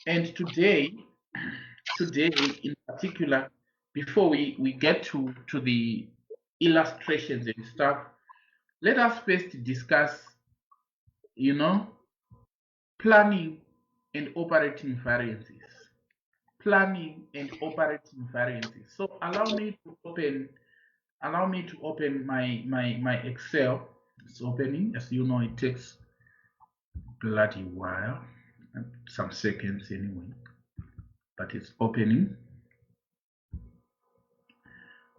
And today in particular, before we get to the illustrations and stuff, let us first discuss, planning and operating variances. Planning and operating variances. So allow me to open my Excel. It's opening. As you know, it takes bloody while, some seconds anyway, but it's opening.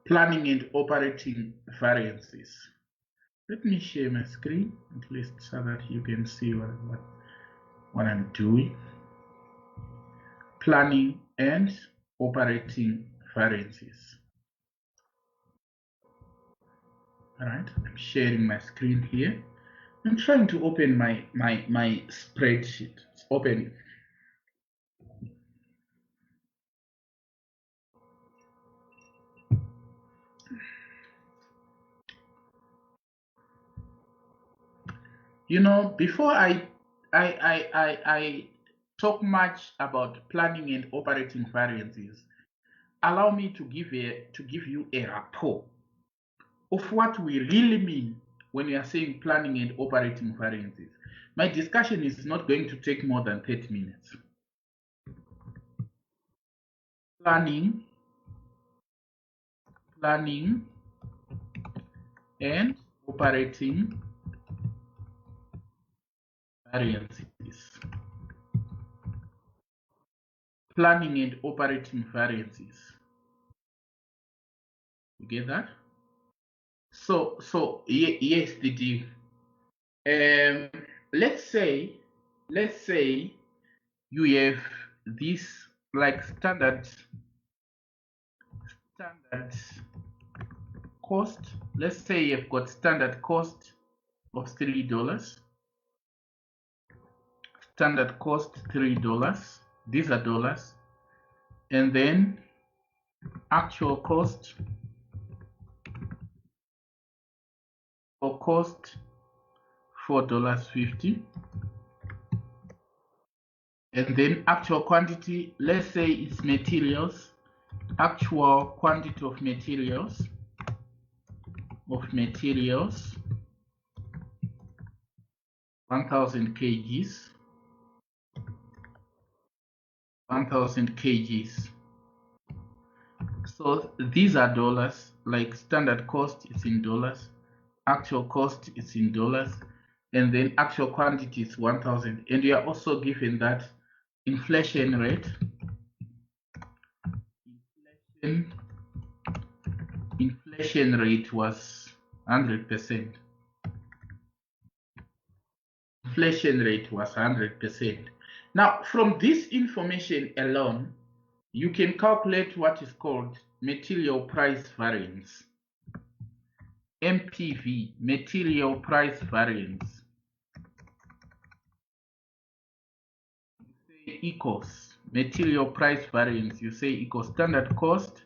Planning and operating variances. Let me share my screen at least so that you can see what I'm doing. Planning and operating variances. All right, I'm sharing my screen here. I'm trying to open my spreadsheet. It's opening. Before I talk much about planning and operating variances, allow me to give you a rapport of what we really mean when we are saying planning and operating variances. My discussion is not going to take more than 30 minutes. Planning and operating variances. Planning and operating variances. You get that? So yes, the let's say you have this like standard cost. Let's say you've got standard cost of $3. Standard cost $3. These are dollars. And then actual cost or cost $4.50. And then actual quantity, let's say it's materials, actual quantity of materials 1000 kgs. 1000 kgs. So these are dollars, like standard cost is in dollars, actual cost is in dollars, and then actual quantity is 1000. And we are also given that inflation rate was 100%. Inflation rate was 100%. Now, from this information alone, you can calculate what is called material price variance. MPV, material price variance, equals material price variance. You say equals standard cost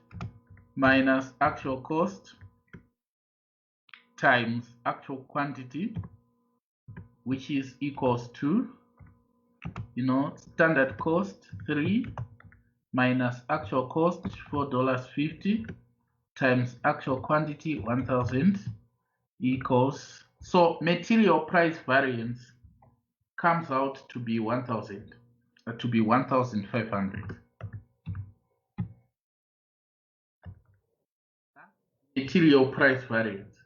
minus actual cost times actual quantity, which is equals to, standard cost 3 minus actual cost $4.50 times actual quantity 1000 equals, so material price variance comes out to be 1000, to be 1500. Material price variance,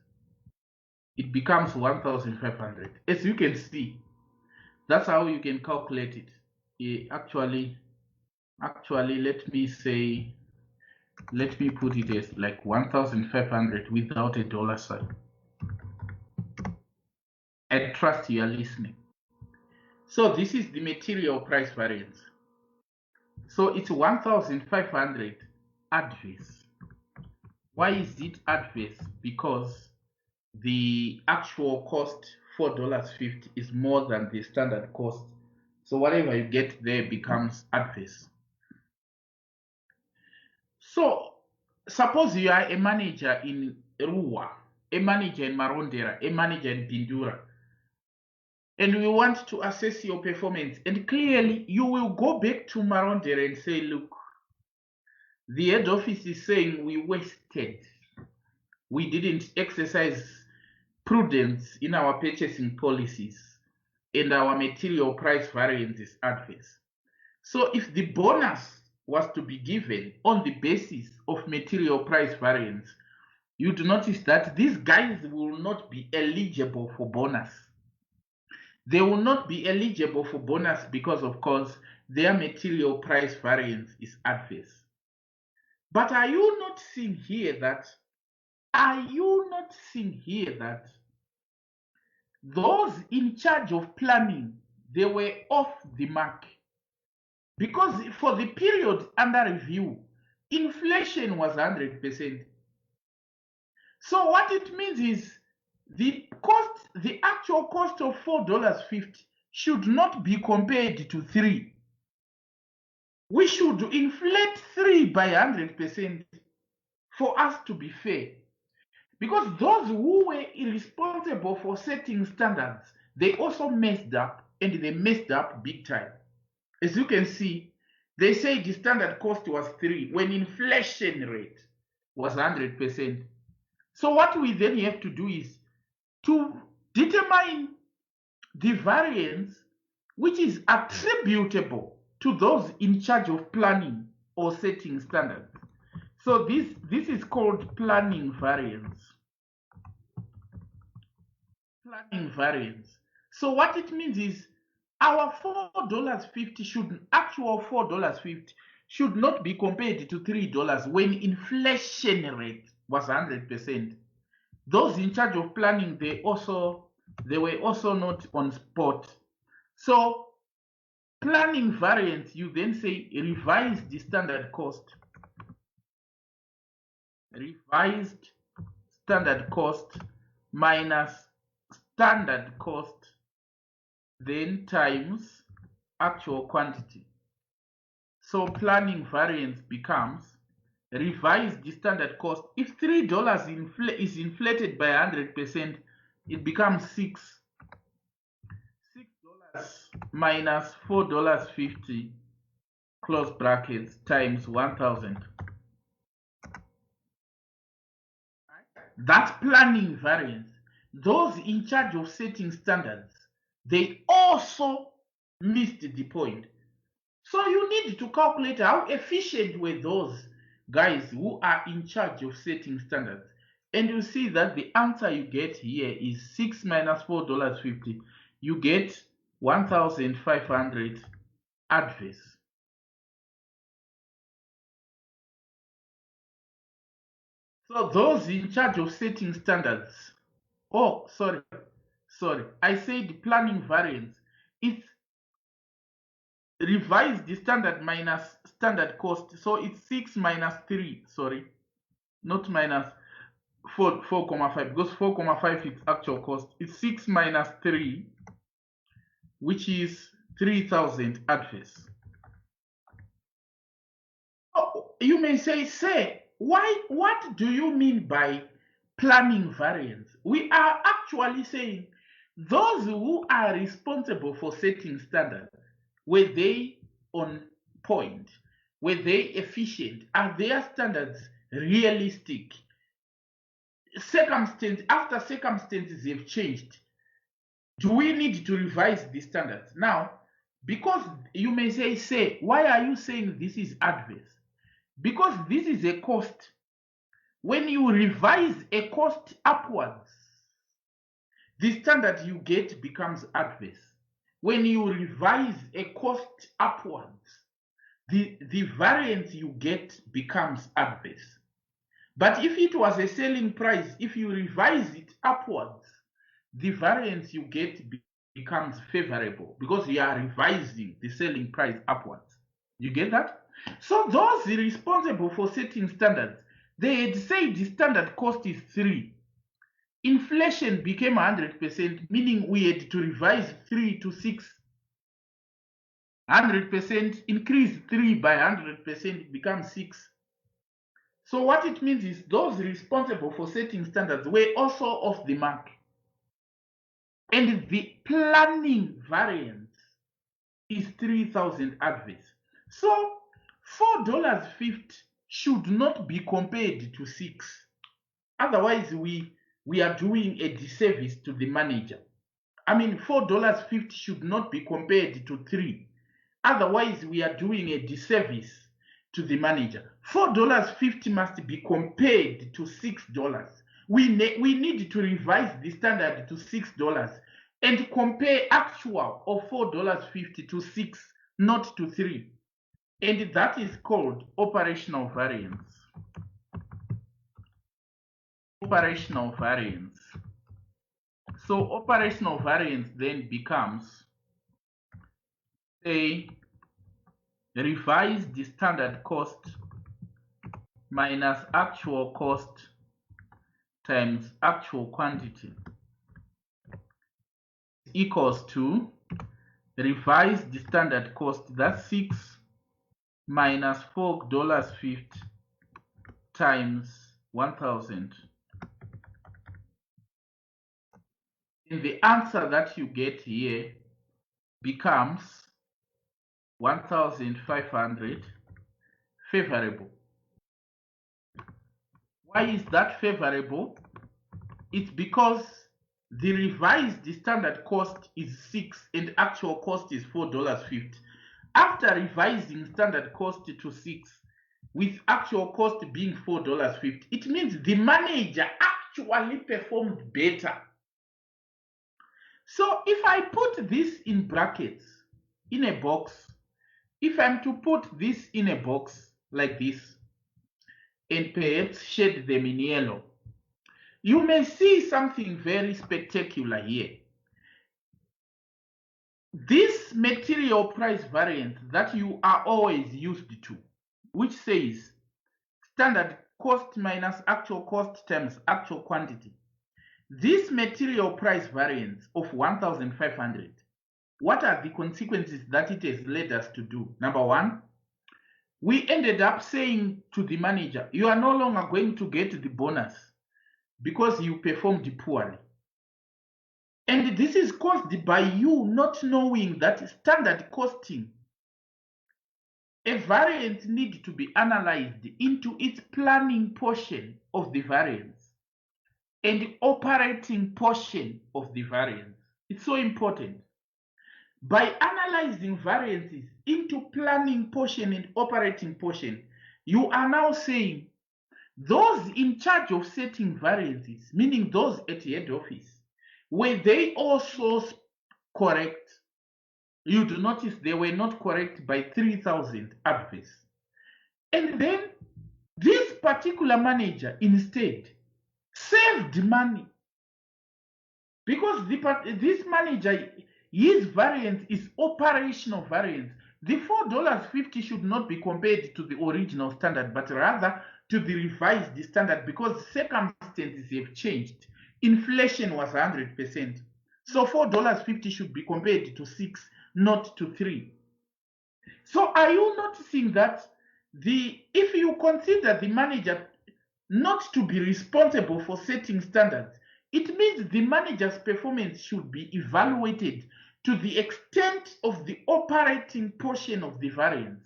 it becomes 1500. As you can see, that's how you can calculate it. Actually, let me put it as like 1500 without a dollar sign. I trust you are listening. So this is the material price variance. So it's 1500 adverse. Why is it adverse? Because the actual cost $4.50 is more than the standard cost. So whatever you get there becomes adverse. So suppose you are a manager in Ruwa, a manager in Marondera, a manager in Bindura. and we want to assess your performance. And clearly, you will go back to Marondere and say, look, the head office is saying we wasted. We didn't exercise prudence in our purchasing policies, and our material price variance is adverse. So if the bonus was to be given on the basis of material price variance, you'd notice that these guys will not be eligible for bonus. They will not be eligible for bonus because, of course, their material price variance is adverse. But are you not seeing here that those in charge of planning, they were off the mark? Because for the period under review, inflation was 100%. So what it means is the actual cost of $4.50 should not be compared to 3. We should inflate 3 by 100% for us to be fair. Because those who were irresponsible for setting standards, they also messed up, and they messed up big time. As you can see, they say the standard cost was 3 when inflation rate was 100%. So what we then have to do is to determine the variance which is attributable to those in charge of planning or setting standards. So this is called planning variance. Planning variance. So what it means is our $4.50 actual $4.50 should not be compared to $3 when inflation rate was 100%. Those in charge of planning, they were also not on spot. So planning variance, you then say revise the standard cost. Revised standard cost minus standard cost, then times actual quantity. So planning variance becomes revise the standard cost. If $3 is inflated by 100%, it becomes $6 minus $4.50 close brackets times 1,000. That's planning variance. Those in charge of setting standards, they also missed the point. So you need to calculate how efficient were those guys who are in charge of setting standards. And you see that the answer you get here is 6 minus $4.50. You get 1,500 adverse. So those in charge of setting standards, oh, sorry, I said planning variance. It's revise the standard minus standard cost. So it's 6 minus 3, sorry, not minus 4,5, because 4,5 is actual cost. It's 6 minus 3, which is 3,000 adverse. Oh, you may say, what do you mean by planning variance? We are actually saying those who are responsible for setting standards, were they on point? Were they efficient? Are their standards realistic? After circumstances have changed, do we need to revise the standards? Now, because you may say, why are you saying this is adverse? Because this is a cost. When you revise a cost upwards, the standard you get becomes adverse. When you revise a cost upwards, the variance you get becomes adverse. But if it was a selling price, if you revise it upwards, the variance you get becomes favorable because you are revising the selling price upwards. You get that? So those responsible for setting standards, they had said the standard cost is 3. Inflation became 100%, meaning we had to revise 3 to 6. 100% increase 3 by 100%, it becomes 6. So what it means is those responsible for setting standards were also off the mark. and the planning variance is 3,000 adverse. So $4.50 should not be compared to 6. Otherwise, we are doing a disservice to the manager. I mean, $4.50 should not be compared to 3. Otherwise, we are doing a disservice to the manager. $4.50 must be compared to $6. We need to revise the standard to $6 and compare actual of $4.50 to 6, not to 3. And that is called operational variance. Operational variance. So operational variance then becomes a revised standard cost minus actual cost times actual quantity equals to revised standard cost, that's 6 minus $4.50 times 1,000. And the answer that you get here becomes 1,500 favorable. Why is that favorable? It's because the revised standard cost is 6 and actual cost is $4.50. After revising standard cost to 6 with actual cost being $4.50, it means the manager actually performed better. So if I put this in brackets in a box, if I'm to put this in a box like this and perhaps shade them in yellow, you may see something very spectacular here. This material price variance that you are always used to, which says standard cost minus actual cost times actual quantity. This material price variance of 1,500, what are the consequences that it has led us to do? Number one, we ended up saying to the manager, you are no longer going to get the bonus because you performed poorly. And this is caused by you not knowing that standard costing, a variance needs to be analyzed into its planning portion of the variance and operating portion of the variance. It's so important. By analyzing variances into planning portion and operating portion, you are now saying those in charge of setting variances, meaning those at head office, were they also correct? You do notice they were not correct by 3,000 adverse. And then this particular manager instead saved money because this manager, his variance is operational variance. The $4.50 should not be compared to the original standard, but rather to the revised standard because circumstances have changed. Inflation was 100%. So $4.50 should be compared to 6, not to 3. So are you noticing that if you consider the manager not to be responsible for setting standards, it means the manager's performance should be evaluated to the extent of the operating portion of the variance.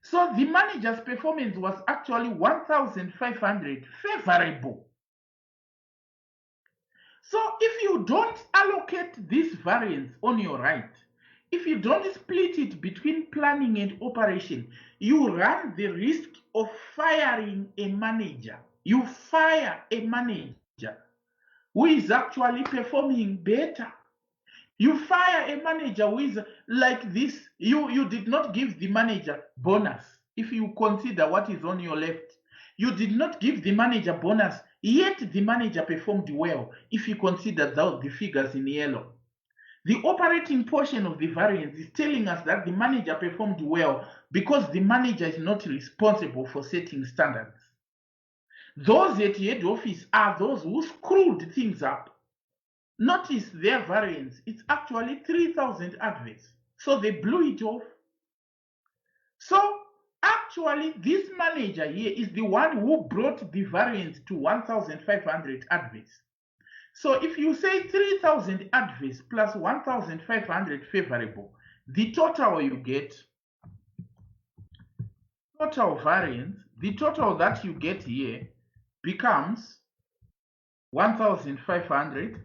So the manager's performance was actually 1,500 favorable. So if you don't allocate this variance on your right, if you don't split it between planning and operation, you run the risk of firing a manager. You fire a manager who is actually performing better. You fire a manager who is like this. You did not give the manager bonus. If you consider what is on your left, you did not give the manager bonus, yet the manager performed well if you consider the figures in yellow. The operating portion of the variance is telling us that the manager performed well because the manager is not responsible for setting standards. Those at head office are those who screwed things up. Notice their variance, it's actually 3,000 adverse. So they blew it off. So actually this manager here is the one who brought the variance to 1,500 adverse. So if you say 3,000 adverse plus 1,500 favorable, the total you get, total variance, the total that you get here becomes 1,500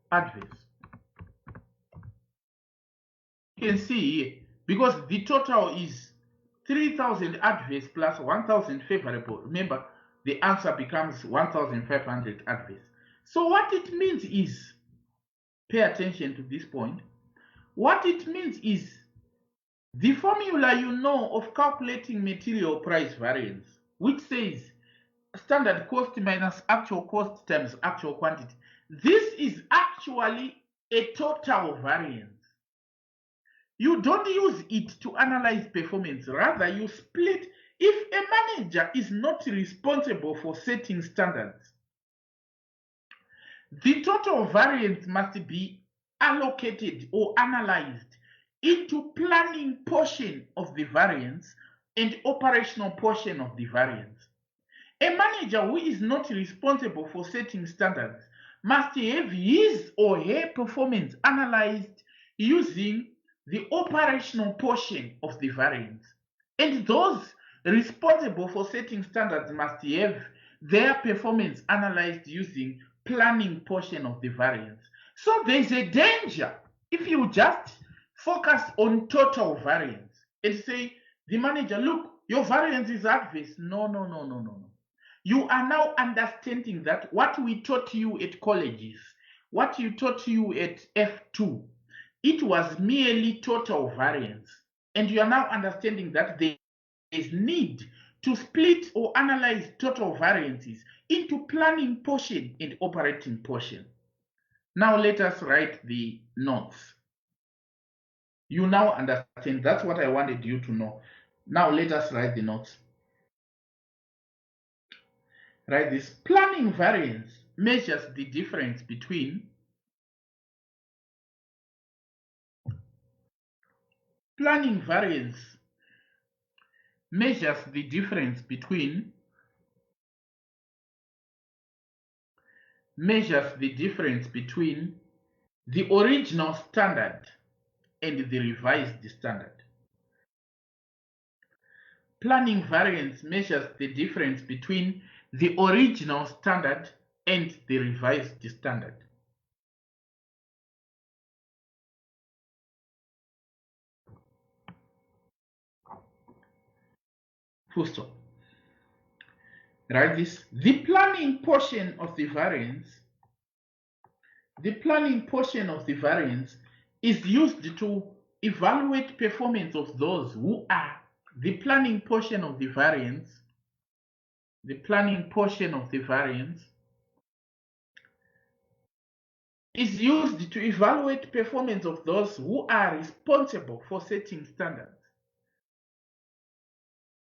adverse. You can see here, because the total is 3,000 adverse plus 1,000 favorable. Remember, the answer becomes 1,500 adverse. So what it means is, pay attention to this point. What it means is the formula you know of calculating material price variance, which says standard cost minus actual cost times actual quantity. This is actually a total variance. You don't use it to analyze performance. Rather, you split. If a manager is not responsible for setting standards, the total variance must be allocated or analyzed into planning portion of the variance and operational portion of the variance. A manager who is not responsible for setting standards must have his or her performance analyzed using the operational portion of the variance. And those responsible for setting standards must have their performance analyzed using planning portion of the variance. So there's a danger if you just focus on total variance and say, the manager, look, your variance is adverse. No. You are now understanding that what we taught you at colleges, what you taught you at F2, it was merely total variance. And you are now understanding that there is need to split or analyze total variances into planning portion and operating portion. Now let us write the notes. You now understand. That's what I wanted you to know. Now let us write the notes. Write this. Planning variance measures the difference between planning variance measures the difference between the original standard and the revised standard. Planning variance measures the difference between the original standard and the revised standard. Full stop. Write this. The planning portion of the variance is used to evaluate performance of those who are the planning portion of the variance is used to evaluate performance of those who are responsible for setting standards.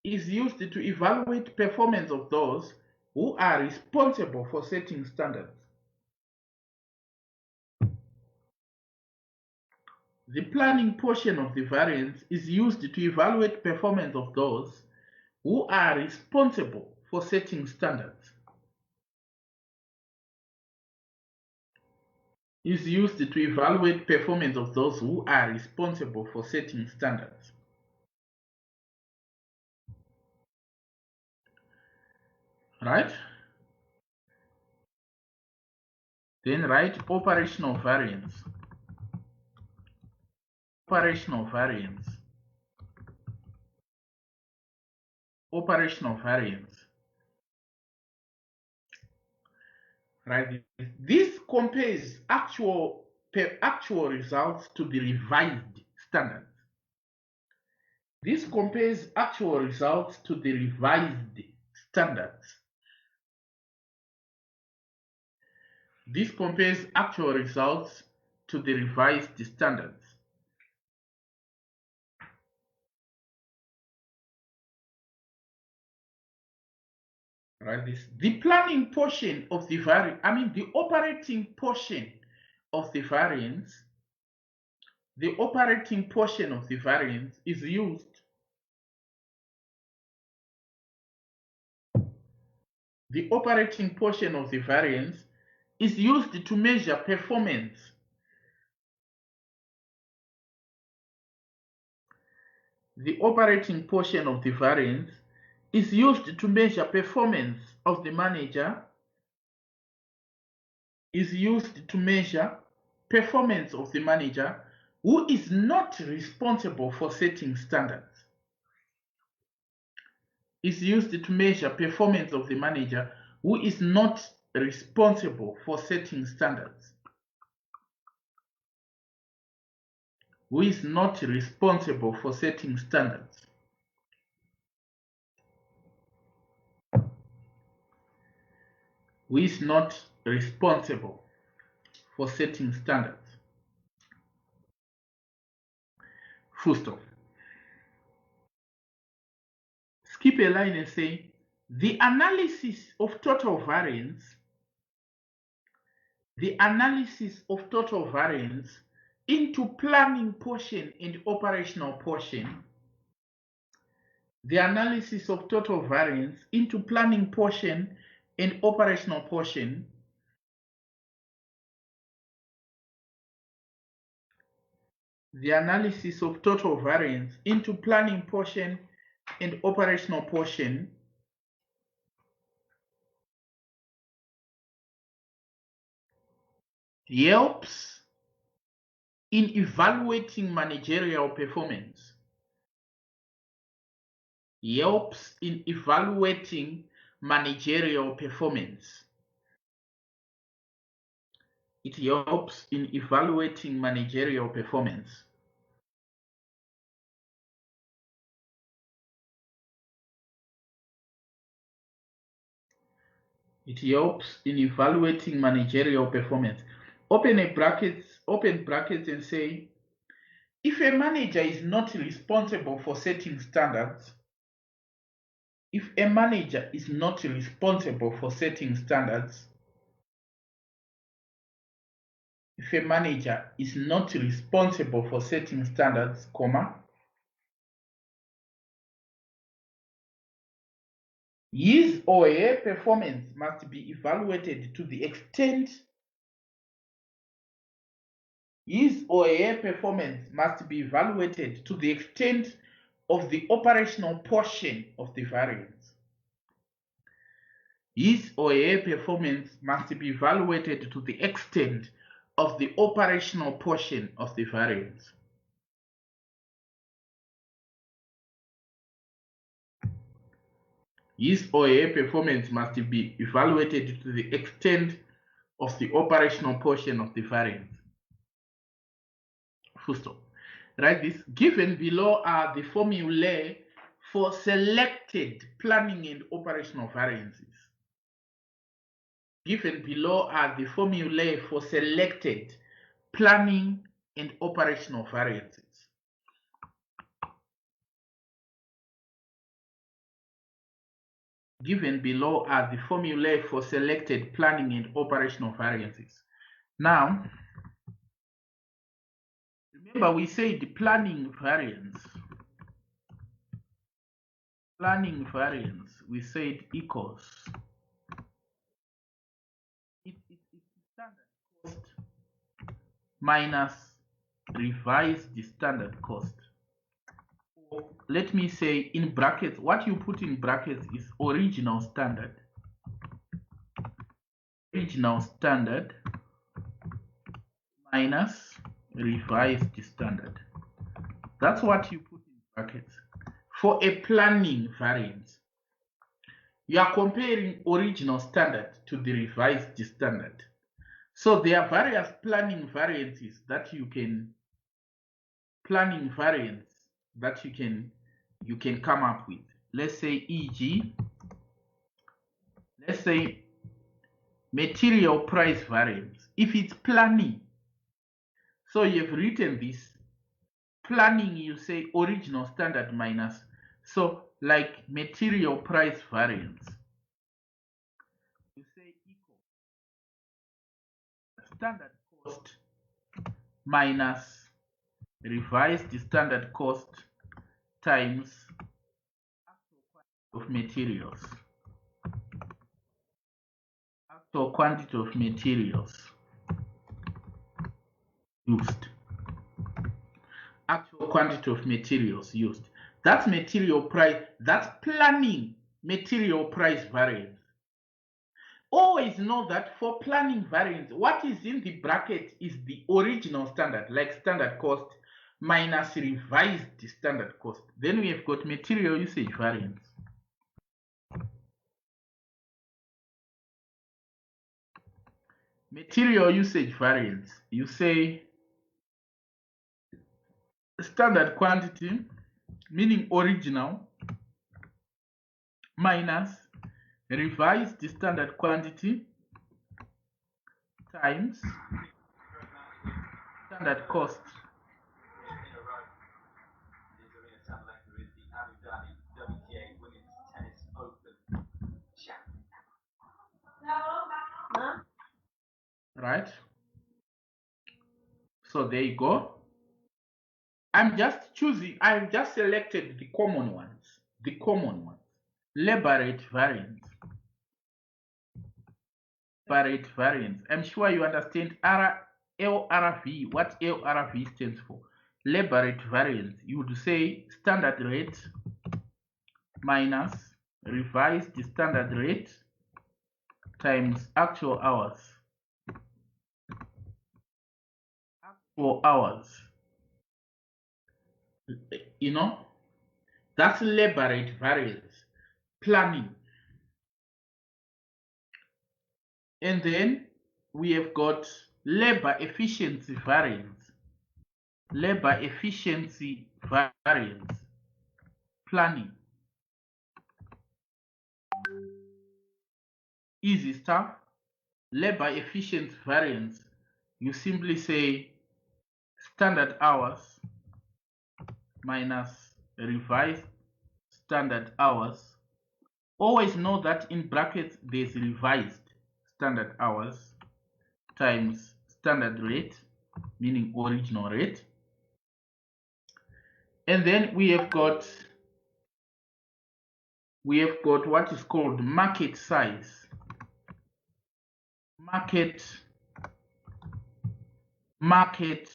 Is used to evaluate performance of those who are responsible for setting standards. The planning portion of the variance is used to evaluate performance of those who are responsible for setting standards. Is used to evaluate performance of those who are responsible for setting standards. Right? Then write operational variance. Operational variance. Right? This compares actual results to the revised standards. This compares actual results to the revised standards. This compares actual results to the revised standards. Right, this. The planning portion of the variance, the operating portion of the variance, is used. the operating portion of the variance, is used to measure performance. The operating portion of the variance is used to measure performance of the manager, who is not responsible for setting standards. Is used to measure performance of the manager who is not responsible for setting standards. Who is not responsible for setting standards. Who is not responsible for setting standards. Full stop. Skip a line and say, the analysis of total variance into planning portion and operational portion. The analysis of total variance into planning portion and operational portion the analysis of total variance into planning portion and operational portion helps in evaluating managerial performance. Helps in evaluating managerial performance. It helps in evaluating managerial performance. It helps in evaluating managerial performance. Open brackets and say, if a manager is not responsible for setting standards, if a manager is not responsible for setting standards, if a manager is not responsible for setting standards, comma, his or her performance must be evaluated to the extent of the operational portion of the variance. His or her performance must be evaluated to the extent of the operational portion of the variance. His or her performance must be evaluated to the extent of the operational portion of the variance. Full stop. Write this. Given below are the formulae for selected planning and operational variances. Given below are the formulae for selected planning and operational variances. Given below are the formulae for selected planning and operational variances. Now, remember we said the planning variance, we said equals it's standard cost minus revised standard cost. Or let me say in brackets, what you put in brackets is original standard minus revised standard. That's what you put in brackets. For a planning variance, you are comparing original standard to the revised standard. So there are various planning variances that you can come up with. Let's say e.g., let's say material price variance. If it's planning, so you've written this planning, you say original standard minus, so like material price variance, you say equal standard cost minus revised standard cost times actual quantity of materials. So quantity of materials used. Actual quantity of materials used. That's material price, that's planning material price variance. Always know that for planning variance, what is in the bracket is the original standard, like standard cost minus revised standard cost. Then we have got material usage variance. Material usage variance, you say standard quantity, meaning original, minus revised standard quantity times standard cost. Right? So there you go. I'm just choosing, I've just selected the common ones. The common ones. Labor rate variance. Labor rate variance. I'm sure you understand LRV, what LRV stands for. Labor rate variance. You would say standard rate minus revised standard rate times actual hours. Actual hours. You know, that's labor rate variance. Planning. And then we have got labor efficiency variance. Labor efficiency variance. Planning. Easy stuff. Labor efficiency variance. You simply say standard hours minus revised standard hours. Always know that in brackets there's revised standard hours times standard rate, meaning original rate. And then we have got what is called market size. Market size.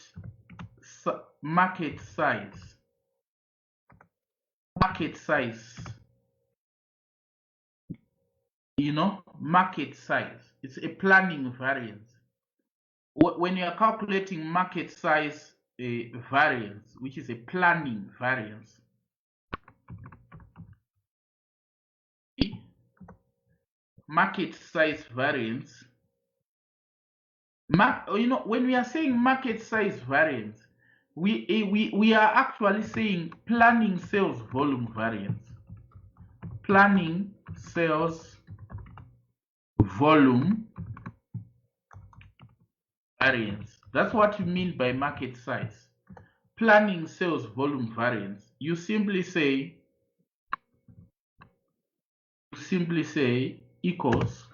Market size. You know, market size. It's a planning variance. When you are calculating market size variance, which is a planning variance, market size variance, when we are saying market size variance, we are actually saying planning sales volume variance. Planning sales volume variance. That's what you mean by market size. Planning sales volume variance. You simply say equals.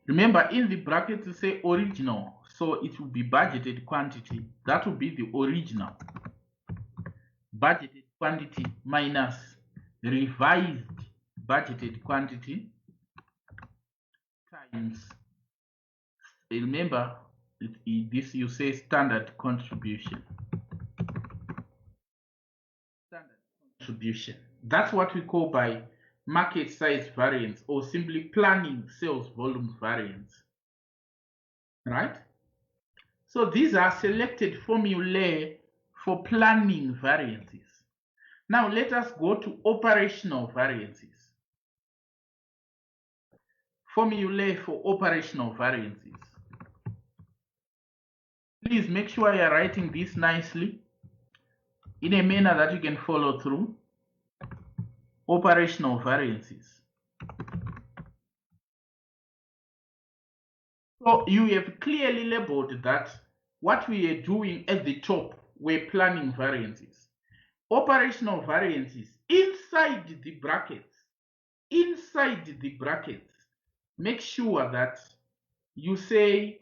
Remember, in the bracket you say original, so it will be budgeted quantity. That will be the original. Budgeted quantity minus revised budgeted quantity times, remember, this you say standard contribution. Standard contribution. That's what we call by market size variance, or simply planning sales volume variance. Right? So these are selected formulae for planning variances. Now let us go to operational variances. Formulae for operational variances. Please make sure you're writing this nicely in a manner that you can follow through. Operational variances. So you have clearly labeled that what we are doing at the top were planning variances. Operational variances inside the brackets. Inside the brackets, make sure that you say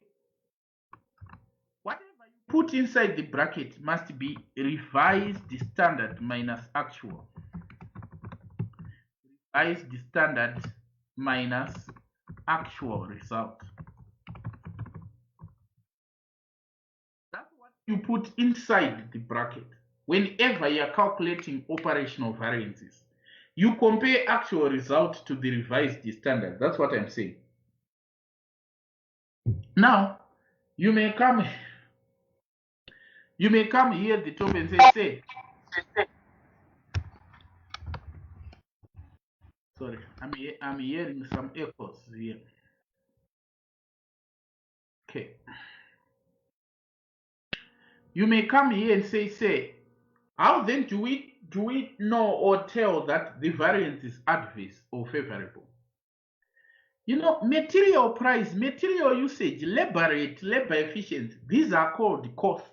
whatever you put inside the bracket must be revised standard minus actual. Revised standard minus actual result. That's what you put inside the bracket. Whenever you are calculating operational variances, you compare actual result to the revised standard. That's what I'm saying. Now, you may come here at the top and say, sorry, I'm hearing some echoes here. Okay. You may come here and say, how then do we know or tell that the variance is adverse or favorable? You know, material price, material usage, labor rate, labor efficiency, these are called costs.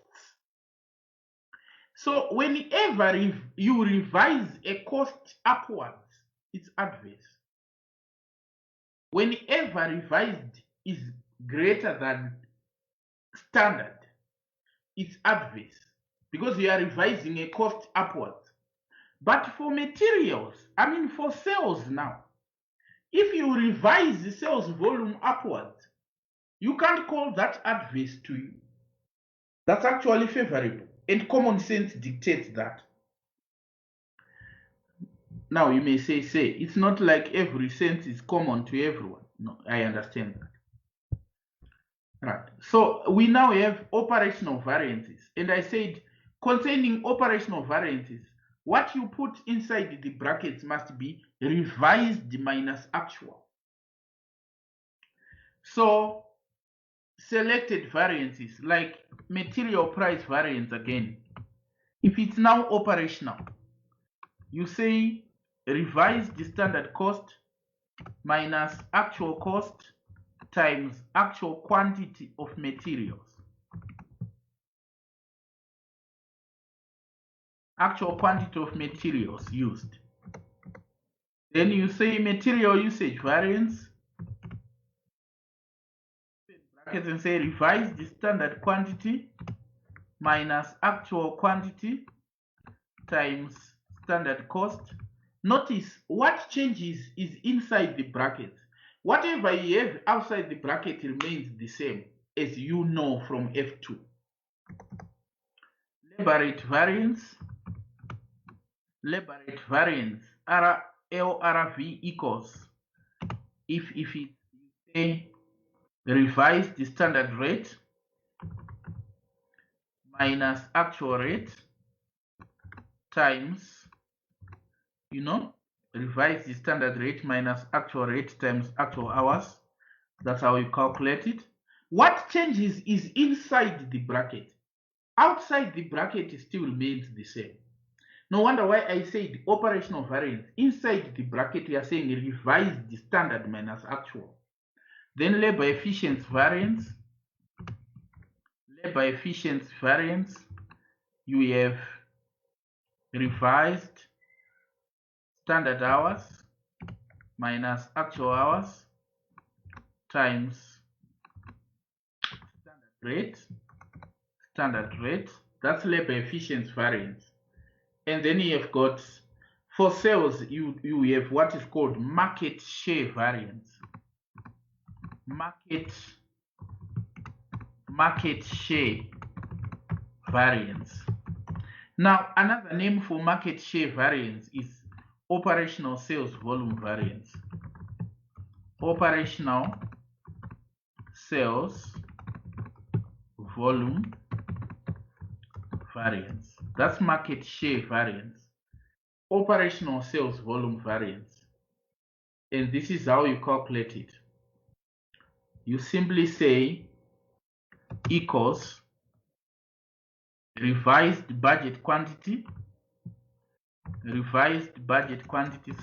So whenever you revise a cost upwards, it's adverse. Whenever revised is greater than standard, it's adverse because you are revising a cost upwards. But for materials, I mean for sales now, if you revise the sales volume upwards, you can't call that adverse to you. That's actually favorable, and common sense dictates that. Now you may say, it's not like every sense is common to everyone. No, I understand that. Right. So we now have operational variances, and I said concerning operational variances, what you put inside the brackets must be revised minus actual. So selected variances like material price variance again, if it's now operational, you say revised standard cost minus actual cost times actual quantity of materials. Actual quantity of materials used. Then you say material usage variance, brackets, and say revised standard quantity minus actual quantity times standard cost. Notice what changes is inside the bracket. Whatever you have outside the bracket remains the same, as you know from F2. Labor rate variance, LRV equals, if it's a revised standard rate minus actual rate times, revised standard rate minus actual rate times actual hours. That's how you calculate it. What changes is inside the bracket. Outside the bracket, it still remains the same. No wonder why I said operational variance. Inside the bracket, we are saying revised standard minus actual. Then labor efficiency variance. Labor efficiency variance, you have revised standard hours minus actual hours times standard rate. That's labor efficiency variance. And then you have got, for sales, you have what is called market share variance. Market share variance. Now, another name for market share variance is operational sales volume variance. Operational sales volume variance. That's market share variance. Operational sales volume variance. And this is how you calculate it. You simply say equals revised budget quantity,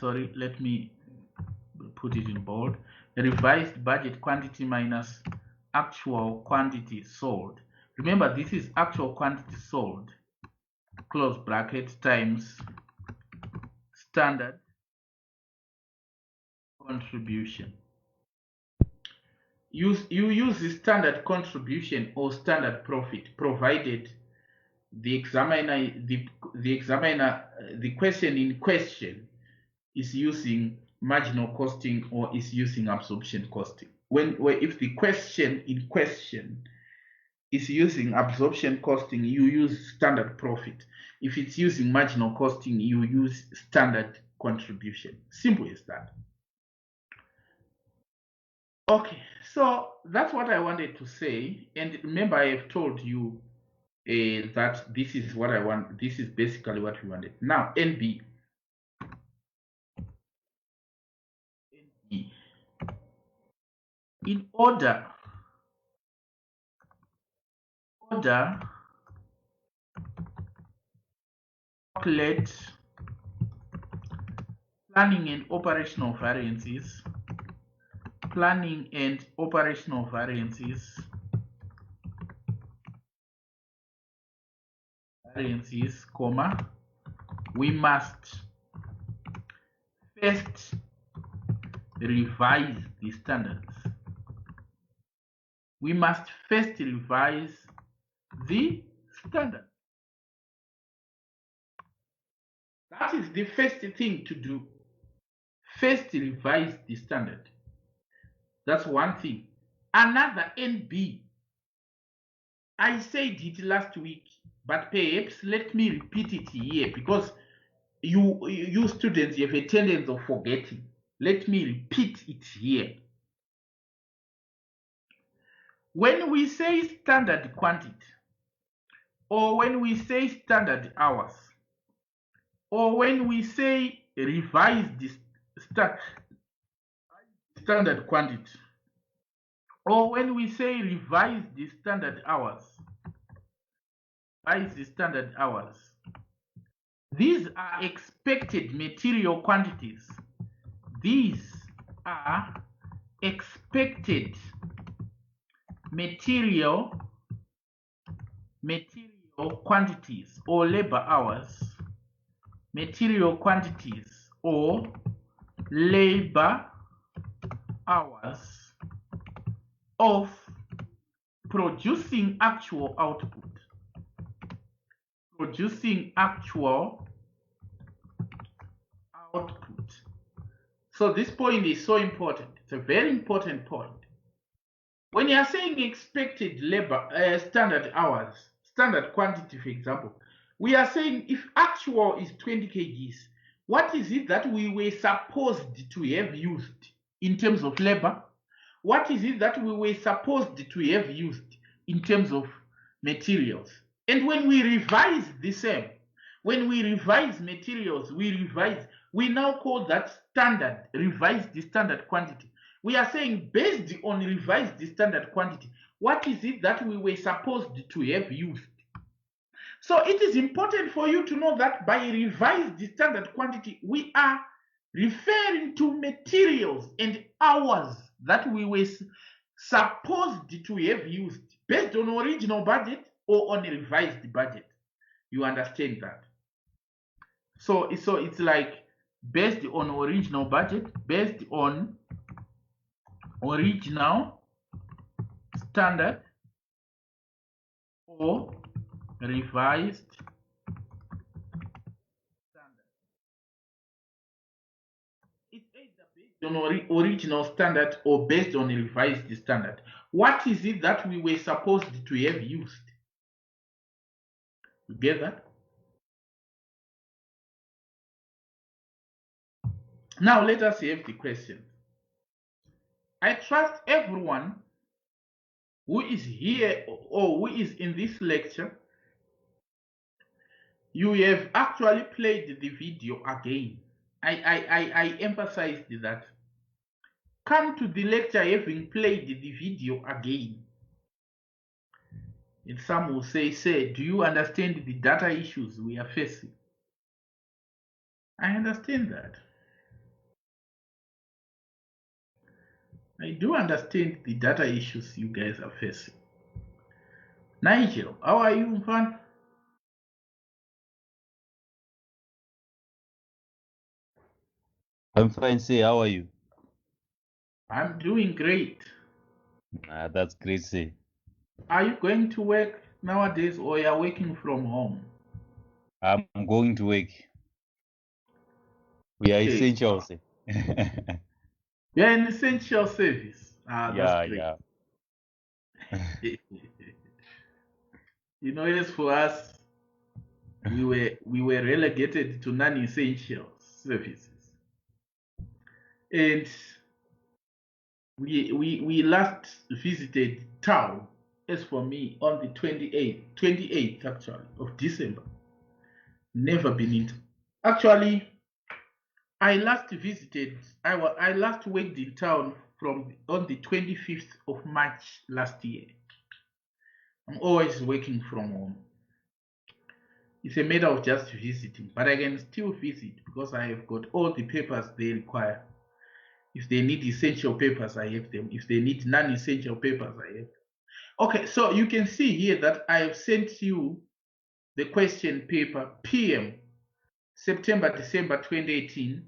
sorry, let me put it in bold, revised budget quantity minus actual quantity sold. Remember, this is actual quantity sold, close bracket, times standard contribution. You use the standard contribution or standard profit, provided the question in question is using marginal costing or is using absorption costing. If the question in question is using absorption costing, you use standard profit. If it's using marginal costing, you use standard contribution. Simple as that. Okay, so that's what I wanted to say. And remember, I have told you that this is what I want. This is basically what we wanted. Now, NB. In order calculate planning and operational variances, comma, we must first revise the standards. We must first revise the standard. That is the first thing to do. First revise the standard. That's one thing. Another NB. I said it last week, but perhaps let me repeat it here because you students have a tendency of forgetting. Let me repeat it here. When we say standard quantity, or when we say standard hours, or when we say revise the standard quantity, or when we say revise the standard hours, these are expected material quantities. These are expected material quantities or labor hours, material quantities or labor hours of producing actual output. So this point is so important. It's a very important point. When you are saying expected labor, standard hours, standard quantity, for example, we are saying if actual is 20 kgs, what is it that we were supposed to have used in terms of labor? What is it that we were supposed to have used in terms of materials? And when we revise the same, when we revise materials, we now call that standard, revise the standard quantity. We are saying based on revised the standard quantity, what is it that we were supposed to have used? So it is important for you to know that by revise the standard quantity, we are referring to materials and hours that we were supposed to have used based on original budget or on a revised budget. You understand that? So it's like based on original budget, based on original standard or revised standard. It's either based on original standard or based on a revised standard. What is it that we were supposed to have used? You get that? Now let us have the question. I trust everyone who is here or who is in this lecture, you have actually played the video again. I emphasized that. Come to the lecture having played the video again. And some will say, do you understand the data issues we are facing? I understand that. I do understand the data issues you guys are facing. Nigel, how are you, Mfan? I'm fine, say, how are you? I'm doing great. That's great, say. Are you going to work nowadays or you are working from home? I'm going to work. We are essential, say. You're an essential service. Ah, that's Yeah, great. yeah. You know, as for us, we were relegated to non-essential services, and we last visited town. As for me, on the 28th actually of December. Never been into. Actually, I last visited. I last worked in town from on the 25th of March last year. I'm always working from home. It's a matter of just visiting, but I can still visit because I have got all the papers they require. If they need essential papers, I have them. If they need non-essential papers, I have them. Okay, so you can see here that I have sent you the question paper PM September-December 2018,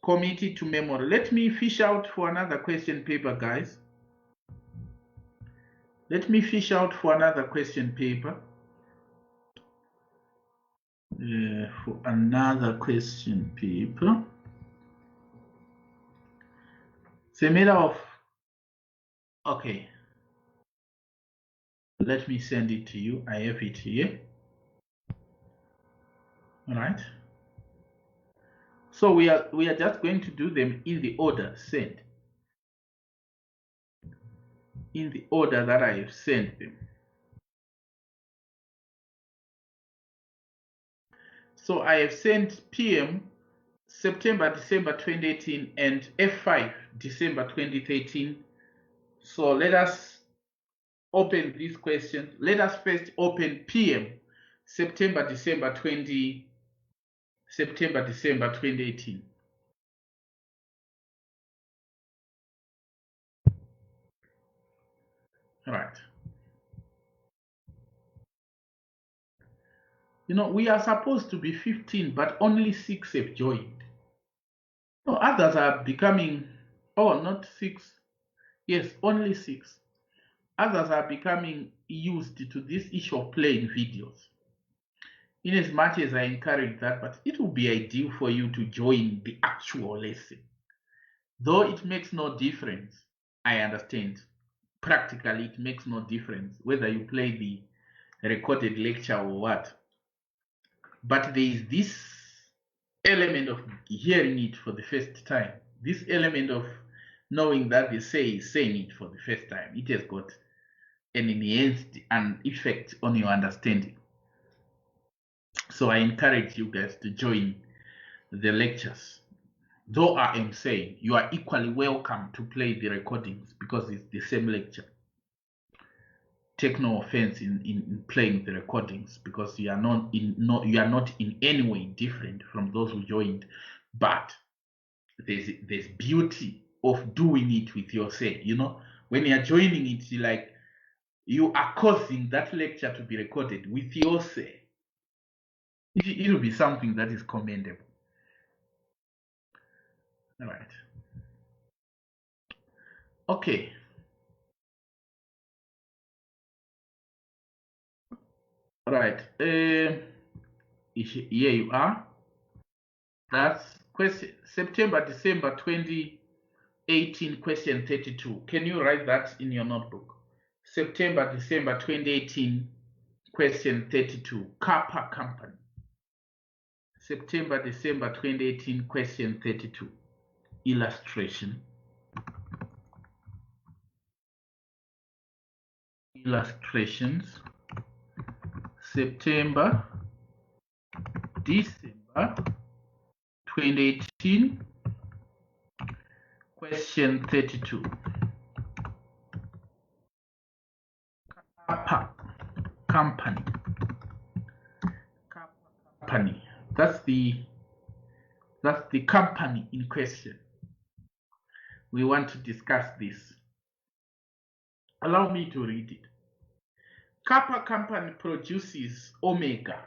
committed to memory. Let me fish out for another question paper, guys. Let me fish out for another question paper. For another question paper. It's a matter of, okay. Let me send it to you. I have it here. All right. So we are just going to do them in the order sent. In the order that I have sent them. So I have sent PM September-December 2018 and F5 December 2013. So let us open these questions. Let us first open PM September-December 2018. All right. You know, we are supposed to be 15, but only 6 have joined. No, others are becoming, oh, not 6. Yes, only 6. Others are becoming used to this issue of playing videos. In as much as I encourage that, but it will be ideal for you to join the actual lesson. Though it makes no difference, I understand. Practically, it makes no difference whether you play the recorded lecture or what. But there is this element of hearing it for the first time, this element of knowing that the say is saying it for the first time. It has got an enhanced effect on your understanding. So I encourage you guys to join the lectures. Though I am saying you are equally welcome to play the recordings because it's the same lecture. Take no offense in playing the recordings because you are not in any way different from those who joined, but there's beauty of doing it with your say. You know, when you are joining it, like you are causing that lecture to be recorded with your say. It will be something that is commendable. All right. Okay. All right. Here you are. That's question September-December 2018, question 32. Can you write that in your notebook? September-December 2018, question 32. Kappa Company. September-December 2018, question 32. Illustration. Illustrations. September-December 2018, question 32. Kappa Company. Kappa Company. That's the company in question. We want to discuss this. Allow me to read it. Kappa Company produces omega,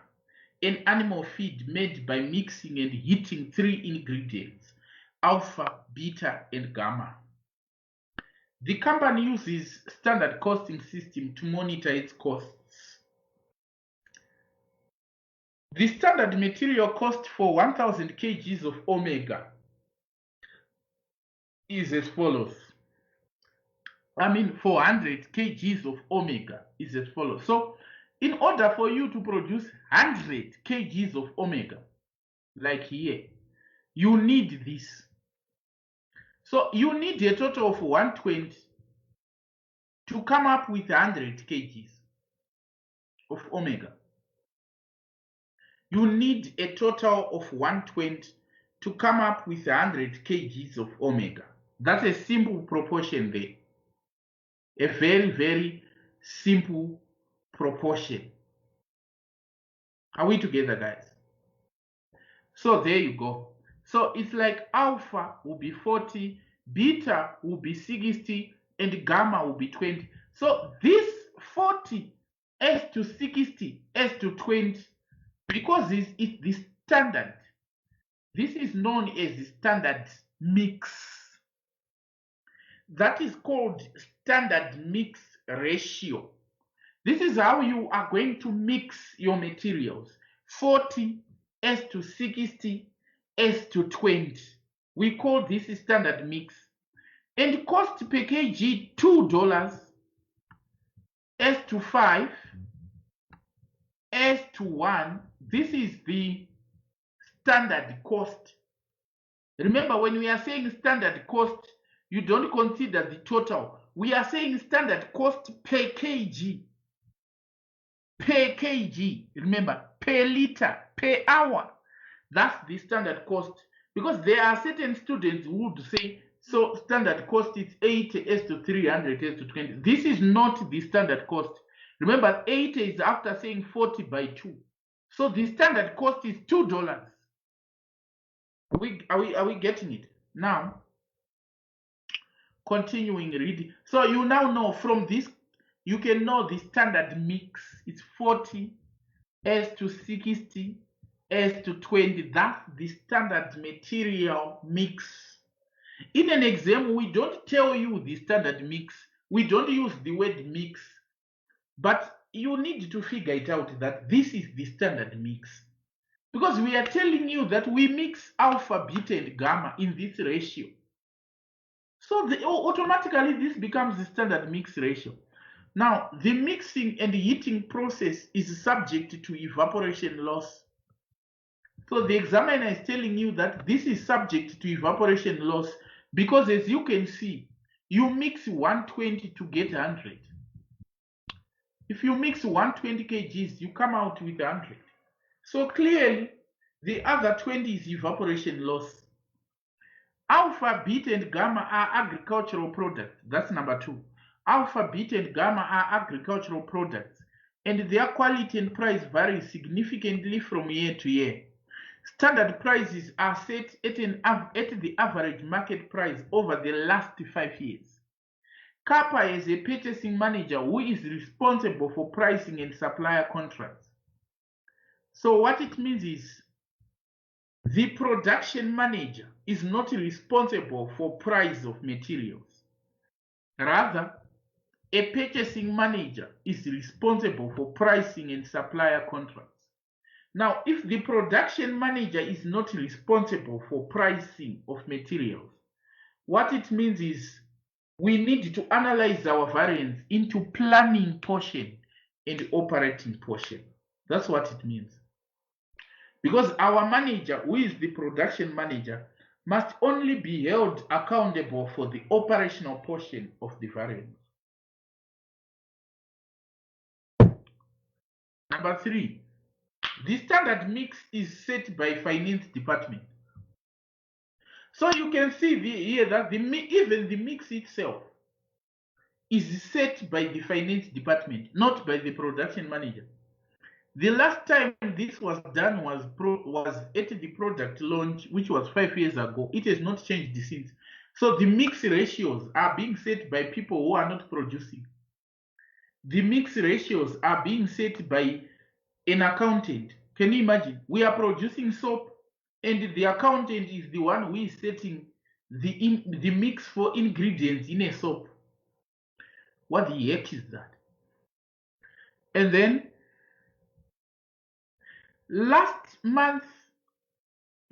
an animal feed made by mixing and heating 3 ingredients, alpha, beta, and gamma. The company uses standard costing system to monitor its costs. The standard material cost for 1000 kgs of omega is as follows. I mean, 400 kgs of omega is as follows. So, in order for you to produce 100 kgs of omega, like here, you need this. So, you need a total of 120 to come up with 100 kgs of omega. You need a total of 120 to come up with 100 kgs of omega. That's a simple proportion there. A very, very simple proportion. Are we together, guys? So there you go. So it's like alpha will be 40, beta will be 60, and gamma will be 20. So this 40 S to 60 S to 20, because it's the standard, this is known as the standard mix. That is called standard mix ratio. This is how you are going to mix your materials. 40 S to 60 S to 20. We call this standard mix. And cost per kg $2, S to 5, S to 1. This is the standard cost. Remember, when we are saying standard cost, you don't consider the total. We are saying standard cost per kg. Per kg, remember, per liter, per hour. That's the standard cost. Because there are certain students who would say, so standard cost is 80 S to 300 S to 20. This is not the standard cost. Remember, 80 is after saying 40 by 2. So the standard cost is $2. Are we getting it? Now, continuing reading. So you now know from this, you can know the standard mix. It's 40 S to 60 S to 20. That's the standard material mix. In an exam, we don't tell you the standard mix. We don't use the word mix. But you need to figure it out that this is the standard mix. Because we are telling you that we mix alpha, beta, and gamma in this ratio. So automatically this becomes the standard mix ratio. Now, the mixing and heating process is subject to evaporation loss. So the examiner is telling you that this is subject to evaporation loss because, as you can see, you mix 120 to get 100. If you mix 120 kgs, you come out with 100. So clearly, the other 20 is evaporation loss. Alpha, beta, and gamma are agricultural products. That's number 2. Alpha, beta, and gamma are agricultural products, and their quality and price vary significantly from year to year. Standard prices are set at the average market price over the last 5 years. Kappa is a purchasing manager who is responsible for pricing and supplier contracts. So what it means is the production manager is not responsible for price of materials. Rather, a purchasing manager is responsible for pricing and supplier contracts. Now, if the production manager is not responsible for pricing of materials, what it means is we need to analyze our variance into planning portion and operating portion. That's what it means. Because our manager, who is the production manager, must only be held accountable for the operational portion of the variance. Number 3, the standard mix is set by finance department. So you can see here that even the mix itself is set by the finance department, not by the production manager. The last time this was done was at the product launch, which was 5 years ago. It has not changed since. So the mix ratios are being set by people who are not producing. The mix ratios are being set by an accountant. Can you imagine? We are producing soap, and the accountant is the one who is setting the mix for ingredients in a soap. What the heck is that? And then last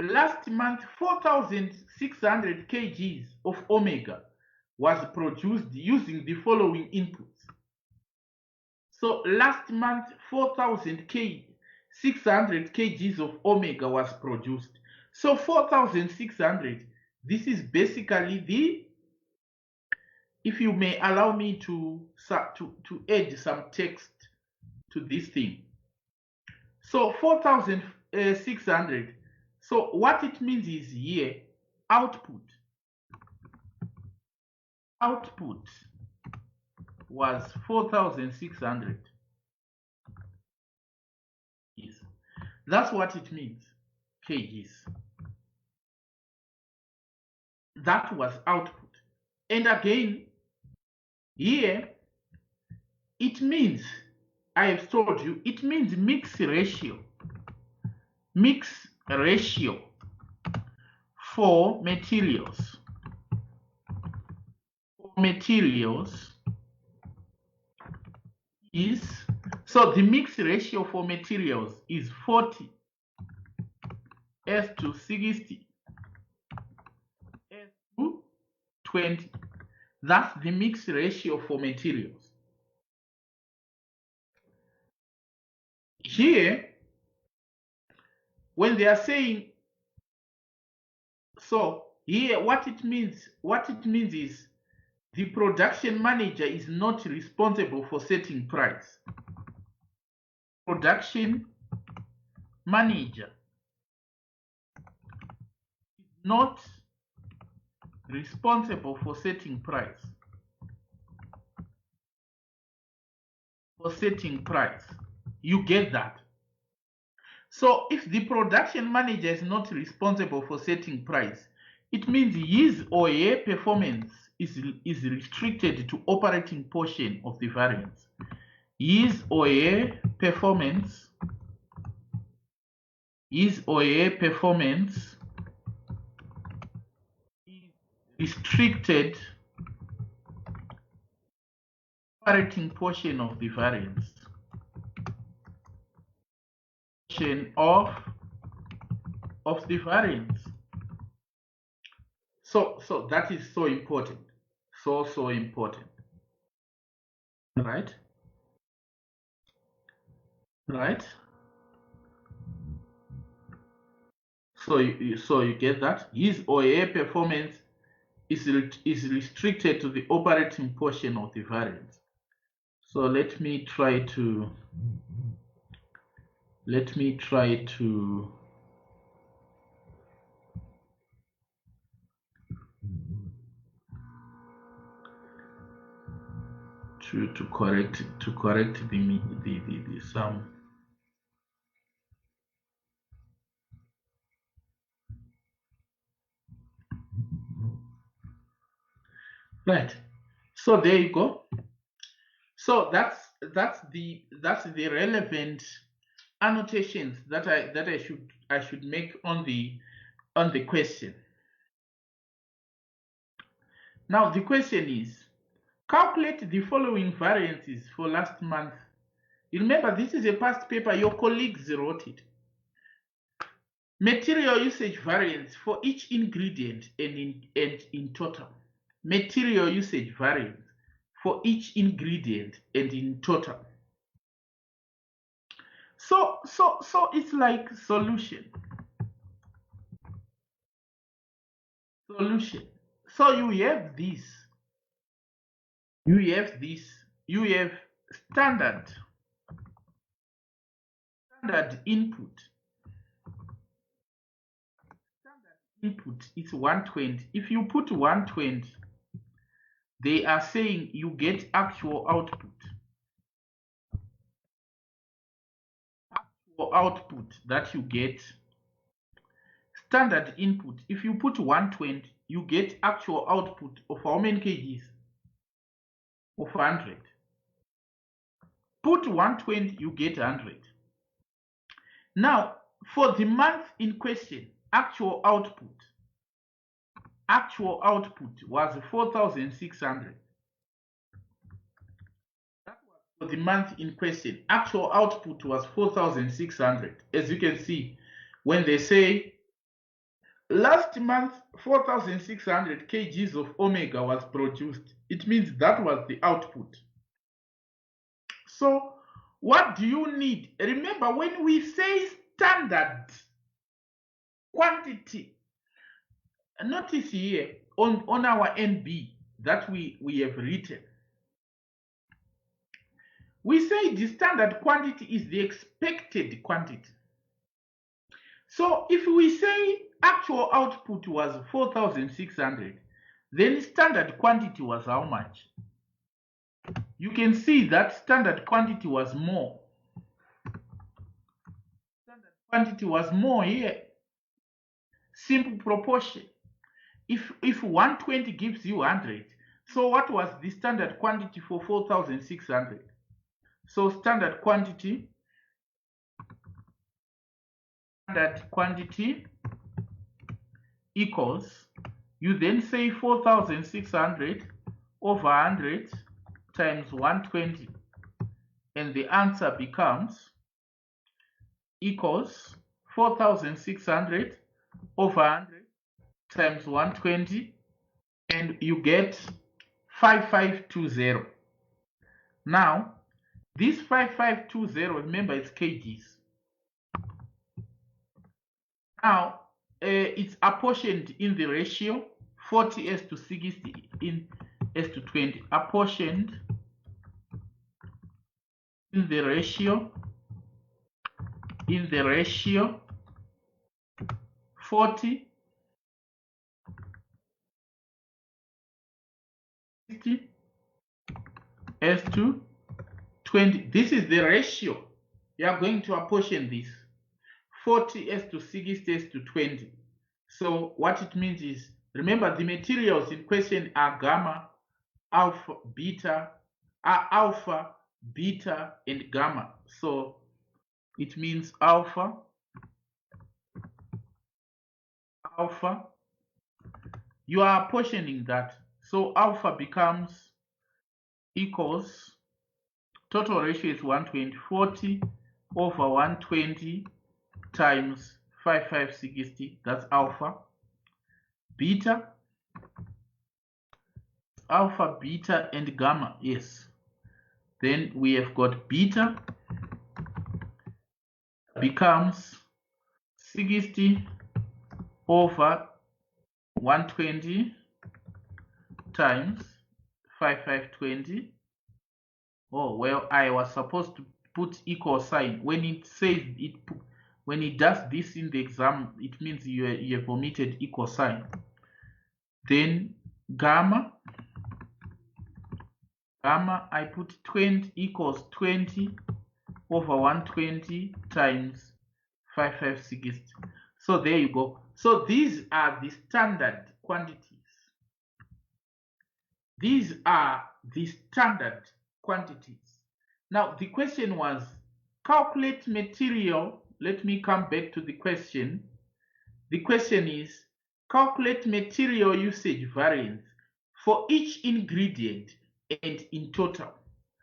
last month 4,600 kgs of omega was produced using the following inputs. So last month 4,600 kgs of omega was produced. So 4,600, this is basically the, if you may allow me to add some text to this thing. So 4,600. So what it means is here, output was 4,600. Yes. That's what it means, kgs. That was output. And again, here, it means, I have told you, it means mix ratio. Mix ratio for materials. Materials is, so the mix ratio for materials is 40 as to 60 as to 20. That's the mix ratio for materials. Here, when they are saying, so here what it means is the production manager is not responsible for setting price. Production manager is not responsible for setting price. For setting price. You get that? So if the production manager is not responsible for setting price, it means his or her performance is restricted to operating portion of the variance. His or her performance is restricted operating portion of the variance. Portion of the variance. So that is so important. So important. Right? Right? So you get that his or her performance is restricted to the operating portion of the variance. So let me try to correct the sum. Right. So there you go. So that's the relevant annotations that I should make on the question. Now the question is, calculate the following variances for last month. You remember, this is a past paper, your colleagues wrote it. Material usage variance for each ingredient and in total. Material usage variance for each ingredient and in total. So it's like solution. So you have this. You have standard input. Standard input is 120. If you put 120, they are saying you get actual output. Actual output that you get. Standard input, if you put 120, you get actual output of how many kgs? Of 100. Put 120, you get 100. Now, for the month in question, actual output was 4,600. That was for the month in question. Actual output was 4,600. As you can see, when they say last month 4,600 kgs of omega was produced. It means that was the output. So what do you need? Remember, when we say standard quantity, notice here on our NB that we have written, we say the standard quantity is the expected quantity. So if we say actual output was 4,600, then standard quantity was how much? You can see that standard quantity was more. Standard quantity was more here. Simple proportion. If 120 gives you 100, so what was the standard quantity for 4,600? So standard quantity equals, you then say 4,600 over 100 times 120, and the answer becomes equals 4,600 over 100 times 120, and you get 5520. Now this 5520, remember, it's kgs. Now it's apportioned in the ratio 40 to 60 in to 20, apportioned in the ratio 40 60 to 20. This is the ratio. You are going to apportion this 40 to 60 to 20. So what it means is, remember, the materials in question are gamma, alpha, beta, and gamma. So it means alpha, you are apportioning that. So alpha becomes equals, total ratio is 120, 40 over 120 times 5560, that's alpha. Beta, beta, and gamma, yes. Then we have got beta becomes 60 over 120 times 5520. Oh, well, I was supposed to put equal sign. When it says it, when it does this in the exam, it means you have omitted equal sign. Then gamma, I put 20 equals 20 over 120 times 5560. So there you go. So these are the standard quantities. These are the standard quantities. Now the question was calculate material. Let me come back to the question. The question is calculate material usage variance for each ingredient and in total.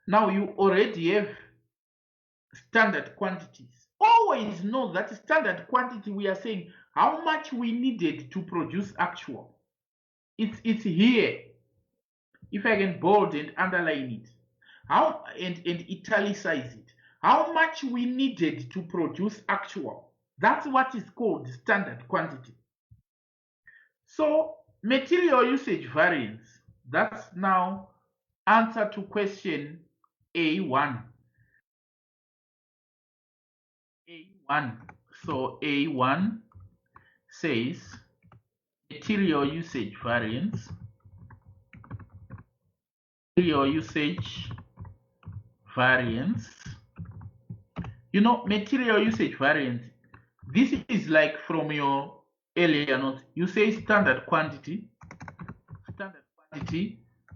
Now you already have standard quantities. Always know that standard quantity, we are saying how much we needed to produce actual. It's here. If I can bold and underline it, how and italicize it, how much we needed to produce actual. That's what is called standard quantity. So material usage variance, that's now answer to question A1. So A1 says material usage variance. You know, material usage variance, this is like from your earlier notes. You say standard quantity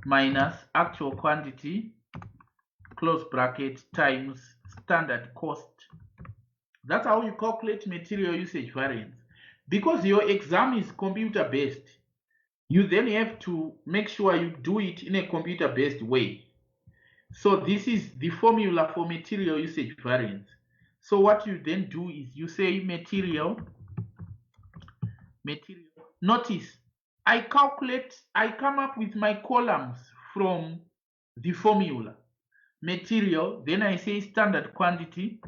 minus actual quantity, close bracket, times standard cost. That's how you calculate material usage variance. Because your exam is computer based, you then have to make sure you do it in a computer based way. So this is the formula for material usage variance. So what you then do is you say material material. Notice, I come up with my columns from the formula. Material, then I say standard quantity.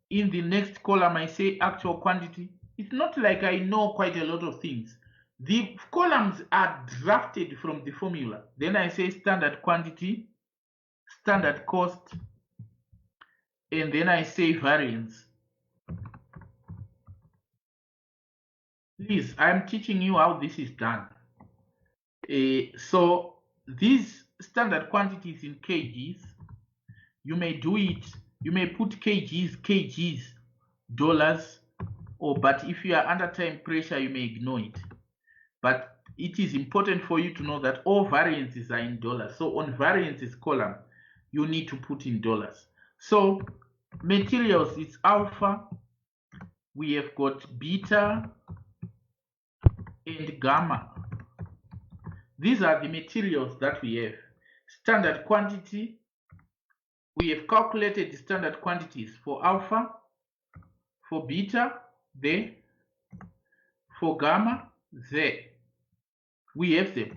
In the next column, I say actual quantity. It's not like I know quite a lot of things. The columns are drafted from the formula. Then I say standard quantity, standard cost, and then I say variance. Please, I'm teaching you how this is done. So these standard quantities in kgs, you may do it, you may put kgs, dollars, but if you are under time pressure, you may ignore it. But it is important for you to know that all variances are in dollars. So on variances column, you need to put in dollars. So materials is alpha, we have got beta and gamma. These are the materials that we have. Standard quantity, we have calculated the standard quantities for alpha, for beta, there, for gamma, there. We have them.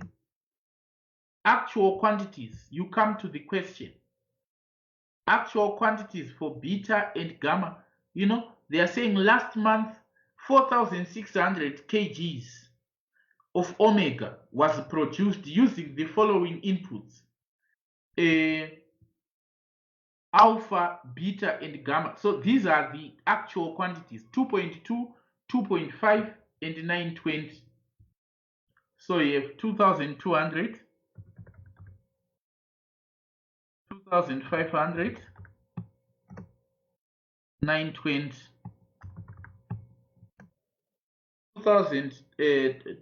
Actual quantities, you come to the question. Actual quantities for beta and gamma, you know, they are saying last month 4,600 kgs of omega was produced using the following inputs: alpha, beta, and gamma. So these are the actual quantities: 2.2, 2.5, and 920. So you have 2,200, 2,500, 920,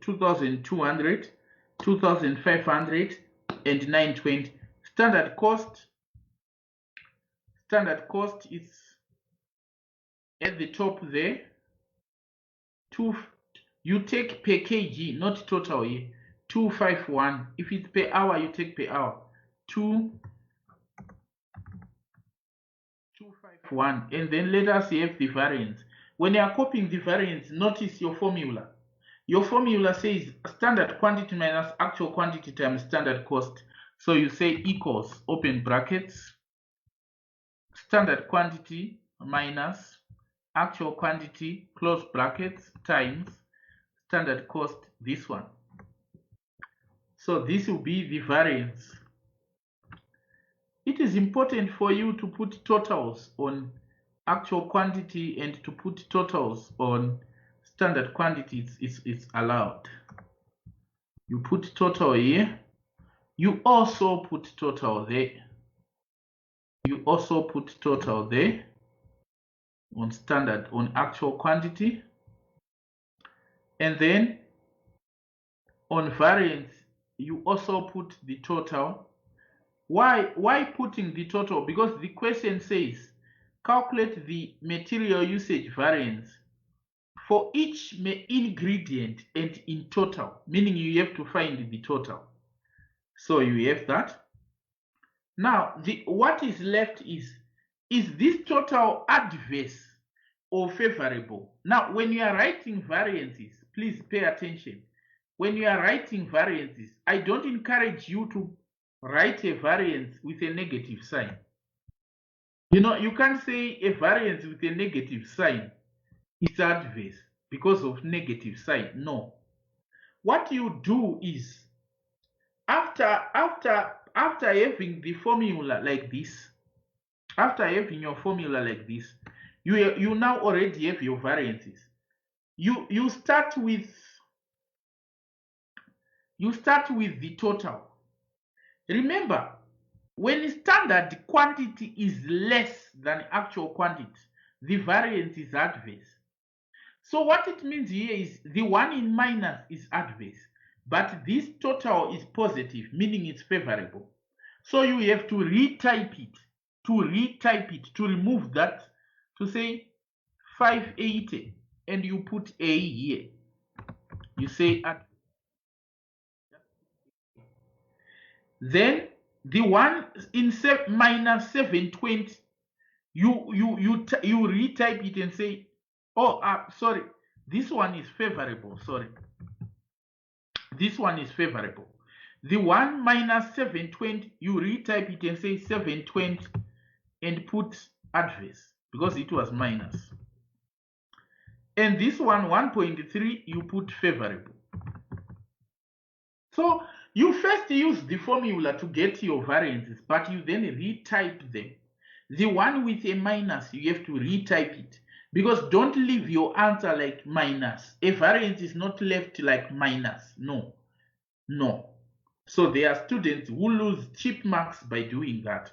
2,200, 2,500, and 920. Standard cost is at the top there. You take per kg, not total here. 251. If it's per hour, you take per hour. 251. And then let us have the variance. When you are copying the variance, notice your formula. Your formula says standard quantity minus actual quantity times standard cost. So you say equals, open brackets, standard quantity minus actual quantity, close brackets, times standard cost, this one. So this will be the variance. It is important for you to put totals on actual quantity and to put totals on standard quantities. It's allowed. You put total here. You also put total there. You also put total there on standard, on actual quantity. And then on variance, you also put the total. Why putting the total? Because the question says calculate the material usage variance for each ingredient and in total, meaning you have to find the total. So you have that. Now, what is left is this total adverse or favorable? Now, when you are writing variances, please pay attention. When you are writing variances, I don't encourage you to write a variance with a negative sign. You know, you can't say a variance with a negative sign is adverse because of negative sign. No. What you do is, after having the formula like this, after having your formula like this, you now already have your variances. You start with the total. Remember, when standard quantity is less than actual quantity, the variance is adverse. So what it means here is the one in minus is adverse, but this total is positive, meaning it's favorable. So you have to retype it, to remove that, to say 580, and you put A here. You say adverse. Then the one in minus 720, you retype it and say, oh, sorry, This one is favorable, sorry. This one is favorable. The one minus 720, you retype it and say 720 and put adverse because it was minus. And this one, 1.3, you put favorable. So you first use the formula to get your variances, but you then retype them. The one with a minus, you have to retype it. Because don't leave your answer like minus. A variance is not left like minus. No. No. So there are students who lose cheap marks by doing that.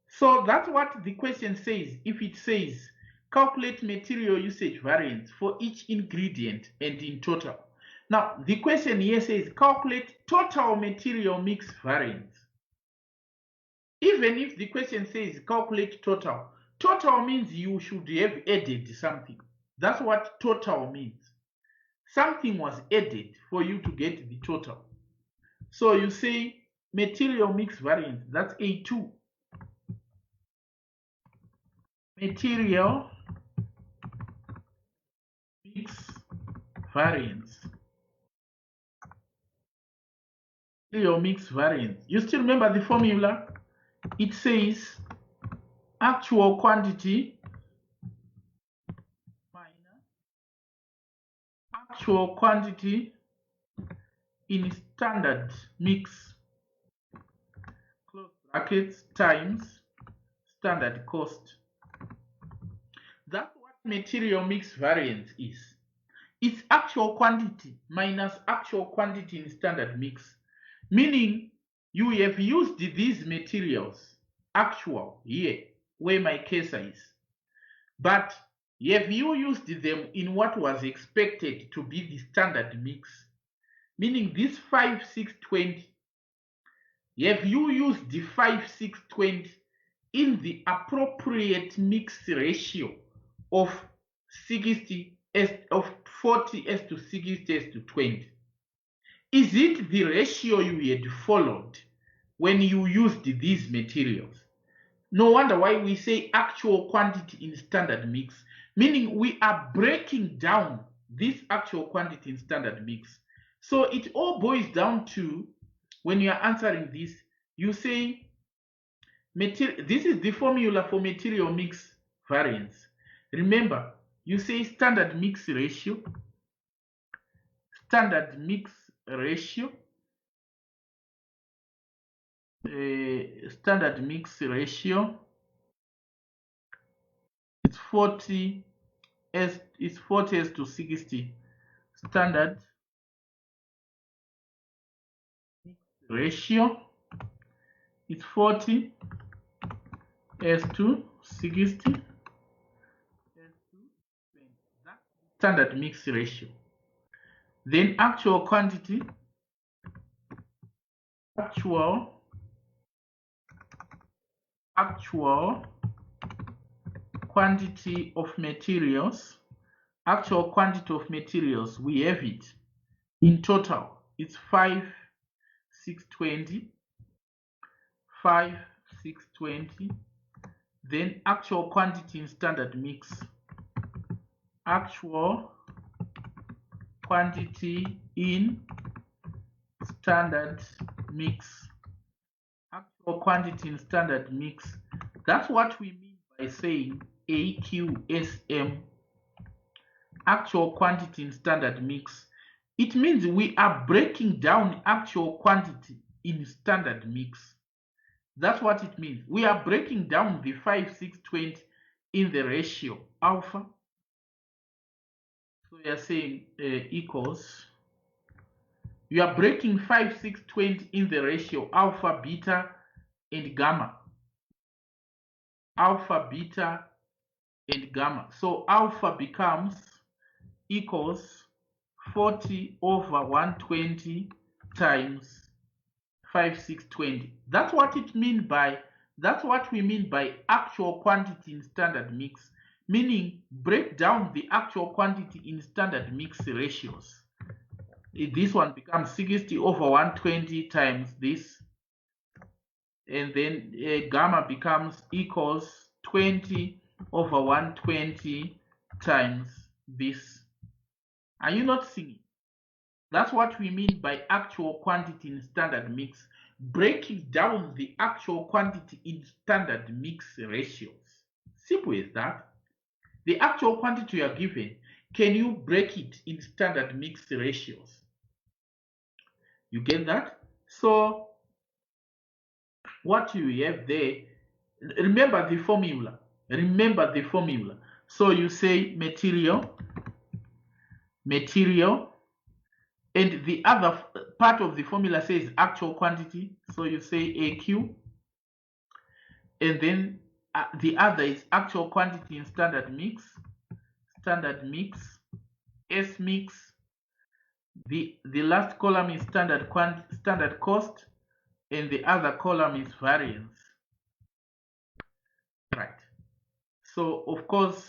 So that's what the question says. If it says, calculate material usage variance for each ingredient and in total. Now, the question here says, calculate total material mix variance. Even if the question says, calculate total, total means you should have added something. That's what total means. Something was added for you to get the total. So you say material mix variance, that's A2. Material mix variance. Material mix variance. You still remember the formula? It says actual quantity minus actual quantity in standard mix, close brackets, times standard cost. That's what material mix variance is. It's actual quantity minus actual quantity in standard mix. Meaning you have used these materials, actual here, where my cursor is. But have you used them in what was expected to be the standard mix? Meaning this 5, 6, 20. Have you used the 5, 6, 20 in the appropriate mix ratio of 60 of 40 as to 60 as to 20? Is it the ratio you had followed when you used these materials? No wonder why we say actual quantity in standard mix, meaning we are breaking down this actual quantity in standard mix. So it all boils down to, when you are answering this, you say, this is the formula for material mix variance. Remember, you say standard mix ratio, standard mix ratio, standard mix ratio, it's 40 as to 60. Standard mix ratio, it's 40 as to 60 as to 20. That's standard mix ratio. Then actual quantity, actual quantity of materials, actual quantity of materials, we have it in total, it's 5, 6, 20, 5, 6, 20. Then actual quantity in standard mix, actual quantity in standard mix, actual quantity in standard mix. That's what we mean by saying AQSM, actual quantity in standard mix. It means we are breaking down actual quantity in standard mix. That's what it means. We are breaking down the 5, 6, 20 in the ratio alpha. So we are saying equals, you are breaking 5, 6, 20 in the ratio alpha, beta, and gamma. Alpha, beta, and gamma. So alpha becomes equals 40 over 120 times 5, 6, 20. That's what it means by, that's what we mean by actual quantity in standard mix, meaning break down the actual quantity in standard mix ratios. This one becomes 60 over 120 times this, and then gamma becomes equals 20 over 120 times this. Are you not seeing it? That's what we mean by actual quantity in standard mix. Breaking down the actual quantity in standard mix ratios. Simple as that. The actual quantity you are given, can you break it in standard mix ratios? You get that? So what you have there, remember the formula. Remember the formula. So you say material, and the other part of the formula says actual quantity. So you say AQ, and then the other is actual quantity in standard mix, S mix. The last column is standard cost, and the other column is variance. Right. So of course,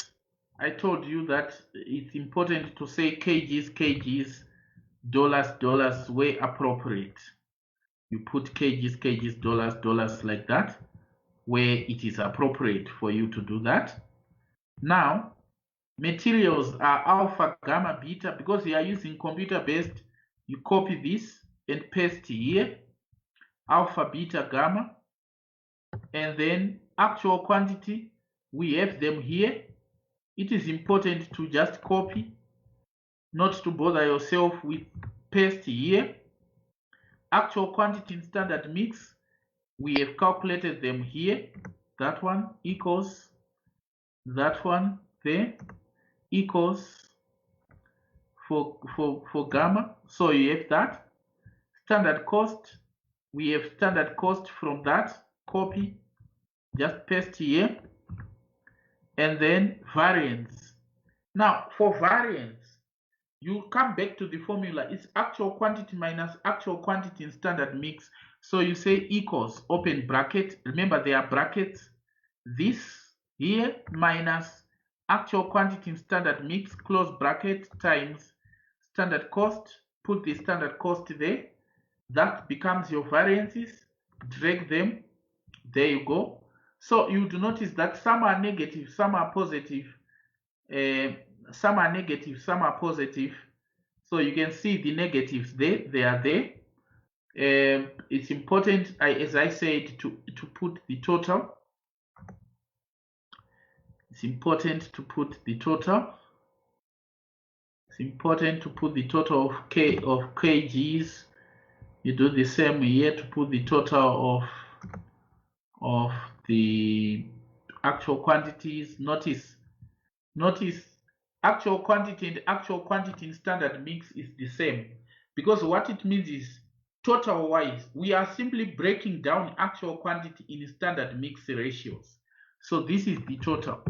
I told you that it's important to say kgs, dollars where appropriate. You put kgs, dollars like that, where it is appropriate for you to do that. Now, materials are alpha, gamma, beta. Because you are using computer-based, you copy this and paste here, alpha, beta, gamma. And then actual quantity, we have them here. It is important to just copy, not to bother yourself with paste here. Actual quantity in standard mix, we have calculated them here. That one equals that one there equals for gamma. So you have that. Standard cost, we have standard cost from that. Copy, just paste here. And then variance. Now for variance, you come back to the formula. It's actual quantity minus actual quantity in standard mix. So you say equals, open bracket. Remember there are brackets. This here minus actual quantity in standard mix, close bracket, times standard cost. Put the standard cost there. That becomes your variances. Drag them. There you go. So you do notice that some are negative, some are positive. Some are negative, some are positive. So you can see the negatives there, they are there. It's important, as I said, to put the total. It's important to put the total. It's important to put the total of kgs. You do the same here to put the total of the actual quantities. Notice actual quantity and actual quantity in standard mix is the same, because what it means is total wise we are simply breaking down actual quantity in standard mix ratios. So this is the total.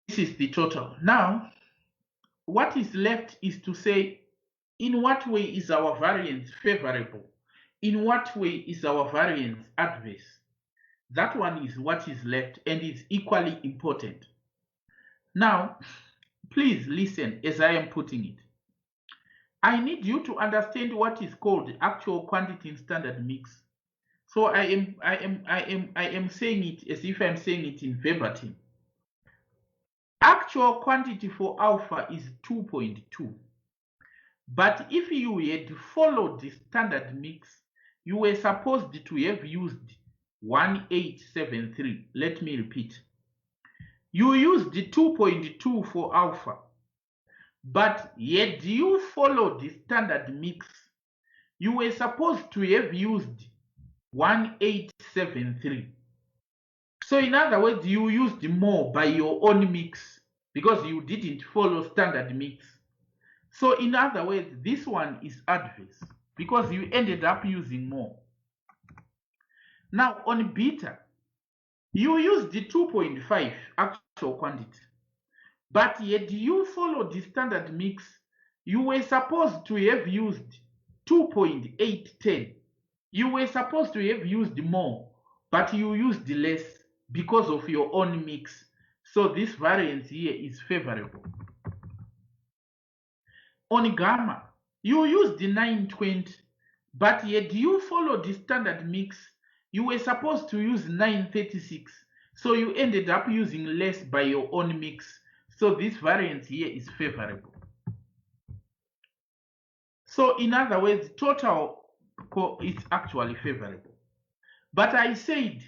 This is the total. Now what is left is to say, in what way is our variance favorable? In what way is our variance adverse? That one is what is left, and is equally important. Now, please listen as I am putting it. I need you to understand what is called actual quantity in standard mix. So I am saying it as if I'm saying it in verbatim. Actual quantity for alpha is 2.2. But if you had followed the standard mix, you were supposed to have used 1873. Let me repeat. You used the 2.2 for alpha, but yet you followed the standard mix, you were supposed to have used 1873. So in other words, you used more by your own mix because you didn't follow standard mix. So in other words, this one is adverse because you ended up using more. Now on beta, you used the 2.5 actual quantity, but yet you follow the standard mix, you were supposed to have used 2.810. You were supposed to have used more, but you used less because of your own mix. So this variance here is favorable. On gamma, you used the 920, but yet you follow the standard mix. You were supposed to use 936, so you ended up using less by your own mix. So this variance here is favorable. So in other words, total is actually favorable. But I said,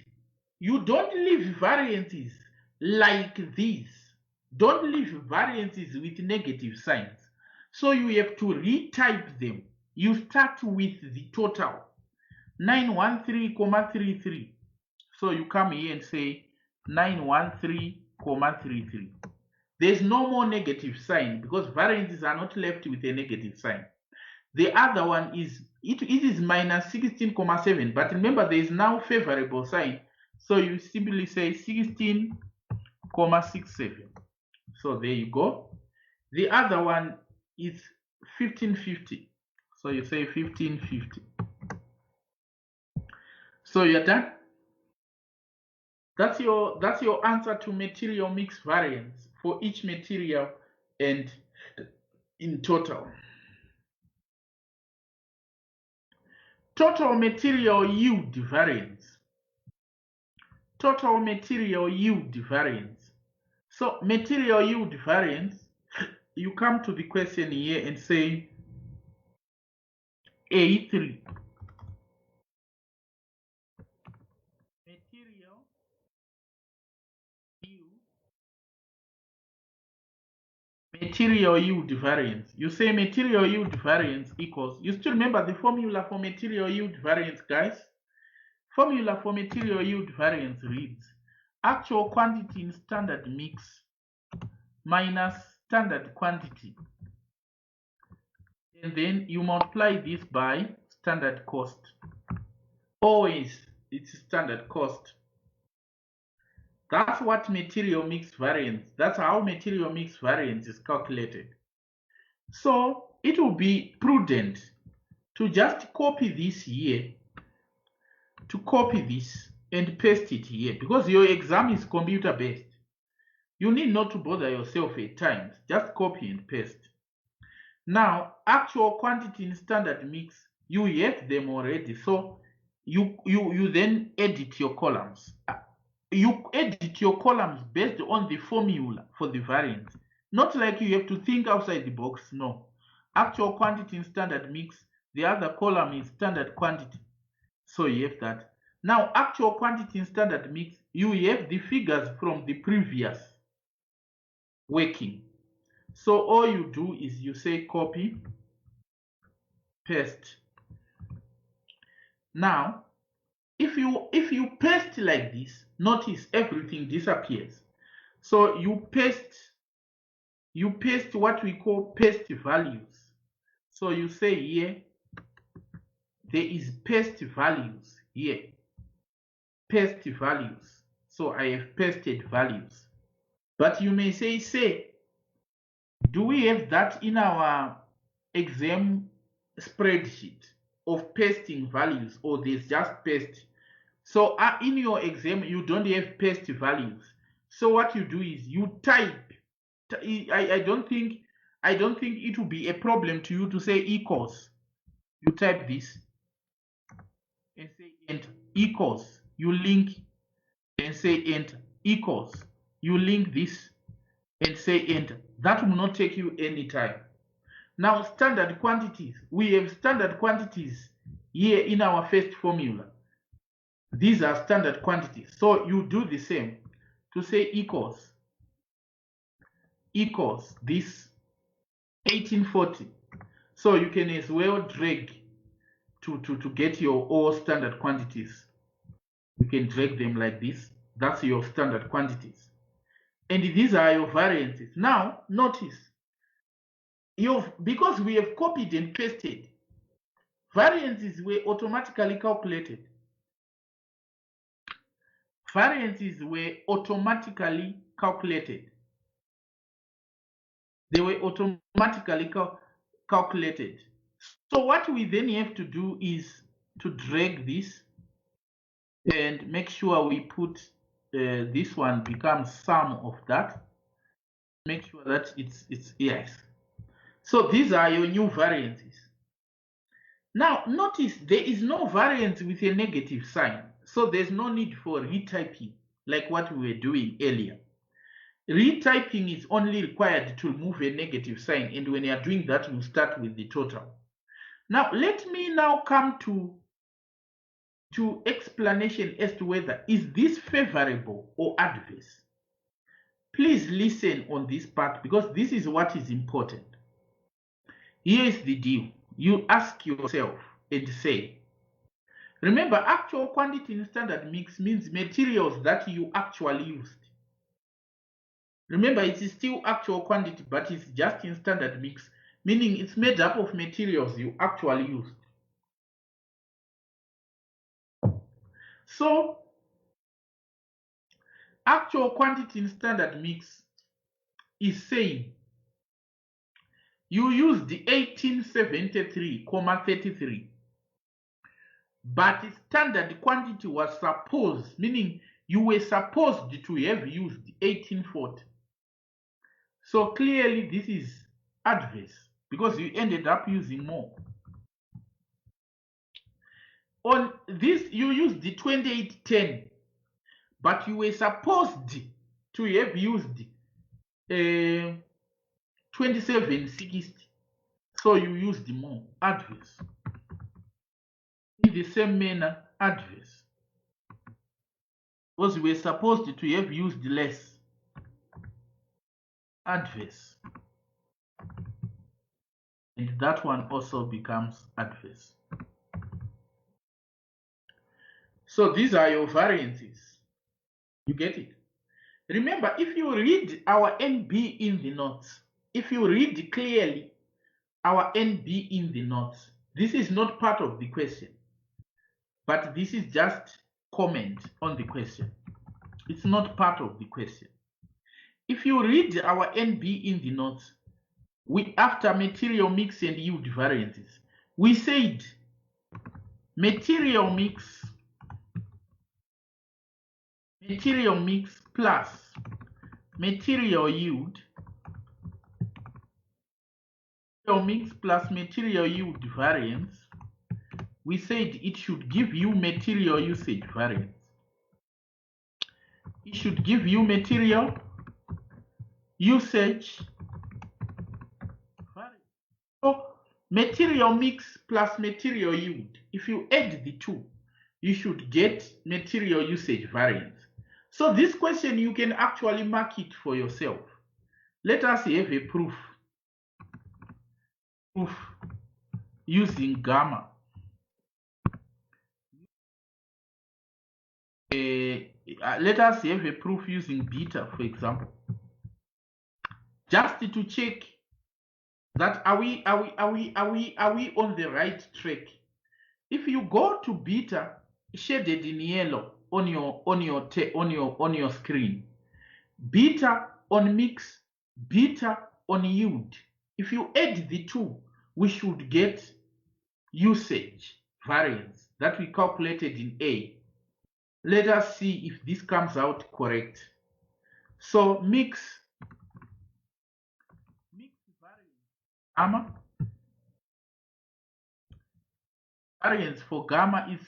you don't leave variances like this. Don't leave variances with negative signs. So you have to retype them. You start with the total, 913,33. So you come here and say 913,33. There's no more negative sign because variances are not left with a negative sign. The other one is, it is minus 16,7, but remember there is now favorable sign. So you simply say 16,67. So there you go. The other one is 1550. So you say 1550. So you're done. That's your answer to material mix variance for each material and in total. Total material yield variance. Total material yield variance. So material yield variance, you come to the question here and say A3. Material yield variance. You say material yield variance equals, you still remember the formula for material yield variance, guys? Formula for material yield variance reads actual quantity in standard mix minus standard quantity. And then you multiply this by standard cost. Always it's standard cost. That's what material mix variance, that's how material mix variance is calculated. So it will be prudent to just copy this here, to copy this and paste it here, because your exam is computer based. You need not to bother yourself at times, just copy and paste. Now, actual quantity in standard mix, you have them already, so you then edit your columns. You edit your columns based on the formula for the variance. Not like you have to think outside the box, no. Actual quantity in standard mix, the other column is standard quantity. So you have that. Now, actual quantity in standard mix, you have the figures from the previous working. So all you do is you say copy, paste. Now, if you paste like this, notice everything disappears. So you paste what we call paste values. So you say here, there is paste values here. Paste values. So I have pasted values. But you may say, do we have that in our exam spreadsheet of pasting values, or there's just paste? So in your exam, you don't have paste values. So what you do is you type. I don't think it will be a problem to you to say equals. You type this and say enter, equals. You link and say enter, equals. You link this and say enter. That will not take you any time. Now, standard quantities. We have standard quantities here in our first formula. These are standard quantities. So you do the same to say equals this 1840. So you can as well drag to get your all standard quantities. You can drag them like this. That's your standard quantities. And these are your variances. Now, notice, because we have copied and pasted, variances were automatically calculated. Variances were automatically calculated. They were automatically calculated. So what we then have to do is to drag this and make sure we put this one becomes sum of that. Make sure that it's yes. So these are your new variances. Now notice there is no variance with a negative sign. So there's no need for retyping like what we were doing earlier. Retyping is only required to remove a negative sign, and when you are doing that, you start with the total. Now, let me now come to explanation as to whether is this favorable or adverse. Please listen on this part because this is what is important. Here is the deal. You ask yourself and say, remember, actual quantity in standard mix means materials that you actually used. Remember, it is still actual quantity, but it's just in standard mix, meaning it's made up of materials you actually used. So, actual quantity in standard mix is saying you used the 1873,33, but standard quantity was supposed, meaning you were supposed to have used 1840. So clearly this is adverse because you ended up using more. On this, you used the 2810, but you were supposed to have used 2760. So you used more, adverse. In the same manner, adverse. Because you were supposed to have used less, adverse. And that one also becomes adverse. So these are your variances. You get it? Remember, if you read our NB in the notes, if you read clearly our NB in the notes, this is not part of the question, but this is just comment on the question. It's not part of the question. If you read our NB in the notes, after material mix and yield variances, we said material mix plus material yield, mix plus material yield variance, we said it should give you material usage variance. It should give you material usage variance. So material mix plus material yield, if you add the two, you should get material usage variance. So this question, you can actually mark it for yourself. Let us have a proof using gamma. Let us have a proof using beta, for example, just to check that are we on the right track. If you go to beta shaded in yellow on your screen, beta on mix, beta on yield, if you add the two, we should get usage variance that we calculated in A. Let us see if this comes out correct. So mix variance gamma. Variance for gamma is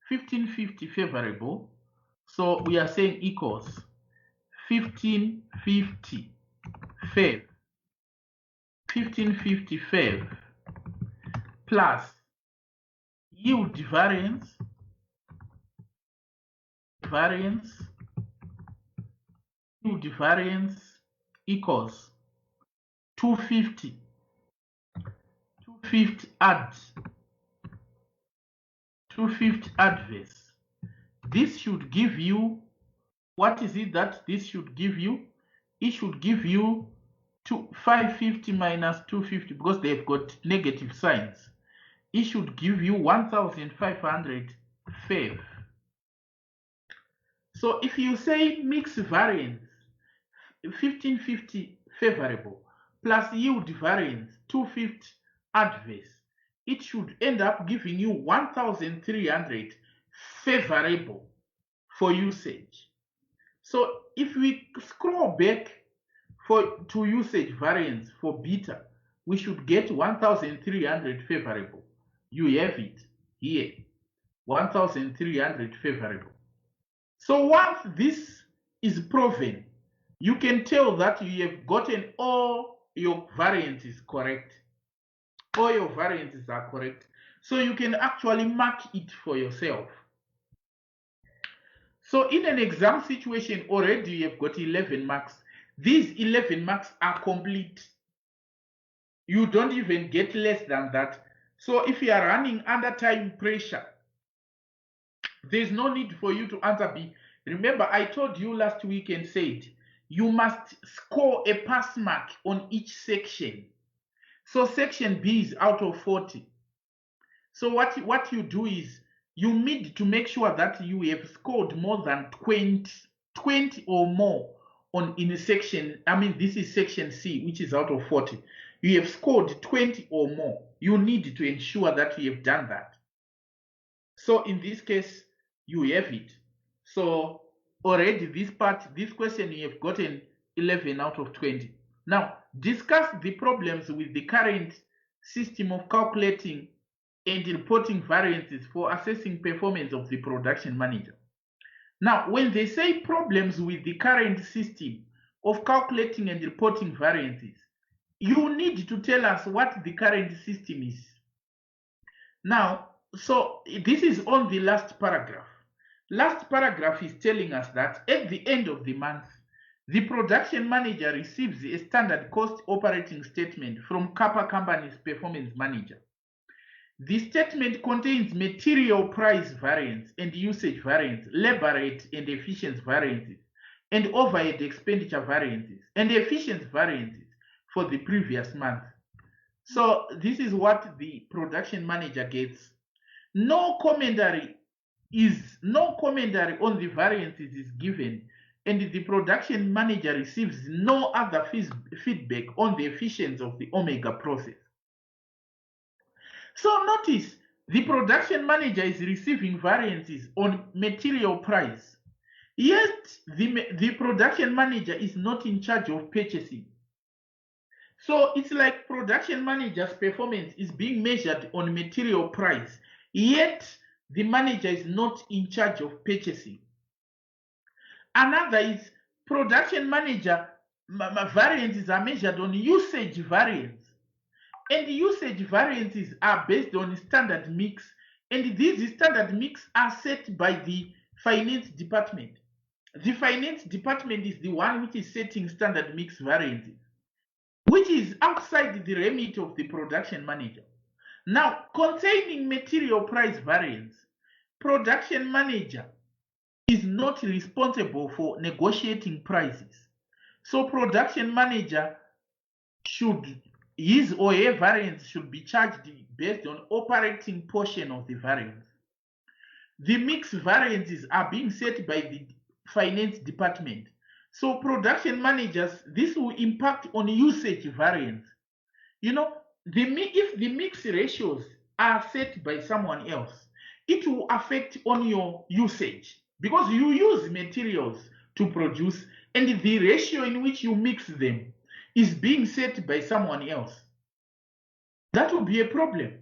1550 favorable. So we are saying equals 1550 fav. 1550 fav plus yield variance yield variance equals 250 adverse. This should give you, what is it that this should give you? It should give you 550 minus 250 because they've got negative signs. It should give you 1500 fav. So if you say mix variance 1550 favorable plus yield variance 250 adverse, it should end up giving you 1300 favorable for usage. So if we scroll back to usage variance for beta, we should get 1300 favorable. You have it here, 1300 favorable. So once this is proven, you can tell that you have gotten all your variances correct. All your variances are correct. So you can actually mark it for yourself. So in an exam situation, already you have got 11 marks. These 11 marks are complete. You don't even get less than that. So if you are running under time pressure, there's no need for you to answer B. Remember, I told you last week and said, you must score a pass mark on each section. So section B is out of 40. So what you do is, you need to make sure that you have scored more than 20 or more in a section. I mean, this is section C, which is out of 40. You have scored 20 or more. You need to ensure that you have done that. So in this case, you have it. So already this question, you have gotten 11 out of 20. Now, discuss the problems with the current system of calculating and reporting variances for assessing performance of the production manager. Now, when they say problems with the current system of calculating and reporting variances, you need to tell us what the current system is. Now, so this is on the last paragraph. Last paragraph is telling us that at the end of the month, the production manager receives a standard cost operating statement from Kappa Company's performance manager. The statement contains material price variance and usage variance, labor rate and efficiency variances, and overhead expenditure variances, and efficiency variances for the previous month. So this is what the production manager gets. No commentary on the variances is given, and the production manager receives no other feedback on the efficiency of the Omega process. So notice, the production manager is receiving variances on material price, yet the production manager is not in charge of purchasing. So it's like production manager's performance is being measured on material price, yet the manager is not in charge of purchasing. Another is production manager variances are measured on usage variance. And usage variances are based on standard mix, and these standard mix are set by the finance department. The finance department is the one which is setting standard mix variances, which is outside the remit of the production manager. Now, containing material price variance, production manager is not responsible for negotiating prices. So production manager his or her variance should be charged based on operating portion of the variance. The mix variances are being set by the finance department. So production managers, this will impact on usage variance. You know, if the mix ratios are set by someone else, it will affect on your usage, because you use materials to produce, and the ratio in which you mix them is being set by someone else. That will be a problem.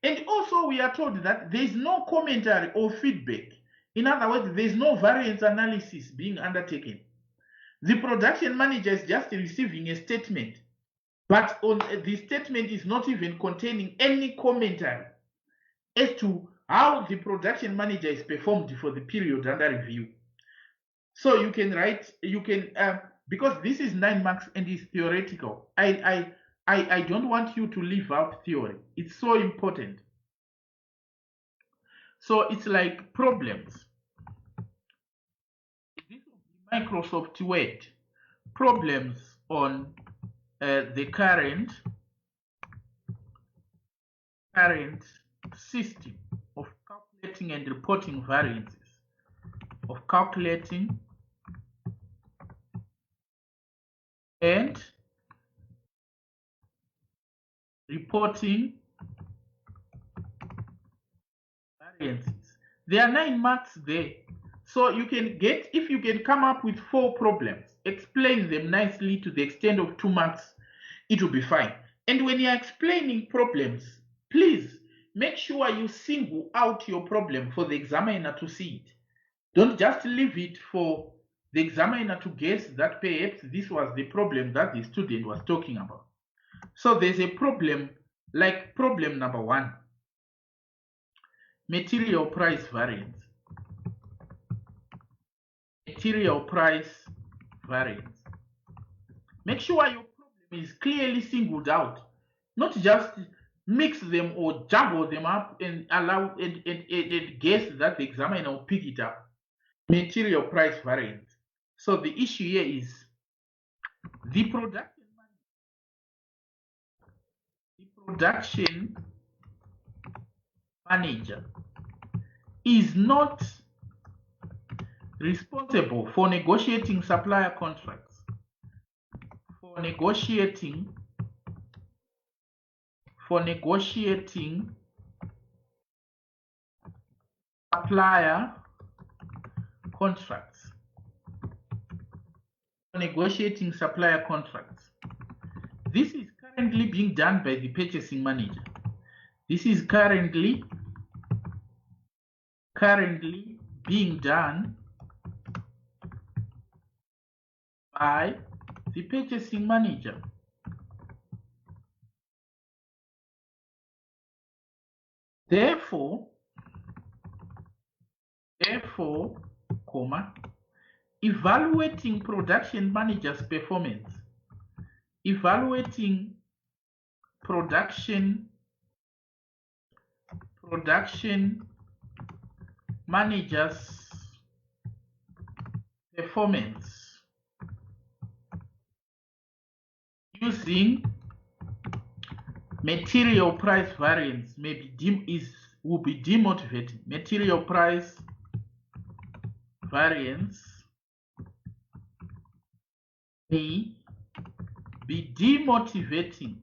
And also we are told that there is no commentary or feedback. In other words, there is no variance analysis being undertaken. The production manager is just receiving a statement, but the statement is not even containing any commentary as to how the production manager is performed for the period under review. So you can write, because this is 9 marks and it's theoretical. I don't want you to leave out theory. It's so important. So it's like problems. This will be Microsoft Word. Problems on the current system of calculating and reporting variances. Of calculating and reporting variances. There are 9 marks there. So you can get, if you can come up with 4 problems, explain them nicely to the extent of 2 marks, it will be fine. And when you're explaining problems, please make sure you single out your problem for the examiner to see it. Don't just leave it for the examiner to guess that perhaps this was the problem that the student was talking about. So there's a problem, like problem number 1, material price variance. Material price variance. Make sure your problem is clearly singled out, not just mix them or jumble them up and allow and guess that the examiner will pick it up. Material price variance. So the issue here is the production manager is not responsible for negotiating supplier contracts, for negotiating supplier contracts. Negotiating supplier contracts. This is currently being done by the purchasing manager. This is currently being done by the purchasing manager. Therefore, evaluating production manager's performance, evaluating production manager's performance using material price variance will be demotivating. Material price variance may be demotivating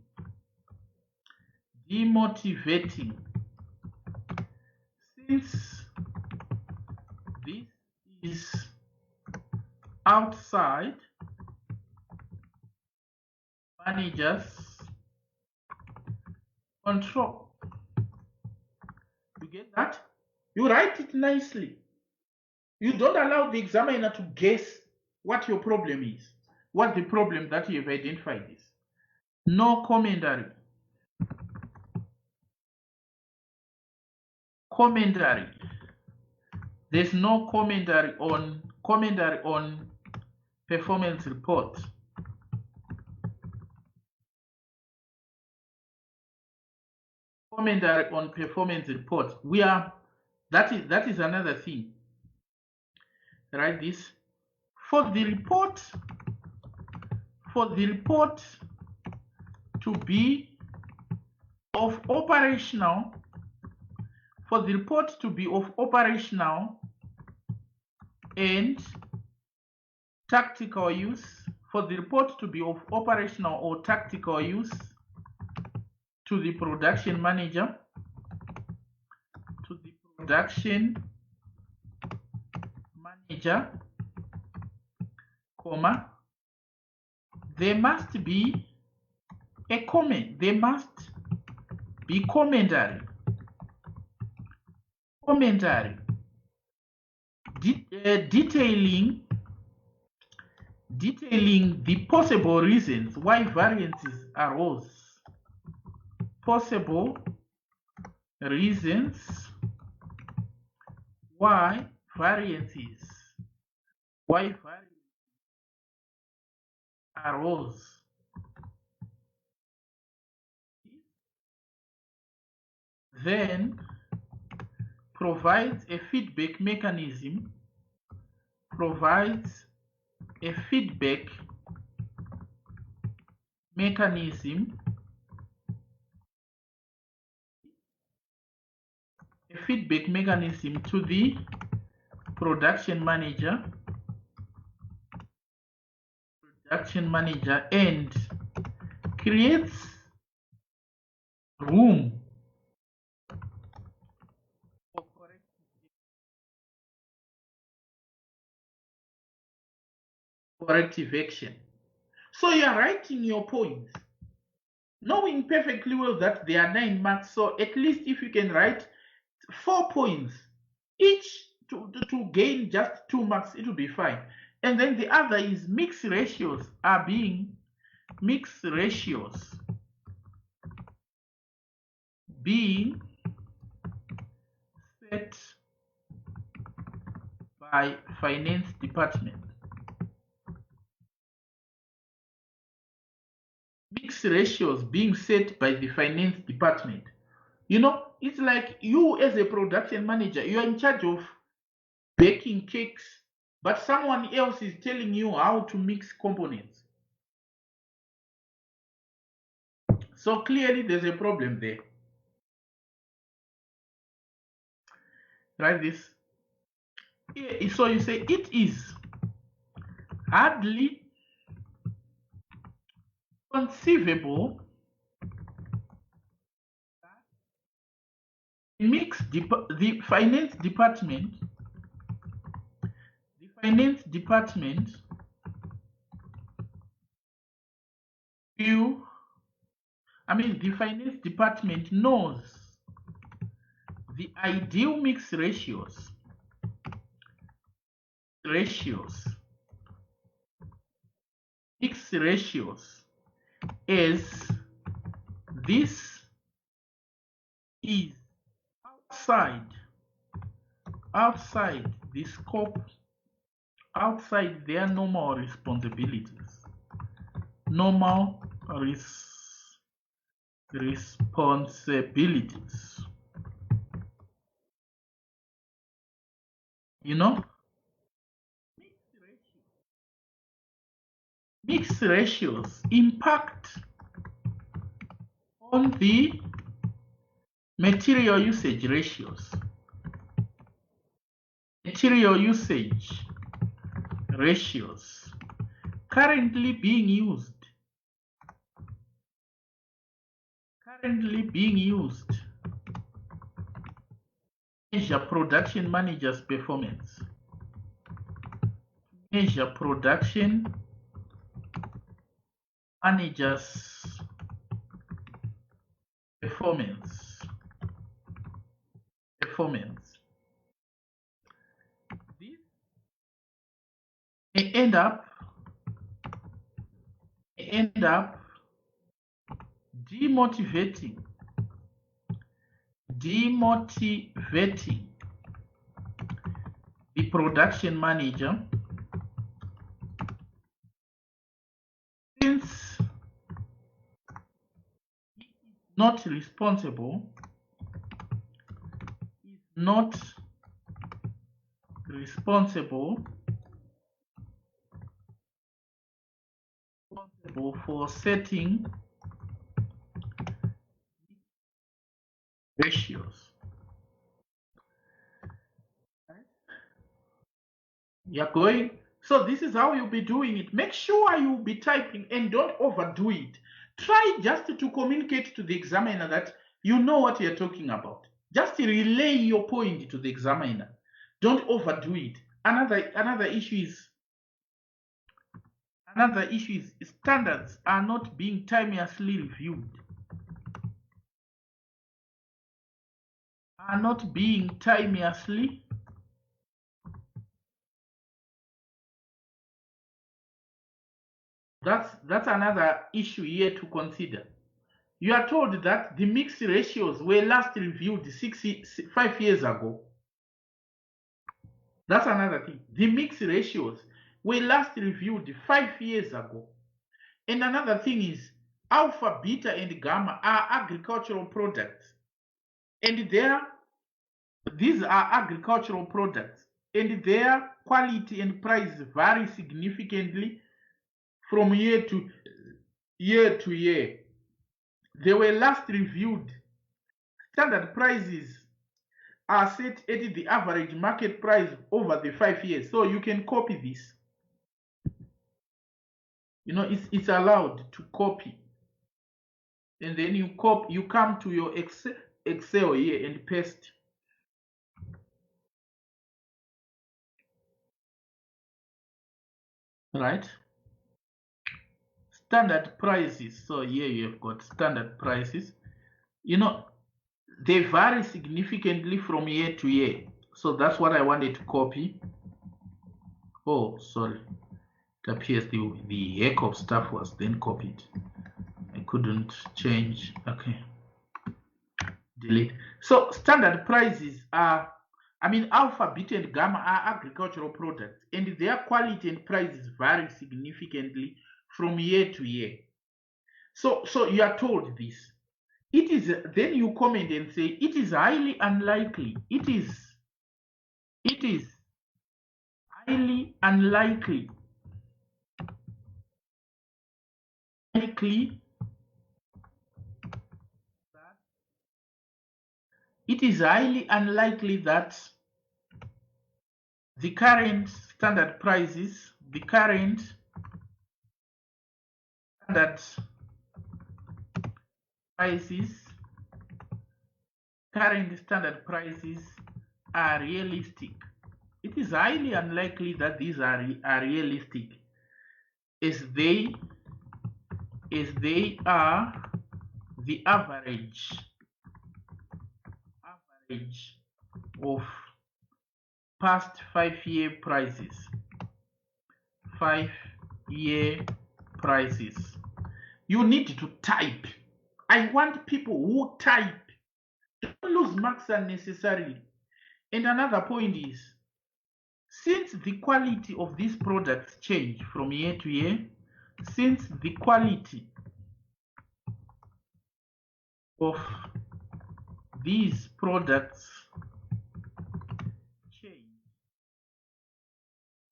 since this is outside manager's control. You get that? You write it nicely. You don't allow the examiner to guess what your problem is, what the problem that you have identified is. No commentary. There's no commentary on performance report. Commentary on performance report. That is another thing. Write this. For the report to be of operational and tactical use, for the report to be of operational or tactical use to the production manager, comma, there must be a comment. There must be commentary. Detailing the possible reasons why variances arose. Possible reasons why variances arose. Then provides a feedback mechanism. To the production manager and creates room for corrective action. So you are writing your points, knowing perfectly well that there are 9 marks. So at least if you can write 4 points each to gain just 2 marks, it will be fine. And then the other is mixed ratios are being set by finance department. Mixed ratios being set by the finance department. You know, it's like you as a production manager, you are in charge of baking cakes, but someone else is telling you how to mix components. So clearly there's a problem there. Write this. So you say it is hardly conceivable that the finance department knows the ideal mix ratios as this is outside the scope, outside their normal responsibilities. You know, mixed ratios impact on the material usage ratios. Currently being used to measure production managers' performance. This may end up demotivating the production manager, since he is not responsible for setting ratios. You're going. So this is how you'll be doing it. Make sure you'll be typing and don't overdo it. Try just to communicate to the examiner that you know what you're talking about. Just relay your point to the examiner. Don't overdo it. Another issue is standards are not being timeously reviewed. That's another issue here to consider. You are told that the mixed ratios were last reviewed 5 years ago. That's another thing. The mixed ratios were last reviewed 5 years ago. And another thing is alpha, beta, and gamma are agricultural products. And these are agricultural products. And their quality and price vary significantly from year to year. They were last reviewed. Standard prices are set at the average market price over the 5 years. So you can copy this. You know, it's allowed to copy. And then you come to your Excel here and paste. Right? Standard prices. So here you have got standard prices. You know, they vary significantly from year to year. So that's what I wanted to copy. Oh, sorry. It appears the heck of stuff was then copied. I couldn't change. Okay. Delete. So standard prices are, alpha, beta, and gamma are agricultural products, and their quality and prices vary significantly from year to year. So you are told this. It is, then you comment and say, it is highly unlikely. It is highly unlikely. It is highly unlikely that the current standard prices, current standard prices are realistic. It is highly unlikely that these are realistic, as they are the average of past 5-year prices. 5-year prices. You need to type. I want people who type. Don't lose marks unnecessarily. And another point is, since the quality of these products change from year to year, since the quality of these products change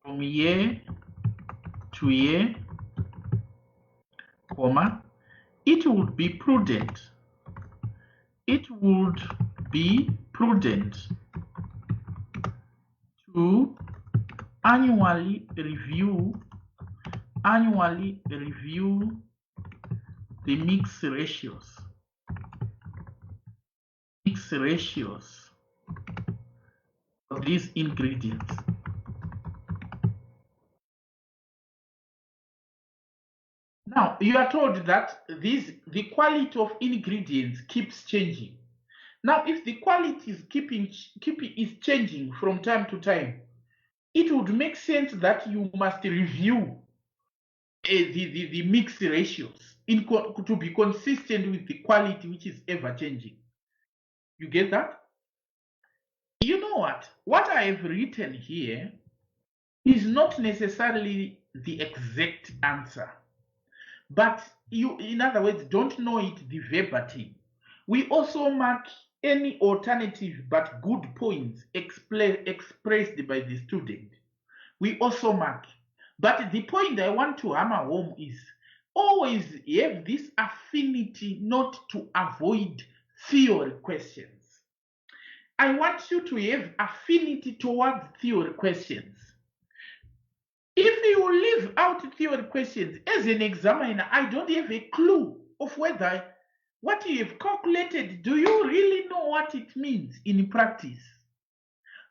from year to year, comma, it would be prudent. It would be prudent to annually review the mix ratios of these ingredients. Now you are told that the quality of ingredients keeps changing. Now if the quality is changing from time to time, it would make sense that you must review the mix ratios to be consistent with the quality which is ever changing. You get that? You know what? What I have written here is not necessarily the exact answer, but you, in other words, don't know it the verbatim. We also mark any alternative but good points expressed by the student. We also mark. But the point I want to hammer home is always have this affinity not to avoid theory questions. I want you to have affinity towards theory questions. If you leave out theory questions, as an examiner, I don't have a clue of whether what you have calculated, do you really know what it means in practice?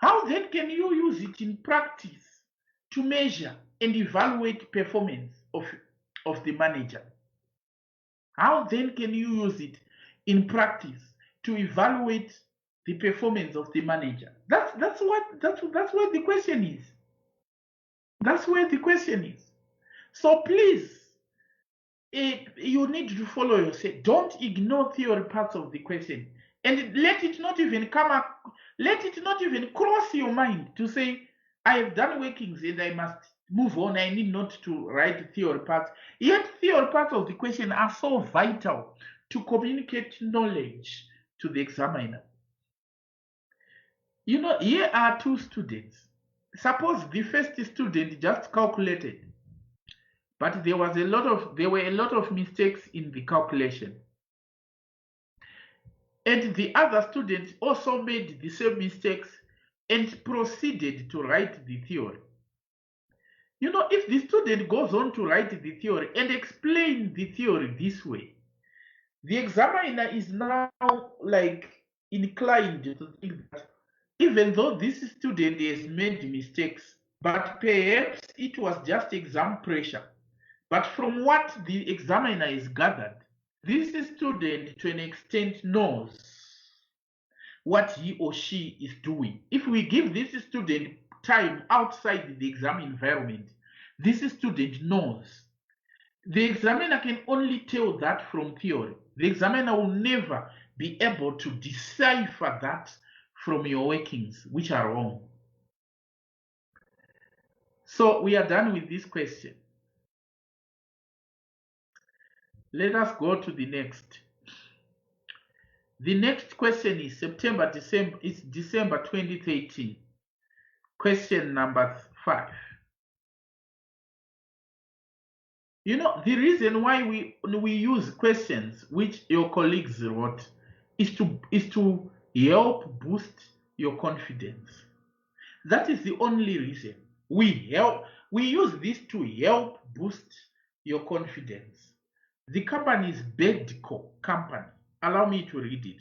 How then can you use it in practice to measure and evaluate performance of the manager? How then can you use it in practice to evaluate the performance of the manager? That's where the question is. That's where the question is. So please, you need to follow yourself. Don't ignore theory parts of the question, and let it not even cross your mind to say, I have done workings and I must move on. I need not to write theory parts. Yet theory parts of the question are so vital to communicate knowledge to the examiner. You know, here are two students. Suppose the first student just calculated, but there were a lot of mistakes in the calculation. And the other student also made the same mistakes and proceeded to write the theory. You know, if the student goes on to write the theory and explain the theory this way, the examiner is now like inclined to think that even though this student has made mistakes, but perhaps it was just exam pressure. But from what the examiner has gathered, this student to an extent knows what he or she is doing. If we give this student time outside the exam environment, this student knows. The examiner can only tell that from theory. The examiner will never be able to decipher that from your workings, which are wrong. So we are done with this question. Let us go to the next. The next question is December 2013. Question number 5. You know, the reason why we use questions which your colleagues wrote is to help boost your confidence. That is the only reason we use this to help boost your confidence. The company is Bedco Company. Allow me to read it.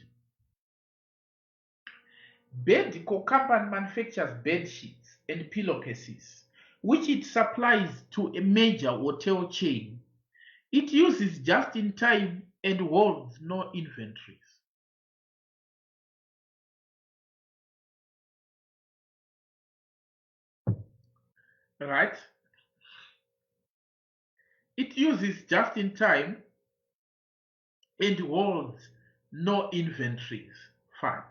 Bedco Company manufactures bed sheets and pillowcases, which it supplies to a major hotel chain. It uses just-in-time and holds no inventories. Right? It uses just-in-time and holds no inventories. Fine.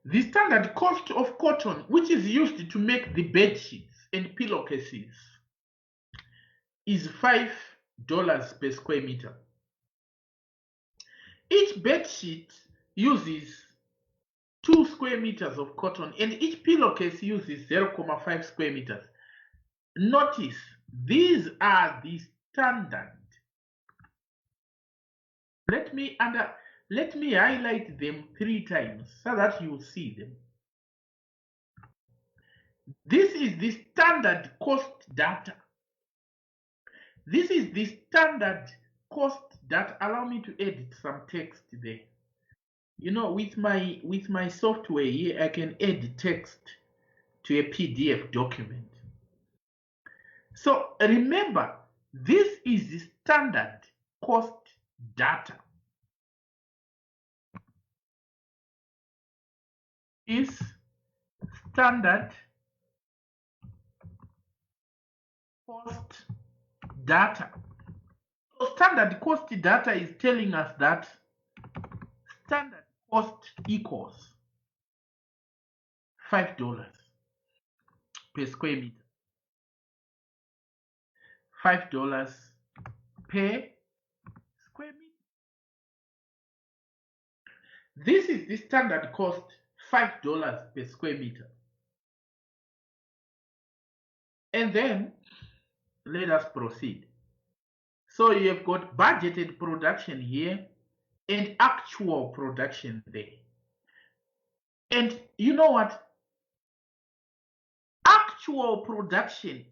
The standard cost of cotton, which is used to make the bed sheets and pillowcases, is $5 per square meter. Each bed sheet uses 2 square meters of cotton and each pillowcase uses 0.5 square meters. Notice, these are the standard. Let me highlight them 3 times so that you see them. This is the standard cost data. This is the standard cost data. Allow me to edit some text there. You know, with my software here, I can add text to a PDF document. So remember, this is the standard cost data. Is standard cost data. So standard cost data is telling us that standard cost equals $5 per square meter. $5 per square meter. This is the standard cost, $5 per square meter. And then let us proceed. So you have got budgeted production here and actual production there. And you know what? Actual production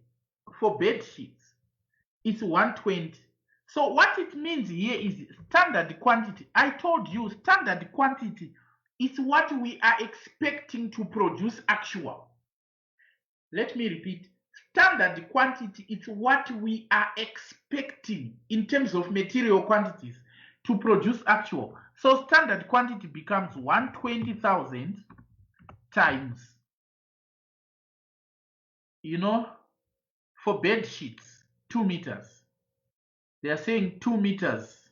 for bed sheets is 120. So what it means here is standard quantity. I told you standard quantity is what we are expecting to produce actual. Let me repeat. Standard quantity is what we are expecting in terms of material quantities to produce actual. So standard quantity becomes 120,000 times, you know, for bed sheets, 2 meters. They are saying 2 meters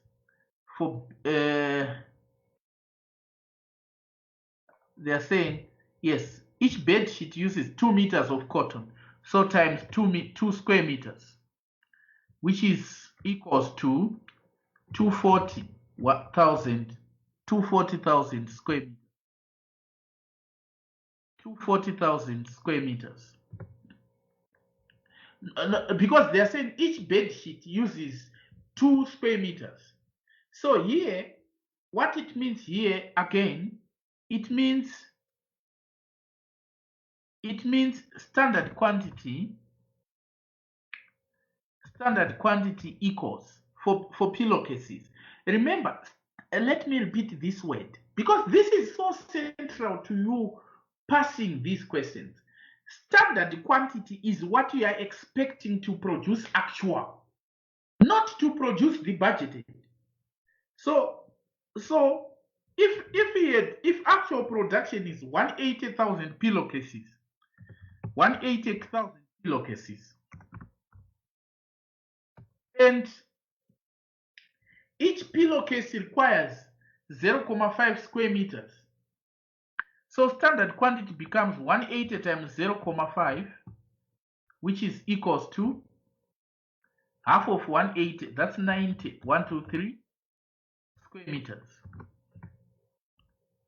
for, they are saying, yes, each bed sheet uses 2 meters of cotton. So times 2 square meters, which is equals to 240,000 square meters. 240,000 square meters. Because they are saying each bed sheet uses 2 square meters. So here, what it means here again, it means standard quantity equals for pillowcases. Remember, let me repeat this word because this is so central to you passing these questions. Standard quantity is what you are expecting to produce actual, not to produce the budgeted. So if actual production is 180,000 pillowcases, 180,000 pillowcases, and each pillowcase requires 0.5 square meters. So standard quantity becomes 180 times 0.5, which is equals to half of 180, that's 90, 123 square meters.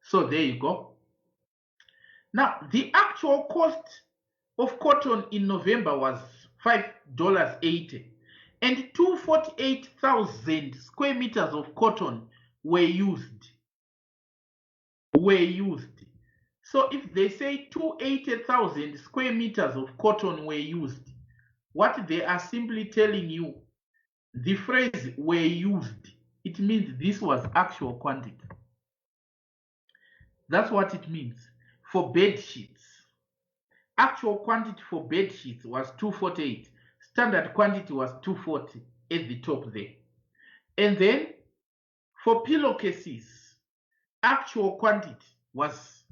So there you go. Now, the actual cost of cotton in November was $5.80, and 248,000 square meters of cotton were used. So if they say 280,000 square meters of cotton were used, what they are simply telling you, the phrase were used, it means this was actual quantity. That's what it means. For bed sheets, actual quantity for bed sheets was 248. Standard quantity was 240 at the top there. And then for pillowcases, actual quantity was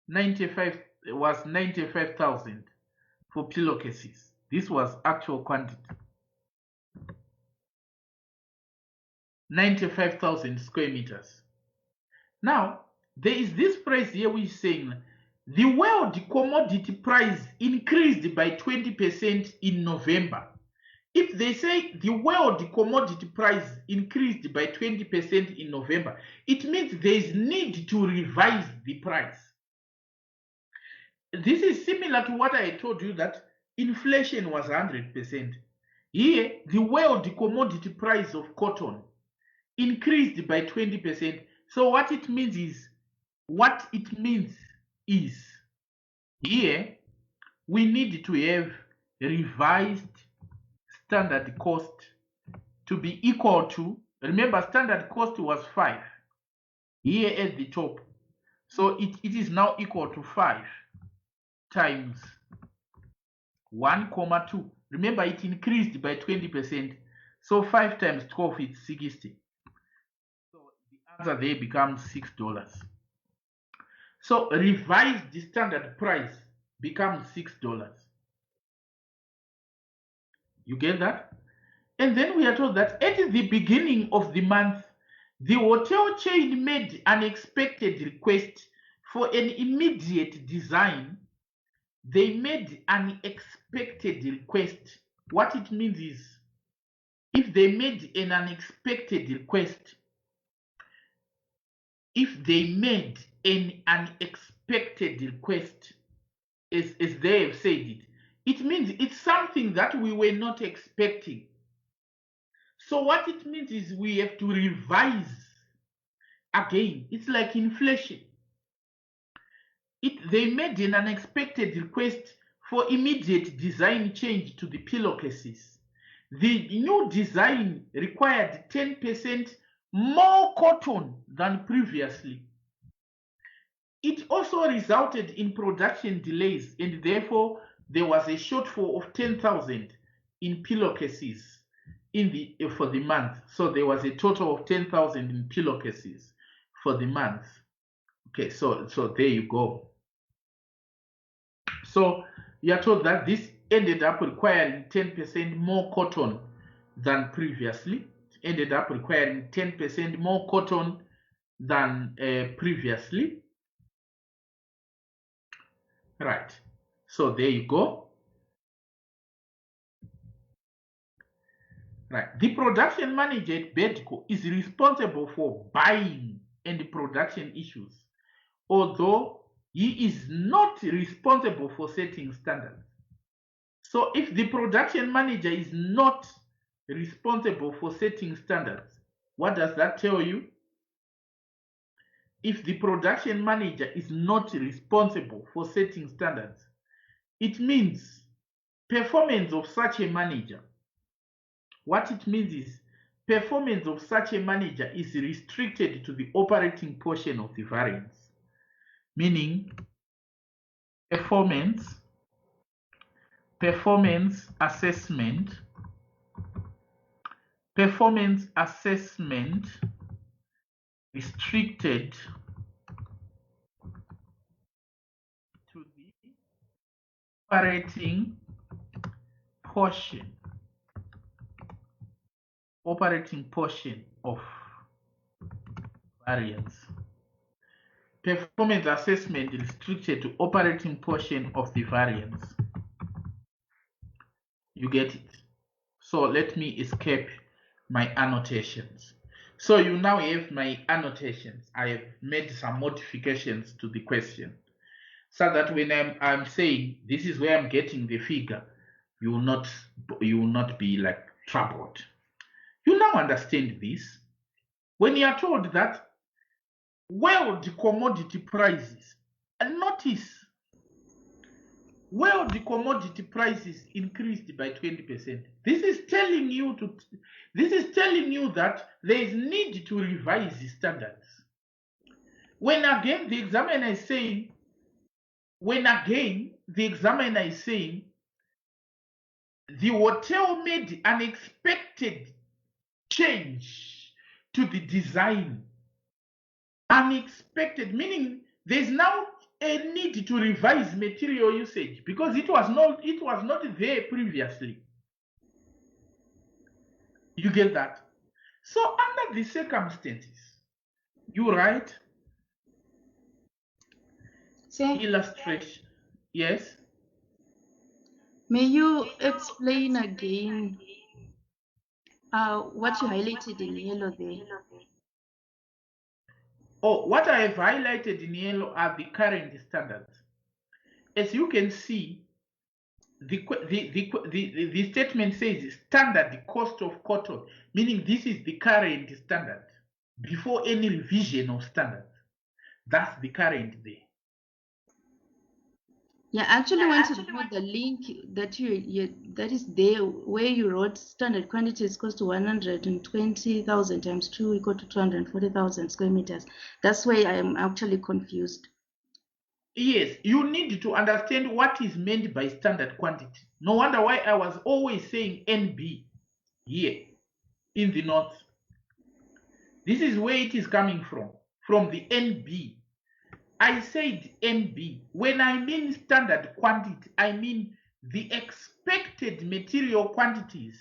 95,000 for pillowcases. This was actual quantity. 95,000 square meters. Now, there is this phrase here which is saying the world commodity price increased by 20% in November. If they say the world commodity price increased by 20% in November, it means there is need to revise the price. This is similar to what I told you that inflation was 100%. Here, the world commodity price of cotton increased by 20%. So what it means is here we need to have revised standard cost to be equal to, remember standard cost was 5 here at the top, so it is now equal to 5 times 1,2. Remember it increased by 20%, so 5 times 12 is 60. So the answer there becomes $6. So revised the standard price becomes $6. You get that? And then we are told that at the beginning of the month, the hotel chain made an unexpected request for an immediate design. They made an unexpected request. What it means is, if they made an unexpected request, as they have said it, it means it's something that we were not expecting. So what it means is we have to revise again. It's like inflation. They made an unexpected request for immediate design change to the pillowcases. The new design required 10% more cotton than previously. It also resulted in production delays, and therefore there was a shortfall of 10,000 in pillowcases for the month. So there was a total of 10,000 in pillowcases for the month. Okay, so there you go. So you are told that this ended up requiring 10% more cotton than previously. It ended up requiring 10% more cotton than previously. Right. So there you go. Right. The production manager at Bedco is responsible for buying and production issues, although he is not responsible for setting standards. So if the production manager is not responsible for setting standards, what does that tell you? If the production manager is not responsible for setting standards, it means performance of such a manager. What it means is performance of such a manager is restricted to the operating portion of the variance, meaning performance assessment restricted to the operating portion of variance. Performance assessment restricted to operating portion of the variance. You get it? So let me escape my annotations. So you now have my annotations. I have made some modifications to the question so that when I'm saying this is where I'm getting the figure, you will not be like troubled. You now understand this. When you are told that world commodity prices, and notice world commodity prices increased by 20%. This is telling you that there is need to revise the standards. When again the examiner is saying the hotel made unexpected change to the design. Unexpected, meaning there's now a need to revise material usage because it was not there previously. You get that? So under the circumstances, you write illustration. Yes. May you explain again what you highlighted in yellow there? Oh, what I have highlighted in yellow are the current standards. As you can see, the statement says standard cost of cotton, meaning this is the current standard before any revision of standards. That's the current there. Yeah, I actually want to know the link that that is there where you wrote standard quantities cost to 120,000 times 2 equal to 240,000 square meters. That's where I am actually confused. Yes, you need to understand what is meant by standard quantity. No wonder why I was always saying NB here in the notes. This is where it is coming from the NB. I said NB. When I mean standard quantity, I mean the expected material quantities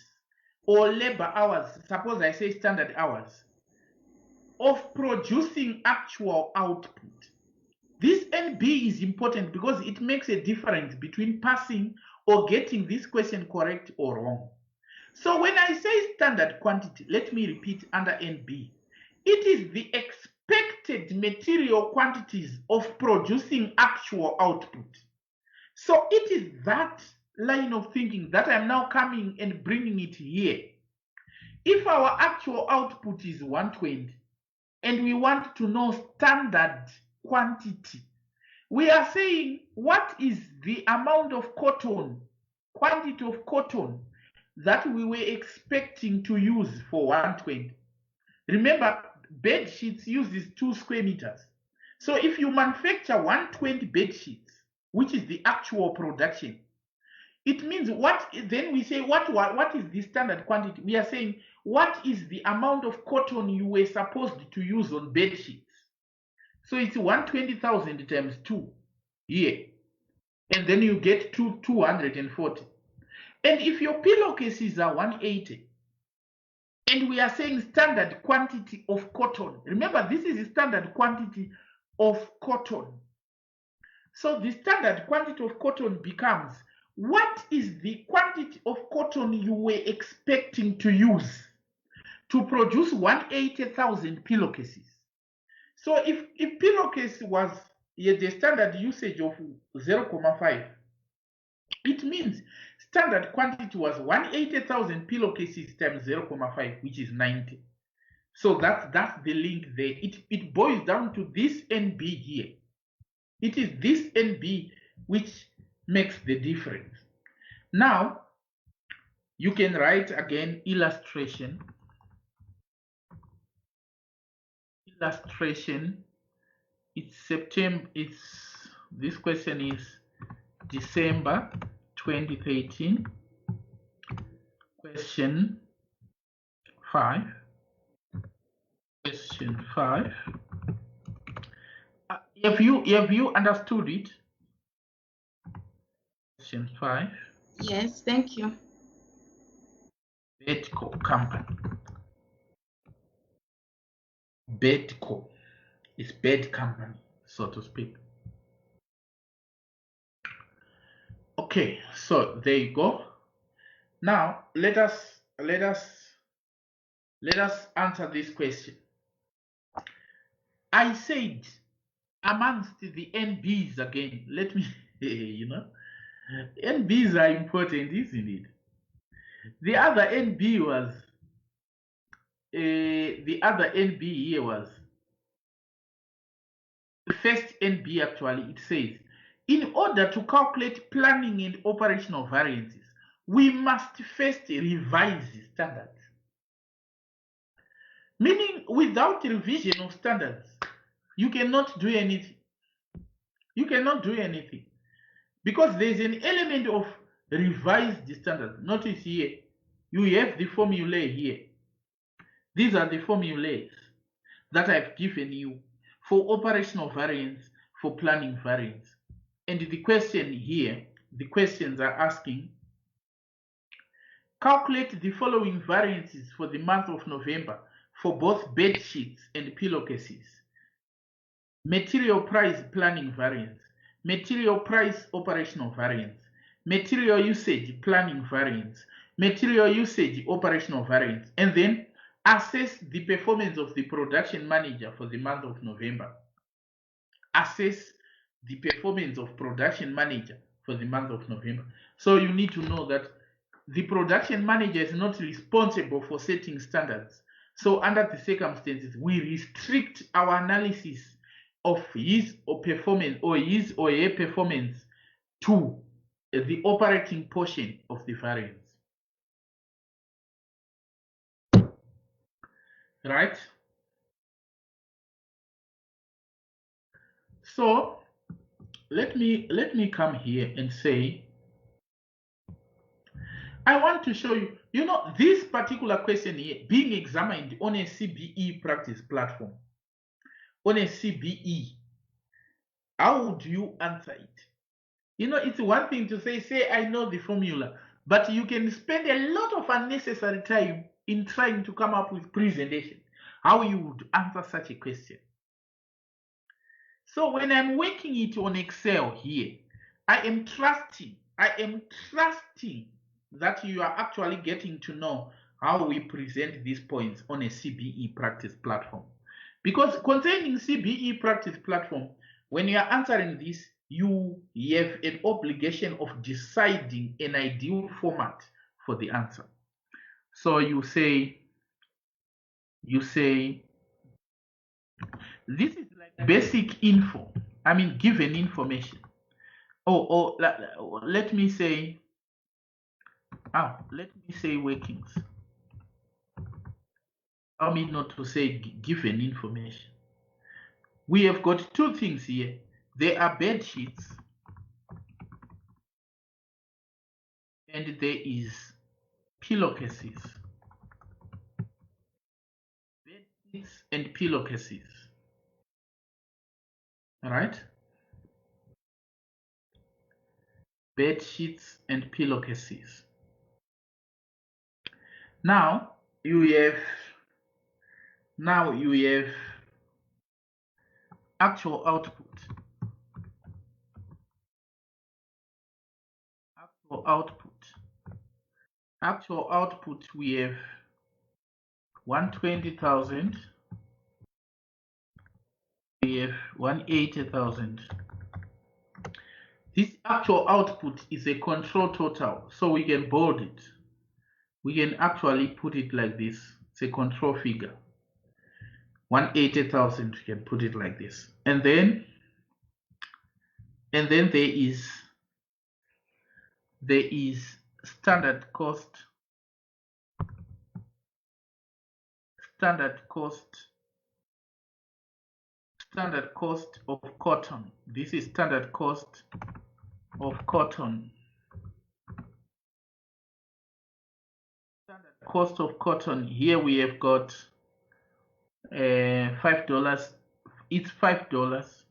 or labor hours, suppose I say standard hours, of producing actual output. This NB is important because it makes a difference between passing or getting this question correct or wrong. So when I say standard quantity, let me repeat under NB. It is the expected material quantities of producing actual output. So it is that line of thinking that I'm now coming and bringing it here. If our actual output is 120 and we want to know standard quantity, we are saying what is the amount of cotton, quantity of cotton that we were expecting to use for 120. Remember, bed sheets uses 2 square meters. So if you manufacture 120 bed sheets, which is the actual production, it means what? Then we say what is the standard quantity? We are saying what is the amount of cotton you were supposed to use on bed sheets. So it's 120,000 times 2 here, and then you get 240. And if your pillowcases are 180, and we are saying standard quantity of cotton. Remember, this is the standard quantity of cotton. So the standard quantity of cotton becomes, what is the quantity of cotton you were expecting to use to produce 180,000 pillowcases? So if pillowcase was the standard usage of 0.5, it means standard quantity was 180,000 pillowcases times 0.5, which is 90. So that's the link there. It boils down to this NB here. It is this NB which makes the difference. Now, you can write again illustration. Illustration. It's September. This question is December 2013. Question 5. Question Question 5. Have you understood it? Question 5. Yes, thank you. Bedco company. Bedco is bed company, so to speak. Okay, so there you go. Now let us answer this question. I said amongst the NBs again. Let me NBs are important, isn't it? The other NB was the other NB here was the first NB. Actually, it says, in order to calculate planning and operational variances, we must first revise standards. Meaning, without revision of standards, you cannot do anything. You cannot do anything. Because there is an element of revised standards. Notice here, you have the formulae here. These are the formulas that I've given you for operational variance, for planning variance. And the question here, the questions are asking, calculate the following variances for the month of November for both bed sheets and pillowcases. Material price planning variance, material price operational variance, material usage planning variance, material usage operational variance, and then assess the performance of the production manager for the month of November. Assess the performance of production manager for the month of November. So you need to know that the production manager is not responsible for setting standards. So under the circumstances, we restrict our analysis of his or performance or his or her performance to the operating portion of the variance. Right? So let me come here and say, I want to show you, this particular question here being examined on a CBE practice platform. On a CBE, how would you answer it? It's one thing to say I know the formula, but you can spend a lot of unnecessary time in trying to come up with presentation, how you would answer such a question. So when I'm working it on Excel here, I am trusting that you are actually getting to know how we present these points on a CBE practice platform. Because concerning CBE practice platform, when you are answering this, you have an obligation of deciding an ideal format for the answer. So you say, this is like basic info. I mean, given information. Let me say workings. I mean, not to say given information. We have got two things here. There are bed sheets and there is pillowcases. Bed sheets and pillowcases. All right? Bed sheets and pillowcases. Now you have actual output. Actual output, we have 120,000. We have 180,000. This actual output is a control total, so we can bold it. We can actually put it like this. It's a control figure. 180,000, we can put it like this. And then there is standard cost of cotton. This is standard cost of cotton. Standard cost of cotton. Here we have got $5. It's $5.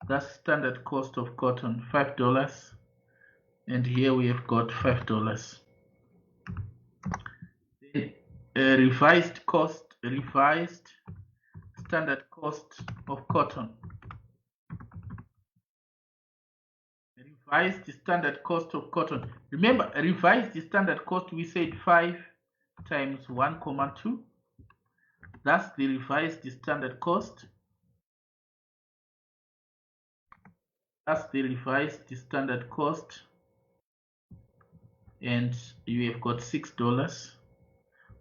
That's standard cost of cotton, $5. And here we have got $5. Revised standard cost of cotton. Revised standard cost of cotton. Remember, revised standard cost, we said 5 times 1,2. That's the revised standard cost. That's the revised standard cost. And you have got $6.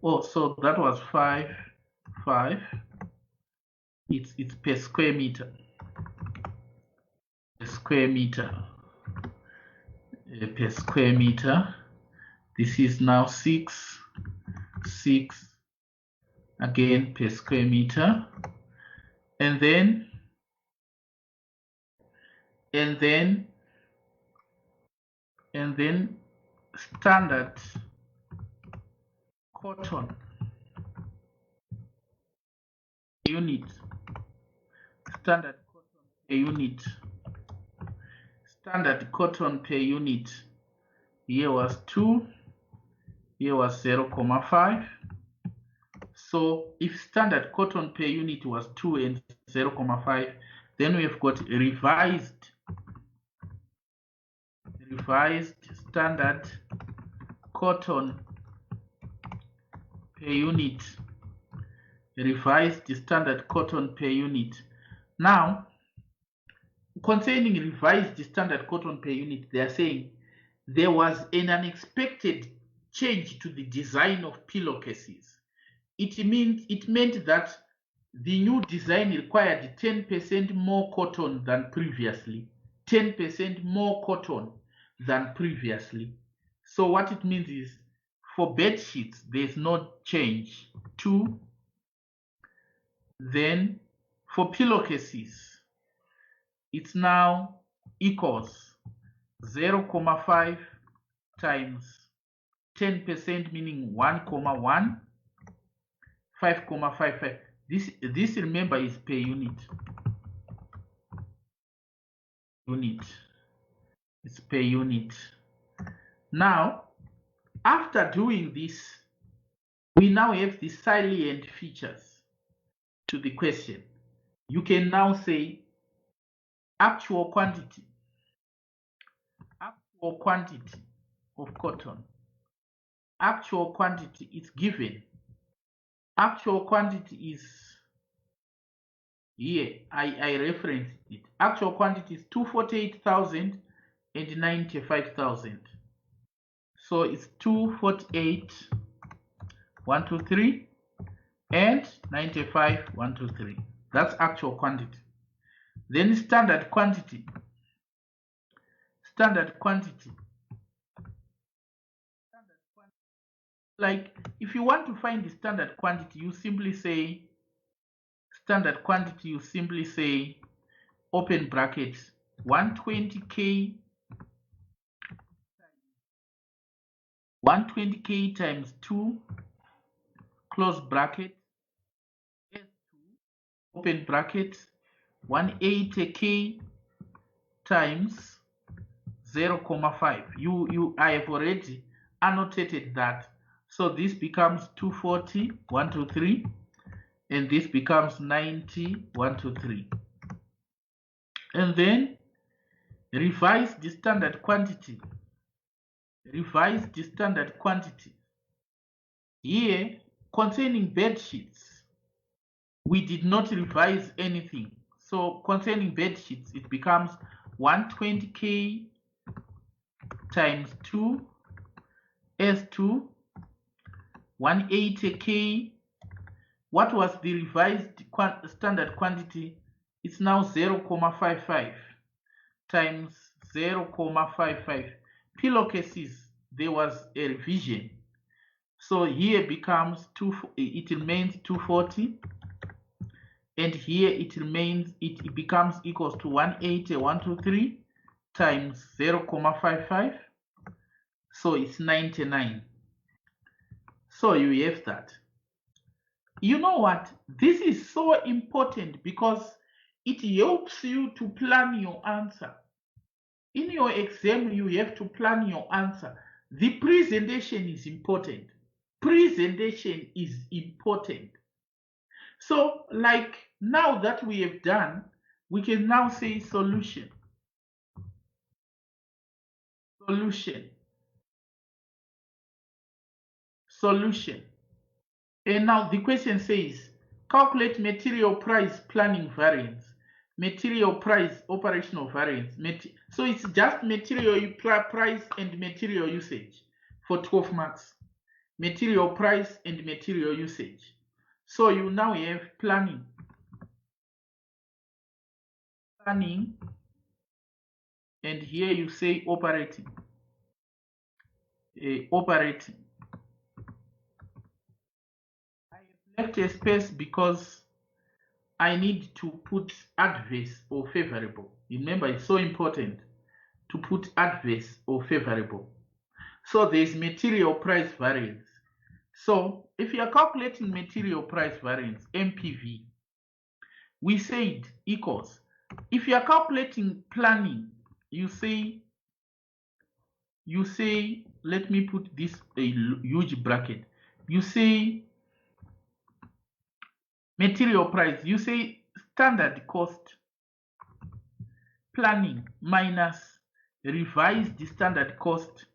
Oh, so that was 5. It's per square meter. Per square meter. Per square meter. This is now 6 again per square meter, and then standard cotton unit. Standard cotton per unit. Standard cotton per unit. Here was 2. Here was 0,5. So if standard cotton per unit was 2 and 0,5, then we have got revised standard cotton per unit. Revised standard cotton per unit. Now, concerning revised standard cotton per unit, they are saying there was an unexpected change to the design of pillowcases. It meant that the new design required 10% more cotton than previously. 10% more cotton than previously. So what it means is, for bed sheets, there's no change. 2. Then for pillowcases, it's now equals 0,5 times 10%, meaning 1,1, 5,55. This remember is per unit. It's per unit. Now, after doing this, we now have the salient features to the question. You can now say actual quantity of cotton. Actual quantity is given. Actual quantity is here. I referenced it. Actual quantity is 248,000 and 95,000. So it's 248,123 and 95,123. That's actual quantity. Then standard quantity. Like, if you want to find the standard quantity, you simply say standard quantity. You simply say open brackets 120k times 2 close bracket open bracket 180k times 0,5. I have already annotated that. So this becomes 240,123 and this becomes 90,123. And then revise the standard quantity. Here, concerning bed sheets, we did not revise anything. So concerning bed sheets, it becomes 120k times 2 S2, 180k. What was the revised standard quantity? It's now 0,55 times 0,55. Pillowcases, there was a revision. So here becomes it remains 240. And here it becomes equals to 180,123 times 0,55. So it's 99. So you have that. you know what? This is so important because it helps you to plan your answer. In your exam, you have to plan your answer. The presentation is important. Presentation is important. So, like now that we have done, we can now say solution. Solution. Solution. And now the question says, calculate material price planning variance, material price operational variance. So it's just material price and material usage for 12 marks. Material price and material usage. So you now have planning. Planning. And here you say operating. Operating. I have left a space because I need to put adverse or favorable. Remember, it's so important to put adverse or favorable. So there's material price variance. So if you are calculating material price variance, MPV, we said equals. If you are calculating planning, you say, let me put this a huge bracket. You say material price, you say standard cost planning minus revised standard cost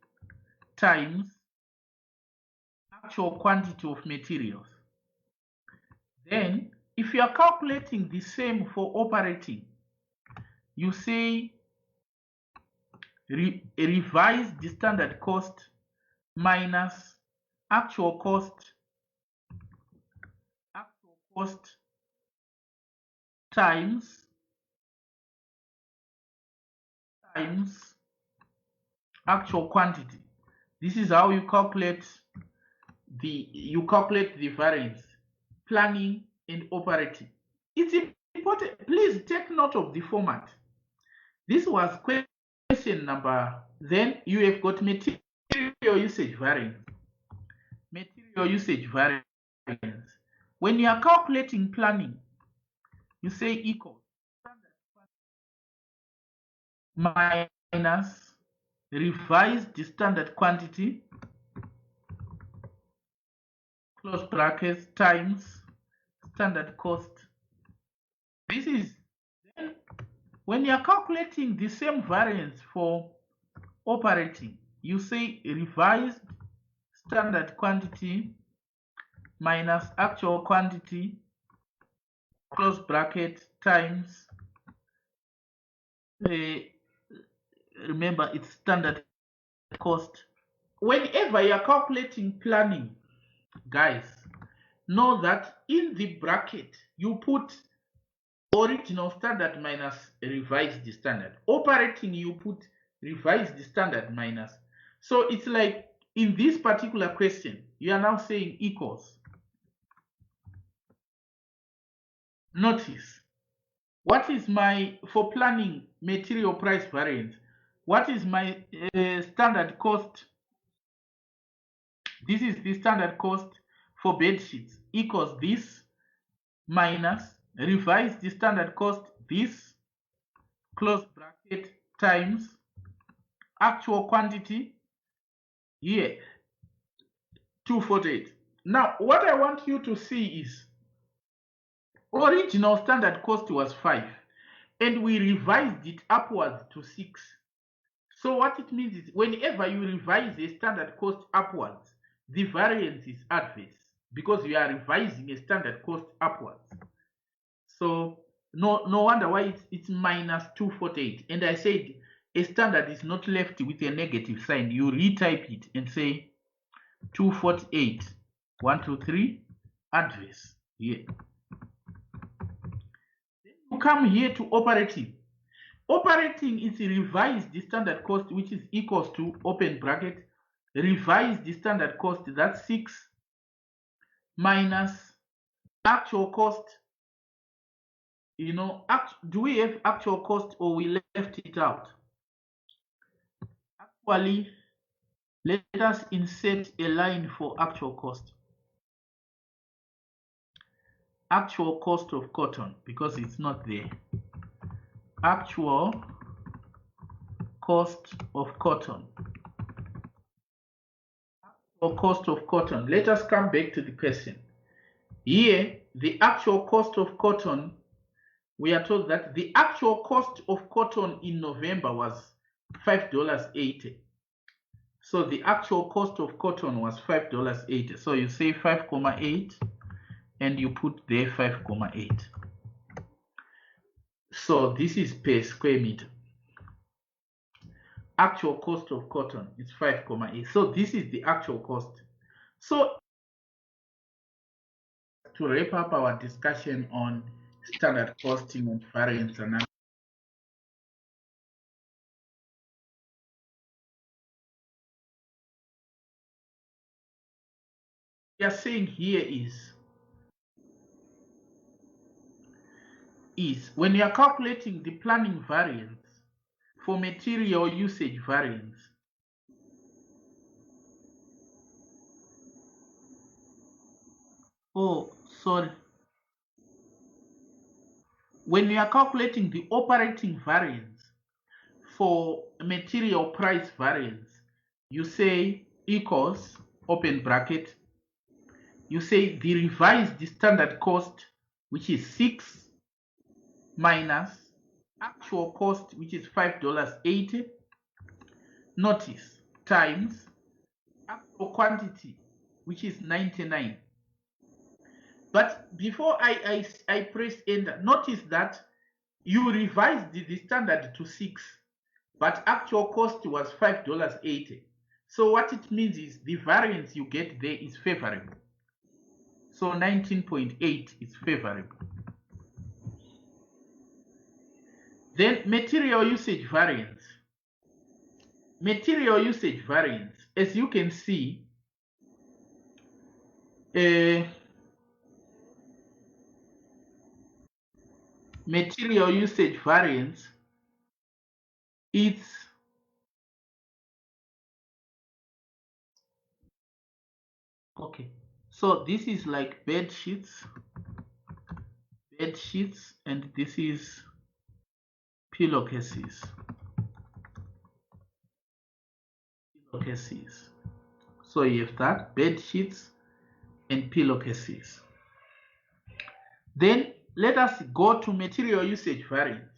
times actual quantity of materials. Then, if you are calculating the same for operating, you say revised standard cost minus actual cost times actual quantity. This is how you calculate the variance, planning and operating. It's important. Please take note of the format. This was question number. Then you have got material usage variance. Material usage variance. When you are calculating planning, you say equal minus revised standard quantity close brackets times standard cost. This is then when you are calculating the same variance for operating, you say revised standard quantity minus actual quantity close bracket times remember it's standard cost. Whenever you are calculating planning, guys, know that in the bracket you put original standard minus revised standard. Operating, you put revised standard minus. So it's like in this particular question, you are now saying equals. Notice, what is my, for planning material price variance, what is my standard cost? This is the standard cost for bed sheets, equals this minus revised the standard cost, this close bracket times actual quantity here 248. Now what I want you to see is original standard cost was 5 and we revised it upwards to 6. So what it means is whenever you revise a standard cost upwards, the variance is adverse because you are revising a standard cost upwards. So no wonder why it's minus 248. And I said a standard is not left with a negative sign. You retype it and say 248, 1, 2, 3, adverse. Here. Then you come here to operating. Operating is revised the standard cost, which is equals to open bracket, revised the standard cost, that's 6, minus actual cost. You know, do we have actual cost or we left it out? Actually, let us insert a line for actual cost. actual cost of cotton, because it's not there. Actual cost of cotton. Or cost of cotton. Let us come back to the question. Here, the actual cost of cotton, we are told that the actual cost of cotton in November was $5.80. So the actual cost of cotton was $5.80. So you say 5,8 and you put there 5,8. So this is per square meter. Actual cost of cotton is 5,8. So this is the actual cost. So to wrap up our discussion on standard costing and variance analysis, we are saying here is when you are calculating the planning variance for material usage variance, when you are calculating the operating variance for material price variance, you say equals, open bracket, you say the revised standard cost, which is 6, minus actual cost, which is $5.80, notice, times actual quantity, which is 99. But before I press enter, notice that you revised the standard to 6, but actual cost was $5.80. So what it means is the variance you get there is favorable. So 19.8 is favorable. Then material usage variance. Material usage variance, as you can see, material usage variance, it's okay. So this is like bed sheets, and this is pillowcases. So you have that, bed sheets and pillowcases. Then let us go to material usage variance.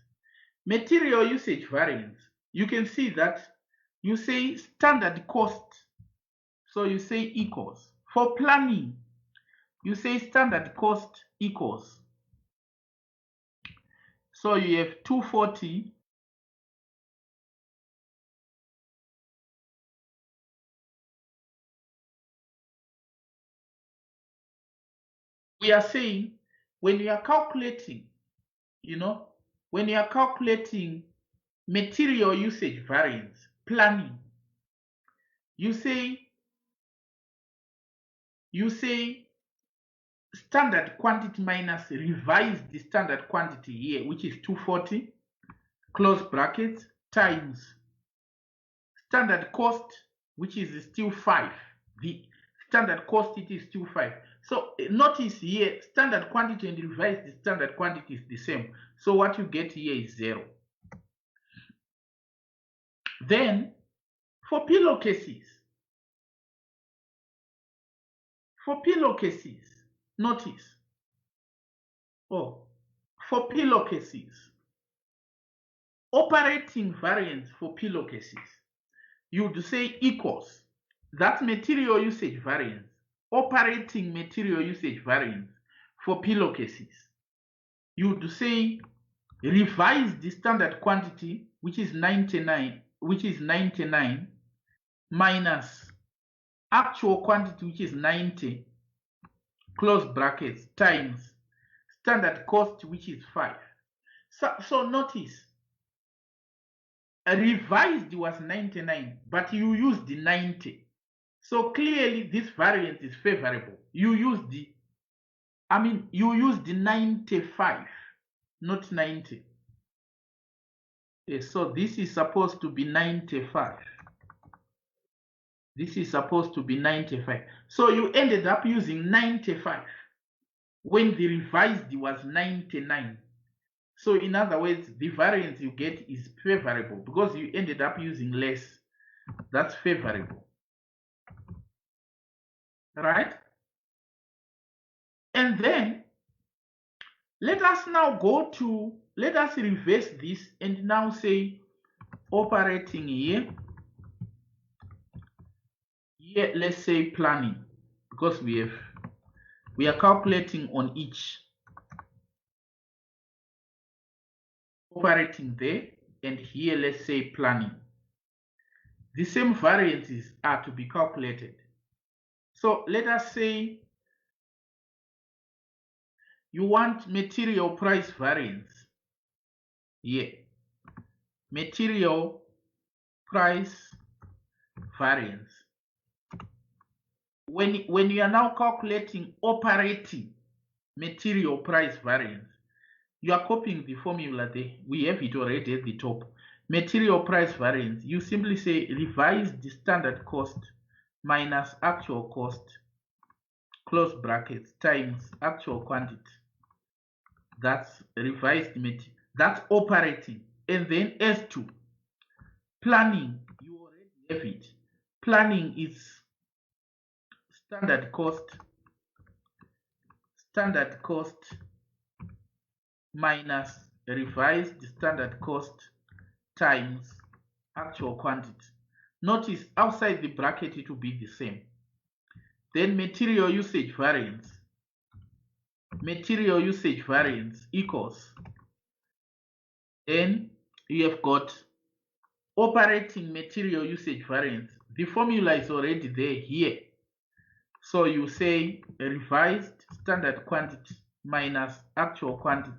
Material usage variance, you can see that you say standard cost. So you say equals. For planning, you say standard cost equals. So you have 240 we are saying when you are calculating, when you are calculating material usage variance, planning, you say standard quantity minus revised the standard quantity here, which is 240, close brackets, times standard cost, which is still 5. The standard cost, it is still 5. So notice here, standard quantity and revised standard quantity is the same. So what you get here is 0. Then for pillowcases, notice, for pillowcases, operating variance for pillowcases, you would say equals that material usage variance, operating material usage variance for pillowcases. You would say revise the standard quantity, which is 99, minus actual quantity, which is 90, close brackets, times standard cost, which is 5. So notice, revised was 99, but you used the 90. So clearly this variance is favorable. You use the 95, not 90. Yes, so this is supposed to be 95. This is supposed to be 95. So you ended up using 95. when the revised was 99. So in other words, the variance you get is favorable because you ended up using less. That's favorable. Right? And then let us now let us reverse this and now say operating here, let's say planning, because we are calculating on each. Operating there, and here let's say planning. The same variances are to be calculated. So let us say you want material price variance. Here, material price variance. When you are now calculating operating material price variance, you are copying the formula there. We have it already at the top. Material price variance, you simply say revise the standard cost minus actual cost, close brackets, times actual quantity. That's revised material. That's operating. And then S2, planning, you already have it. Planning is standard cost minus revised standard cost times actual quantity. Notice outside the bracket it will be the same. Then material usage variance. Material usage variance equals. Then you have got operating material usage variance. The formula is already there here. So you say revised standard quantity minus actual quantity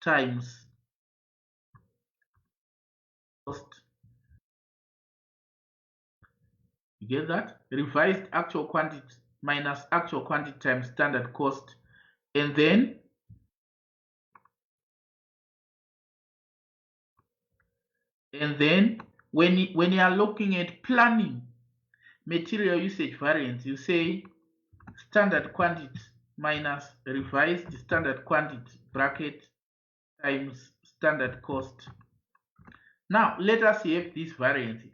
times cost. You get that? Revised actual quantity minus actual quantity times standard cost. And then when you are looking at planning material usage variance, you say standard quantity minus revised standard quantity bracket times standard cost. Now let us have these variances.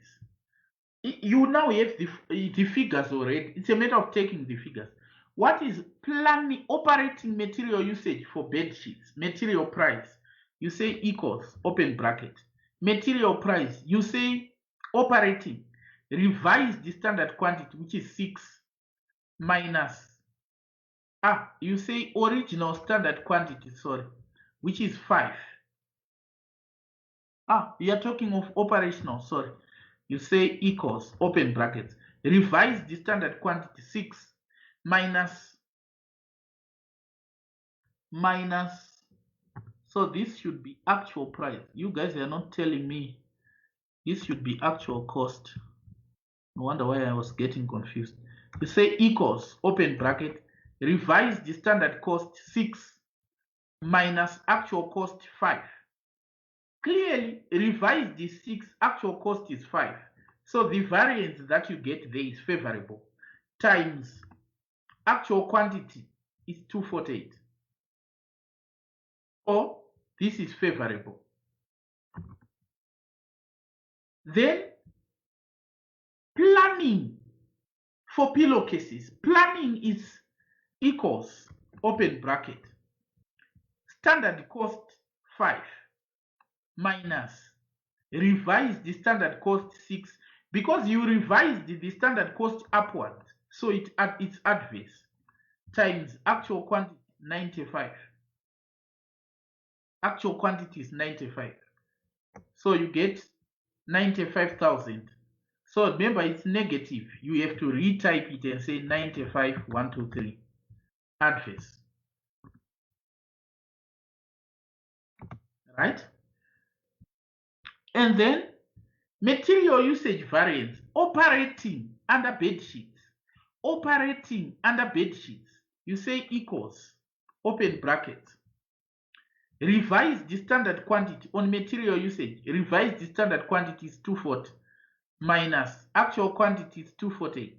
You now have the figures already. It's a matter of taking the figures. What is planning operating material usage for bed sheets? Material price, you say equals, open bracket. Material price, you say operating, revise the standard quantity, which is 6, minus, you say original standard quantity, sorry, which is 5. You are talking of operational, sorry. You say equals, open brackets, revise the standard quantity 6 minus, so this should be actual price. You guys are not telling me this should be actual cost. No wonder why I was getting confused. You say equals, open bracket, revise the standard cost 6 minus actual cost 5. Clearly, revise the 6, actual cost is 5. So the variance that you get there is favorable, times actual quantity is 248. Or this is favorable. Then planning for pillowcases. Planning is equals, open bracket, standard cost 5 minus revise the standard cost 6, because you revised the standard cost upward, so it's adverse, times actual quantity 95. Actual quantity is 95. So you get 95,000. So remember it's negative. You have to retype it and say 95,123. Adverse. Right? And then material usage variance, operating under bed sheets. Operating under bed sheets. You say equals, open bracket, revise the standard quantity on material usage. Revise the standard quantity is 240 minus actual quantity is 248.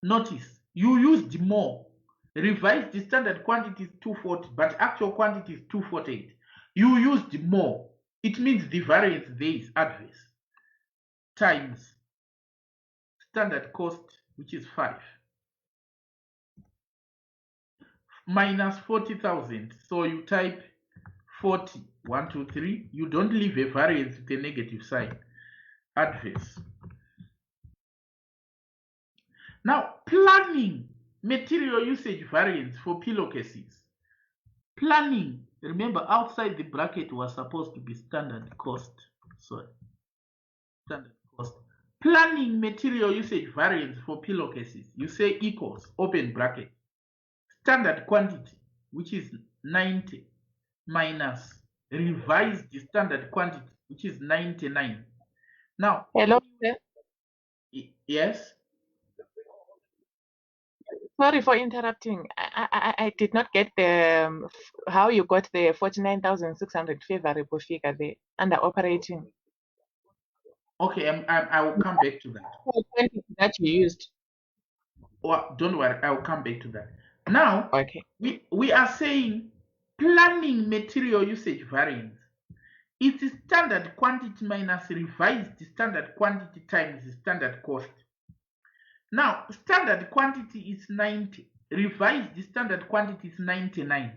Notice you used more. Revised the standard quantity is 240, but actual quantity is 248. You used more. It means the variance there is adverse, times standard cost, which is 5, minus 40,000. So you type 40, 1, 2, 3. You don't leave a variance with a negative sign, adverse. Now, planning material usage variance for pillowcases. Planning, remember outside the bracket was supposed to be standard cost. Sorry, standard cost. Planning material usage variance for pillowcases. You say equals, open bracket, standard quantity, which is 90, minus revised standard quantity, which is 99. Now, Hello, sir. yes? Sorry for interrupting. I did not get the how you got the 49,600 favorable figure there under operating. Okay, I will come back to that. That you used. Well, don't worry, I will come back to that. Now, Okay. we are saying planning material usage variance. It's standard quantity minus revised standard quantity times the standard cost. Now, standard quantity is 90. Revised standard quantity is 99.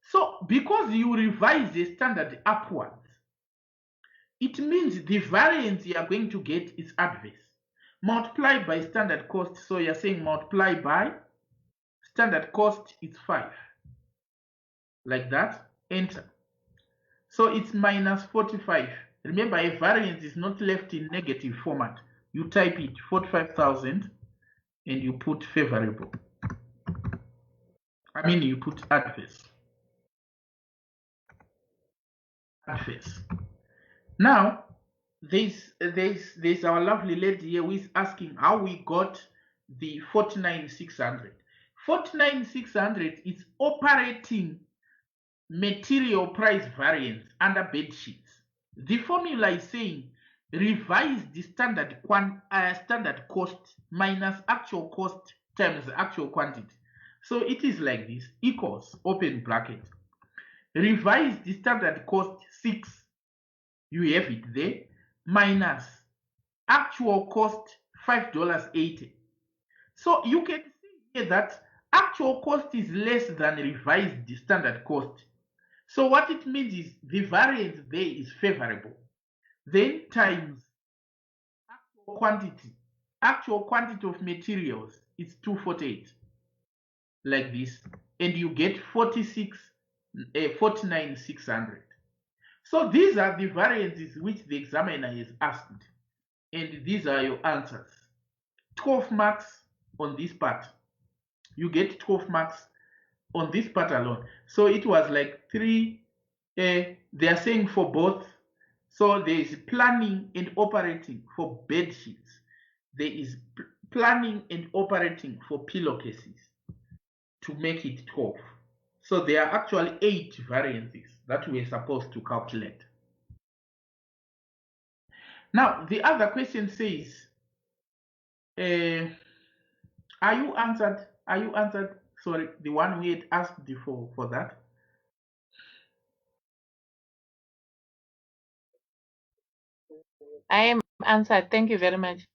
So, because you revise the standard upwards, it means the variance you are going to get is adverse. Multiply by standard cost. So you're saying multiply by standard cost is 5. Like that. Enter. So it's minus 45. Remember, a variance is not left in negative format. You type it 45,000 and you put favorable. I mean, you put adverse. Adverse. Now, there's our lovely lady here who is asking how we got the 49,600. 49,600 is operating material price variance under bed sheets. The formula is saying revise the standard cost minus actual cost times actual quantity. So it is like this, equals, open bracket, revise the standard cost 6, you have it there, minus actual cost $5.80. So you can see here that actual cost is less than revised the standard cost. So what it means is the variance there is favorable. Then times actual quantity. Actual quantity of materials is 248. Like this. And you get 49,600. So these are the variances which the examiner has asked. And these are your answers. 12 marks on this part. You get 12 marks on this part alone. So it was like 3, they are saying for both. So there is planning and operating for bed sheets. There is planning and operating for pillowcases to make it 12. So there are actually 8 variances that we're supposed to calculate. Now, the other question says, are you answered? Sorry, the one we had asked before for that. I am answered. Thank you very much.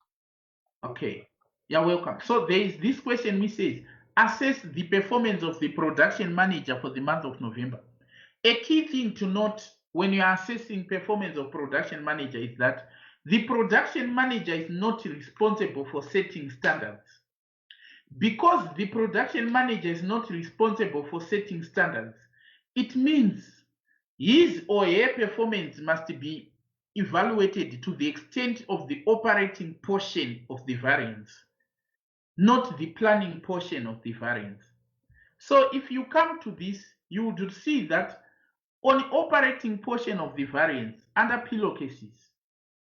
Okay, you're welcome. So there is this question which says, assess the performance of the production manager for the month of November. A key thing to note when you are assessing performance of production manager is that the production manager is not responsible for setting standards. Because the production manager is not responsible for setting standards, it means his or her performance must be evaluated to the extent of the operating portion of the variance, not the planning portion of the variance. So if you come to this, you would see that on the operating portion of the variance under pillowcases,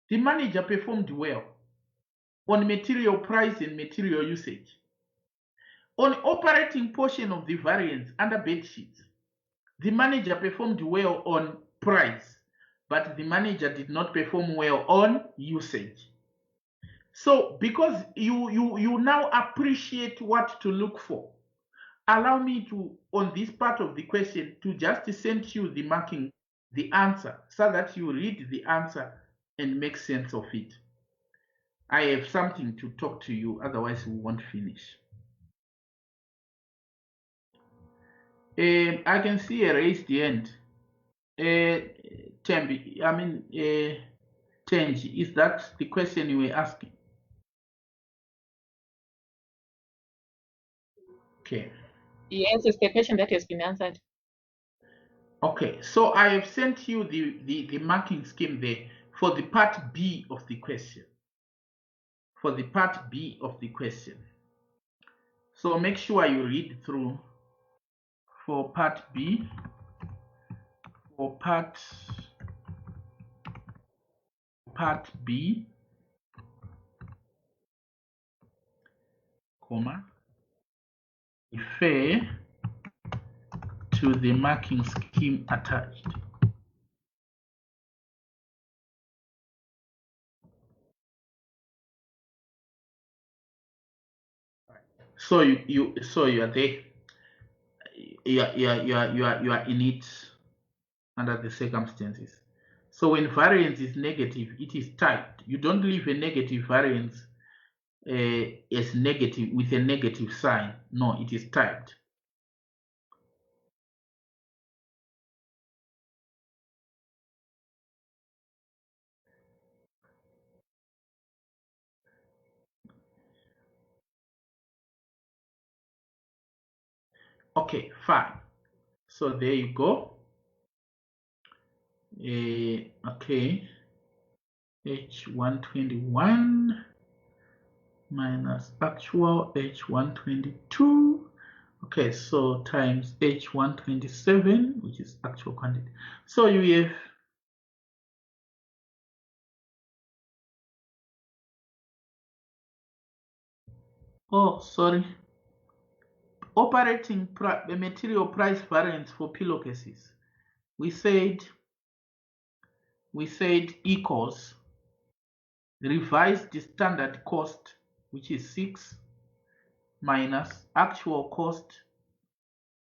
the manager performed well on material price and material usage. On the operating portion of the variance under bed sheets, the manager performed well on price, but the manager did not perform well on usage. So because you now appreciate what to look for, allow me to, on this part of the question, to just send you the marking, the answer, so that you read the answer and make sense of it. I have something to talk to you, otherwise we won't finish. I can see a raised hand. Tembi, Tenji, is that the question you were asking? Okay. Yes, it's the question that has been answered. Okay, so I have sent you the marking scheme there for the part B of the question. For the part B of the question. So make sure you read through for part B, for part B, comma, refer to the marking scheme attached. So you are there. You are in it under the circumstances. So when variance is negative, it is typed. You don't leave a negative variance as negative with a negative sign. No, it is typed. Okay, fine. So there you go. Okay, H121 minus actual H122. Okay, so times H127, which is actual quantity. So you have operating material price variance for pillowcases. We said equals revised standard cost, which is 6, minus actual cost,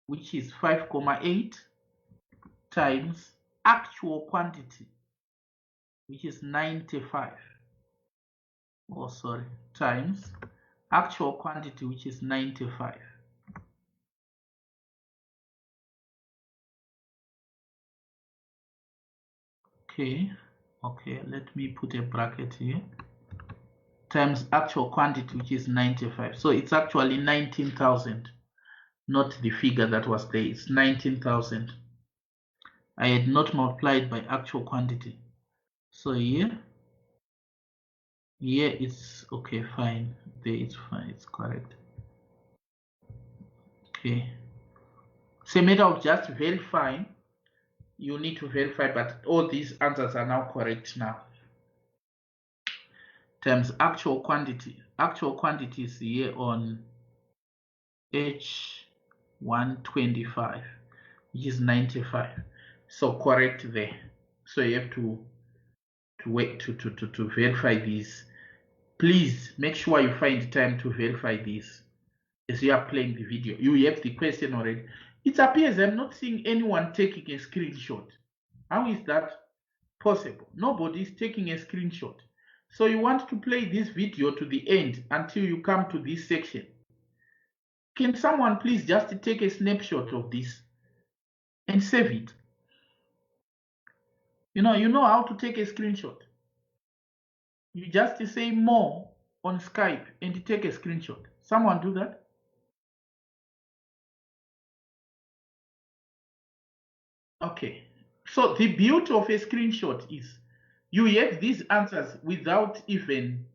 which is 5,8, times actual quantity, which is 95. Times actual quantity, which is 95. Okay, let me put a bracket here. Times actual quantity, which is 95. So it's actually 19,000, not the figure that was there. It's 19,000. I had not multiplied by actual quantity. So here it's okay, fine. There it's fine, it's correct. Okay. It's a matter of just verifying. You need to verify, but all these answers are now correct now. Times actual quantity. Actual quantity is here on H125, which is 95. So correct there. So you have to wait to verify these. Please make sure you find time to verify these as you are playing the video. You have the question already. It appears I'm not seeing anyone taking a screenshot. How is that possible? Nobody is taking a screenshot. So you want to play this video to the end until you come to this section. Can someone please just take a snapshot of this and save it? You know how to take a screenshot. You just say more on Skype and take a screenshot. Someone do that? Okay. So the beauty of a screenshot is you have these answers without even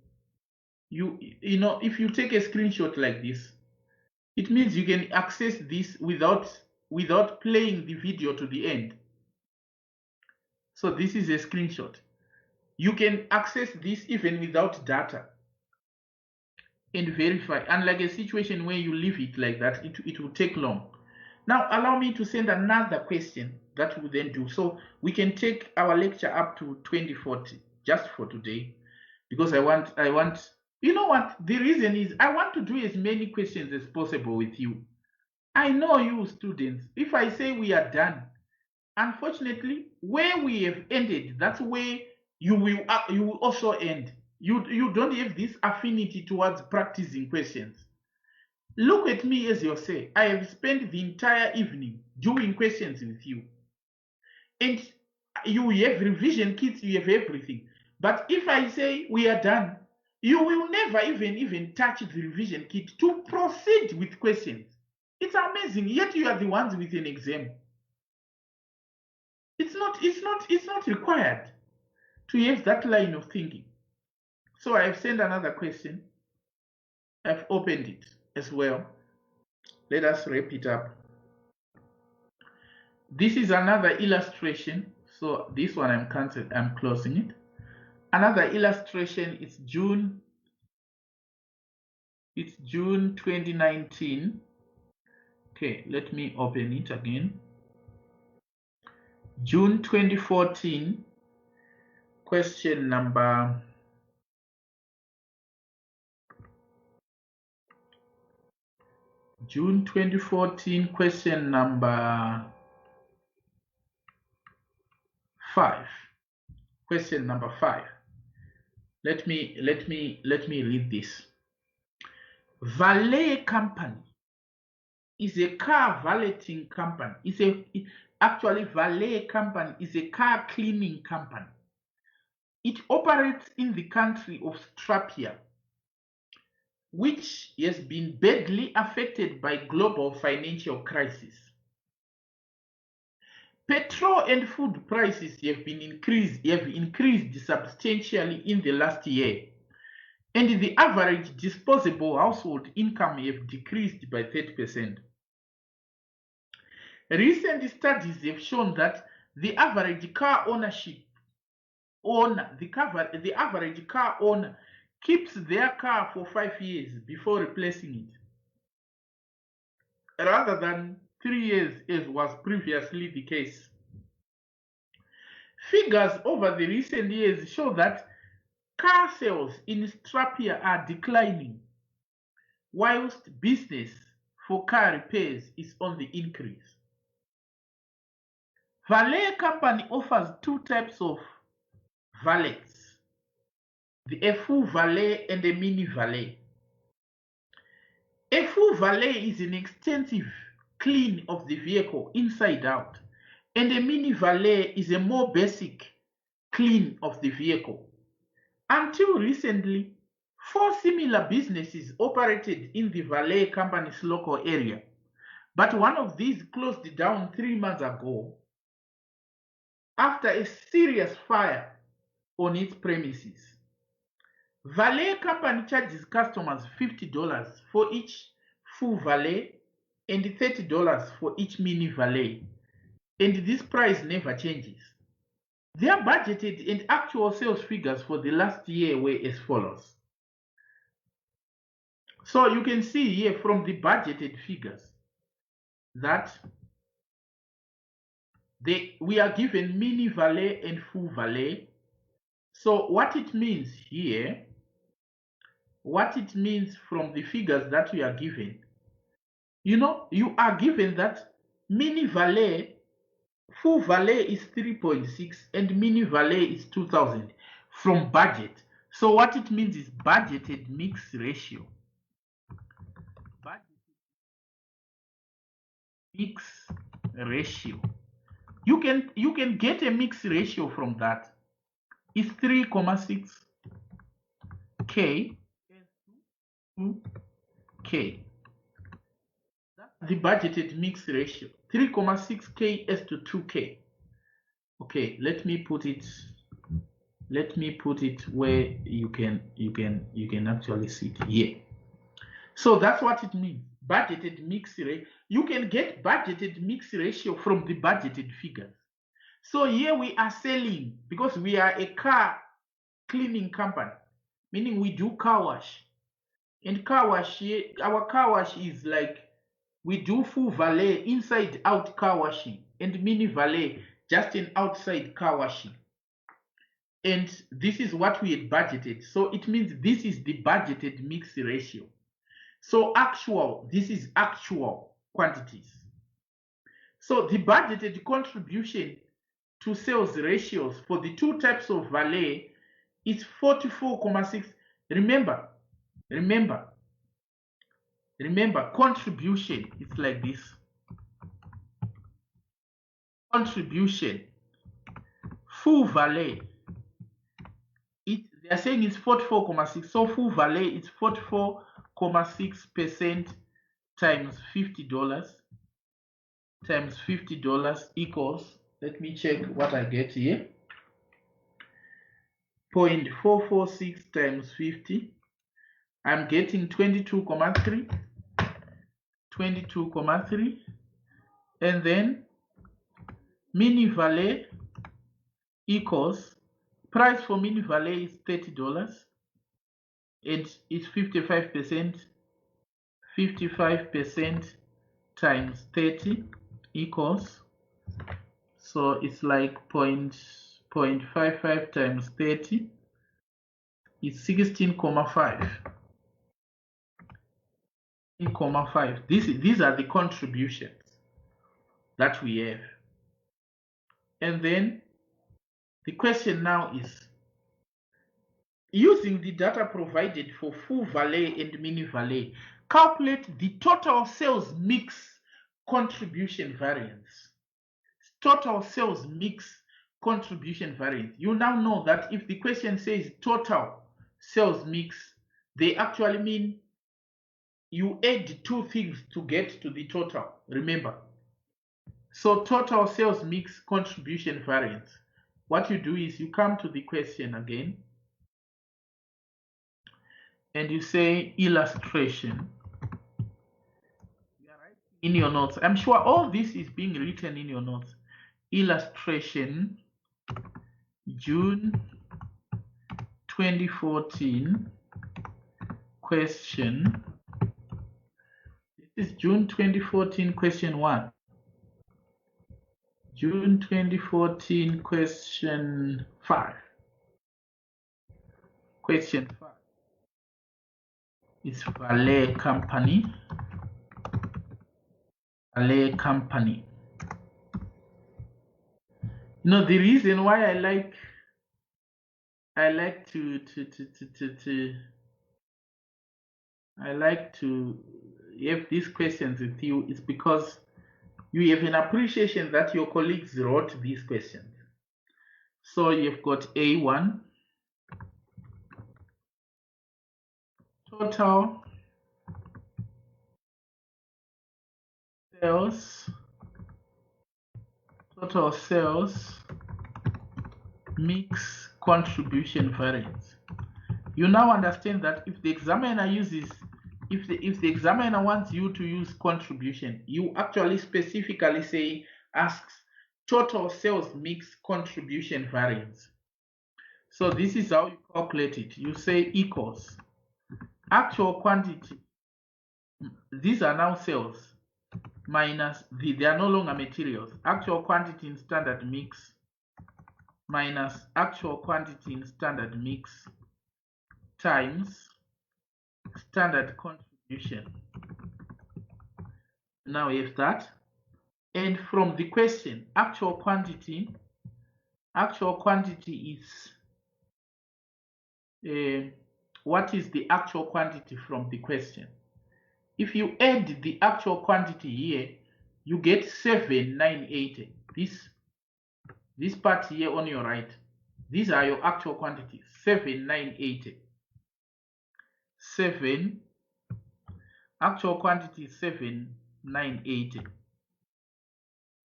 if you take a screenshot like this, it means you can access this without playing the video to the end. So this is a screenshot. You can access this even without data and verify. Unlike a situation where you leave it like that, it will take long. Now allow me to send another question that we then do. So we can take our lecture up to 2040 just for today, because I want You know what? The reason is I want to do as many questions as possible with you. I know you students. If I say we are done, unfortunately, where we have ended, that's where you will also end. You don't have this affinity towards practicing questions. Look at me as you say. I have spent the entire evening doing questions with you. And you have revision kits, you have everything. But if I say we are done, you will never even touch the revision kit to proceed with questions. It's amazing. Yet you are the ones with an exam. It's not required to have that line of thinking. So I have sent another question. I've opened it as well. Let us wrap it up. This is another illustration. So this one I'm closing it. Another illustration is June 2019. Okay, let me open it again. June 2014, question number June 2014, question number 5. Question number 5. Let me read this. Valet company is a car valeting company. Actually, valet company is a car cleaning company. It operates in the country of Strapia, which has been badly affected by global financial crisis. Petrol and food prices have increased substantially in the last year, and the average disposable household income have decreased by 30%. Recent studies have shown that the average car owner keeps their car for 5 years before replacing it, rather than 3 years as was previously the case. Figures over the recent years show that car sales in Strapia are declining, whilst business for car repairs is on the increase. Valet company offers 2 types of valets, a full valet and a mini valet. A full valet is an extensive clean of the vehicle inside out, and a mini valet is a more basic clean of the vehicle. Until recently, 4 similar businesses operated in the valet company's local area, but one of these closed down 3 months ago after a serious fire on its premises. Valet company charges customers $50 for each full valet and $30 for each mini valet, and this price never changes. Their budgeted and actual sales figures for the last year were as follows. So you can see here from the budgeted figures that we are given mini valet and full valet. So what it means here, what it means from the figures that we are given, you are given that mini valet, full valet is 3.6 and mini valet is 2000 from budget. So what it means is budgeted mix ratio. Mix ratio. You can get a mix ratio from that. It's 3.6 K to K. That's the budgeted mix ratio. 3.6 K as to 2K. Okay, let me put it where you can actually see it here. So that's what it means. Budgeted mix ratio. You can get budgeted mix ratio from the budgeted figures. So here we are selling, because we are a car cleaning company, meaning we do car wash. And car wash here, our car wash is like we do full valet, inside out car washing, and mini valet, just an outside car washing. and this is what we had budgeted. So it means this is the budgeted mix ratio. So actual, this is actual quantities. So the budgeted contribution to sales ratios for the two types of valet is 44.6. Remember, contribution, it's like this. Contribution, full valet, they are saying it's 44.6. So full valet is 44.6% times $50 times $50 equals, let me check what I get here, 0.446 times 50. I'm getting 22.3, 22.3, and then mini valet equals, price for mini valet is $30, and it's 55%, 55% times 30 equals, so it's like 0.55 times 30 is 16.5. 16.5. These are the contributions that we have. And then the question now is, using the data provided for full valet and mini valet, calculate the total sales mix contribution variance. Total sales mix contribution variance. You now know that if the question says total sales mix, they actually mean you add two things to get to the total, remember. So total sales mix contribution variance. What you do is you come to the question again and you say illustration. You are writing in your notes. I'm sure all this is being written in your notes. Illustration, June 2014 question. This is June 2014 question 1. June 2014 question 5. Question 5. It's valet company. Valet company. You know, the reason why I like to have these questions with you is because you have an appreciation that your colleagues wrote these questions. So you've got A1, total sales mix contribution variance. You now understand that if the examiner uses, if the examiner wants you to use contribution, you actually specifically say, asks total sales mix contribution variance. So this is how you calculate it. You say equals actual quantity. These are now sales minus they are no longer materials. Actual quantity in standard mix minus actual quantity in standard mix times standard contribution. Now we have that. And from the question, actual quantity is what is the actual quantity from the question? If you add the actual quantity here, you get 7,980. This part here on your right, these are your actual quantities, 7,980. Actual quantity is 7,980.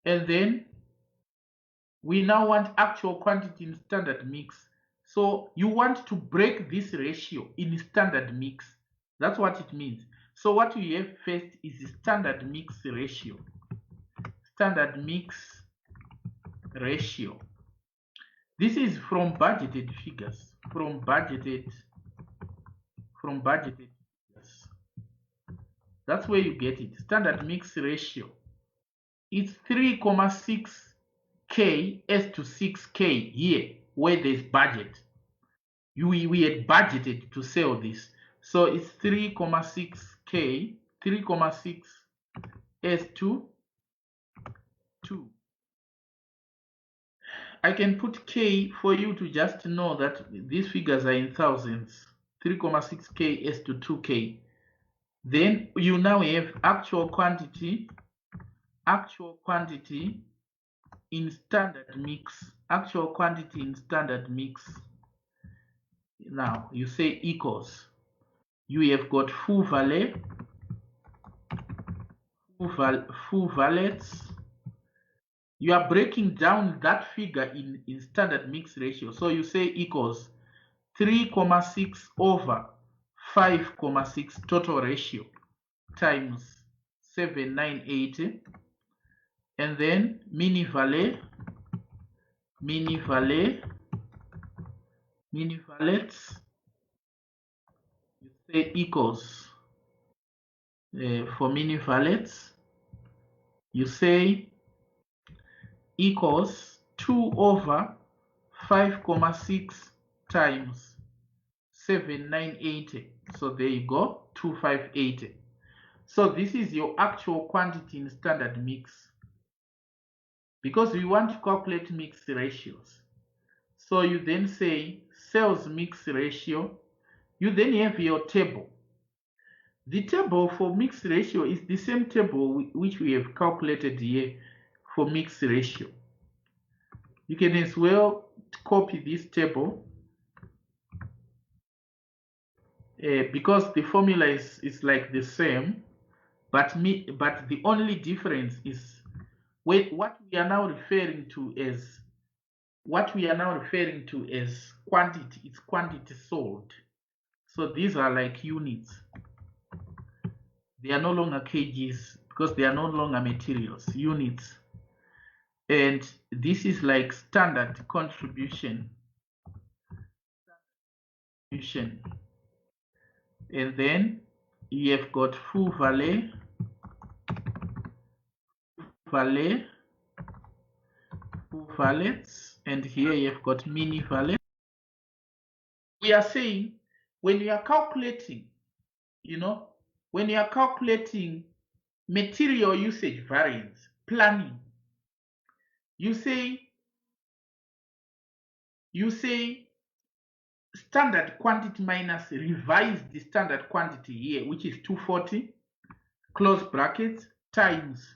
And then we now want actual quantity in standard mix. So you want to break this ratio in standard mix. That's what it means. So what we have first is the standard mix ratio. Standard mix ratio. This is from budgeted figures. From budgeted figures. That's where you get it. Standard mix ratio. It's 3.6K as to 6K here. where there's budget. We had budgeted to sell this. So it's 3,6K, 3,6 S2, 2. I can put K for you to just know that these figures are in thousands. 3,6K S to 2K. Then you now have actual quantity in standard mix. Actual quantity in standard mix. Now you say equals. You have got full valet, full valets. You are breaking down that figure in standard mix ratio. So you say equals 3,6 over 5,6 total ratio times 7,980. And then mini valets, you say equals for mini valets, you say equals 2 over 5,6 times 7,980. So there you go, 2,580. So this is your actual quantity in standard mix, because we want to calculate mix ratios. So you then say sales mix ratio. You then have your table. The table for mix ratio is the same table which we have calculated here for mix ratio. You can as well copy this table because the formula is like the same, but the only difference is what we are now referring to as quantity. It's quantity sold. So these are like units. They are no longer kgs because they are no longer materials, units. And this is like standard contribution. And then you have got full valet, full valets, and here you have got mini valet. We are saying when you are calculating, when you are calculating material usage variance planning, you say standard quantity minus revise the standard quantity here, which is 240, close brackets, times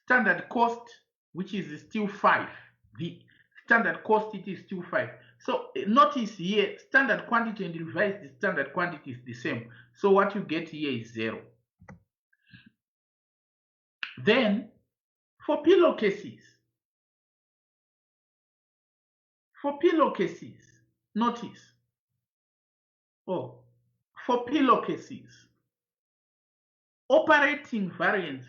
standard cost, which is still 5. The standard cost, it is still 5. So notice here, standard quantity and revise the standard quantity is the same. So what you get here is 0. Then for pillowcases, notice, for pillowcases, operating variance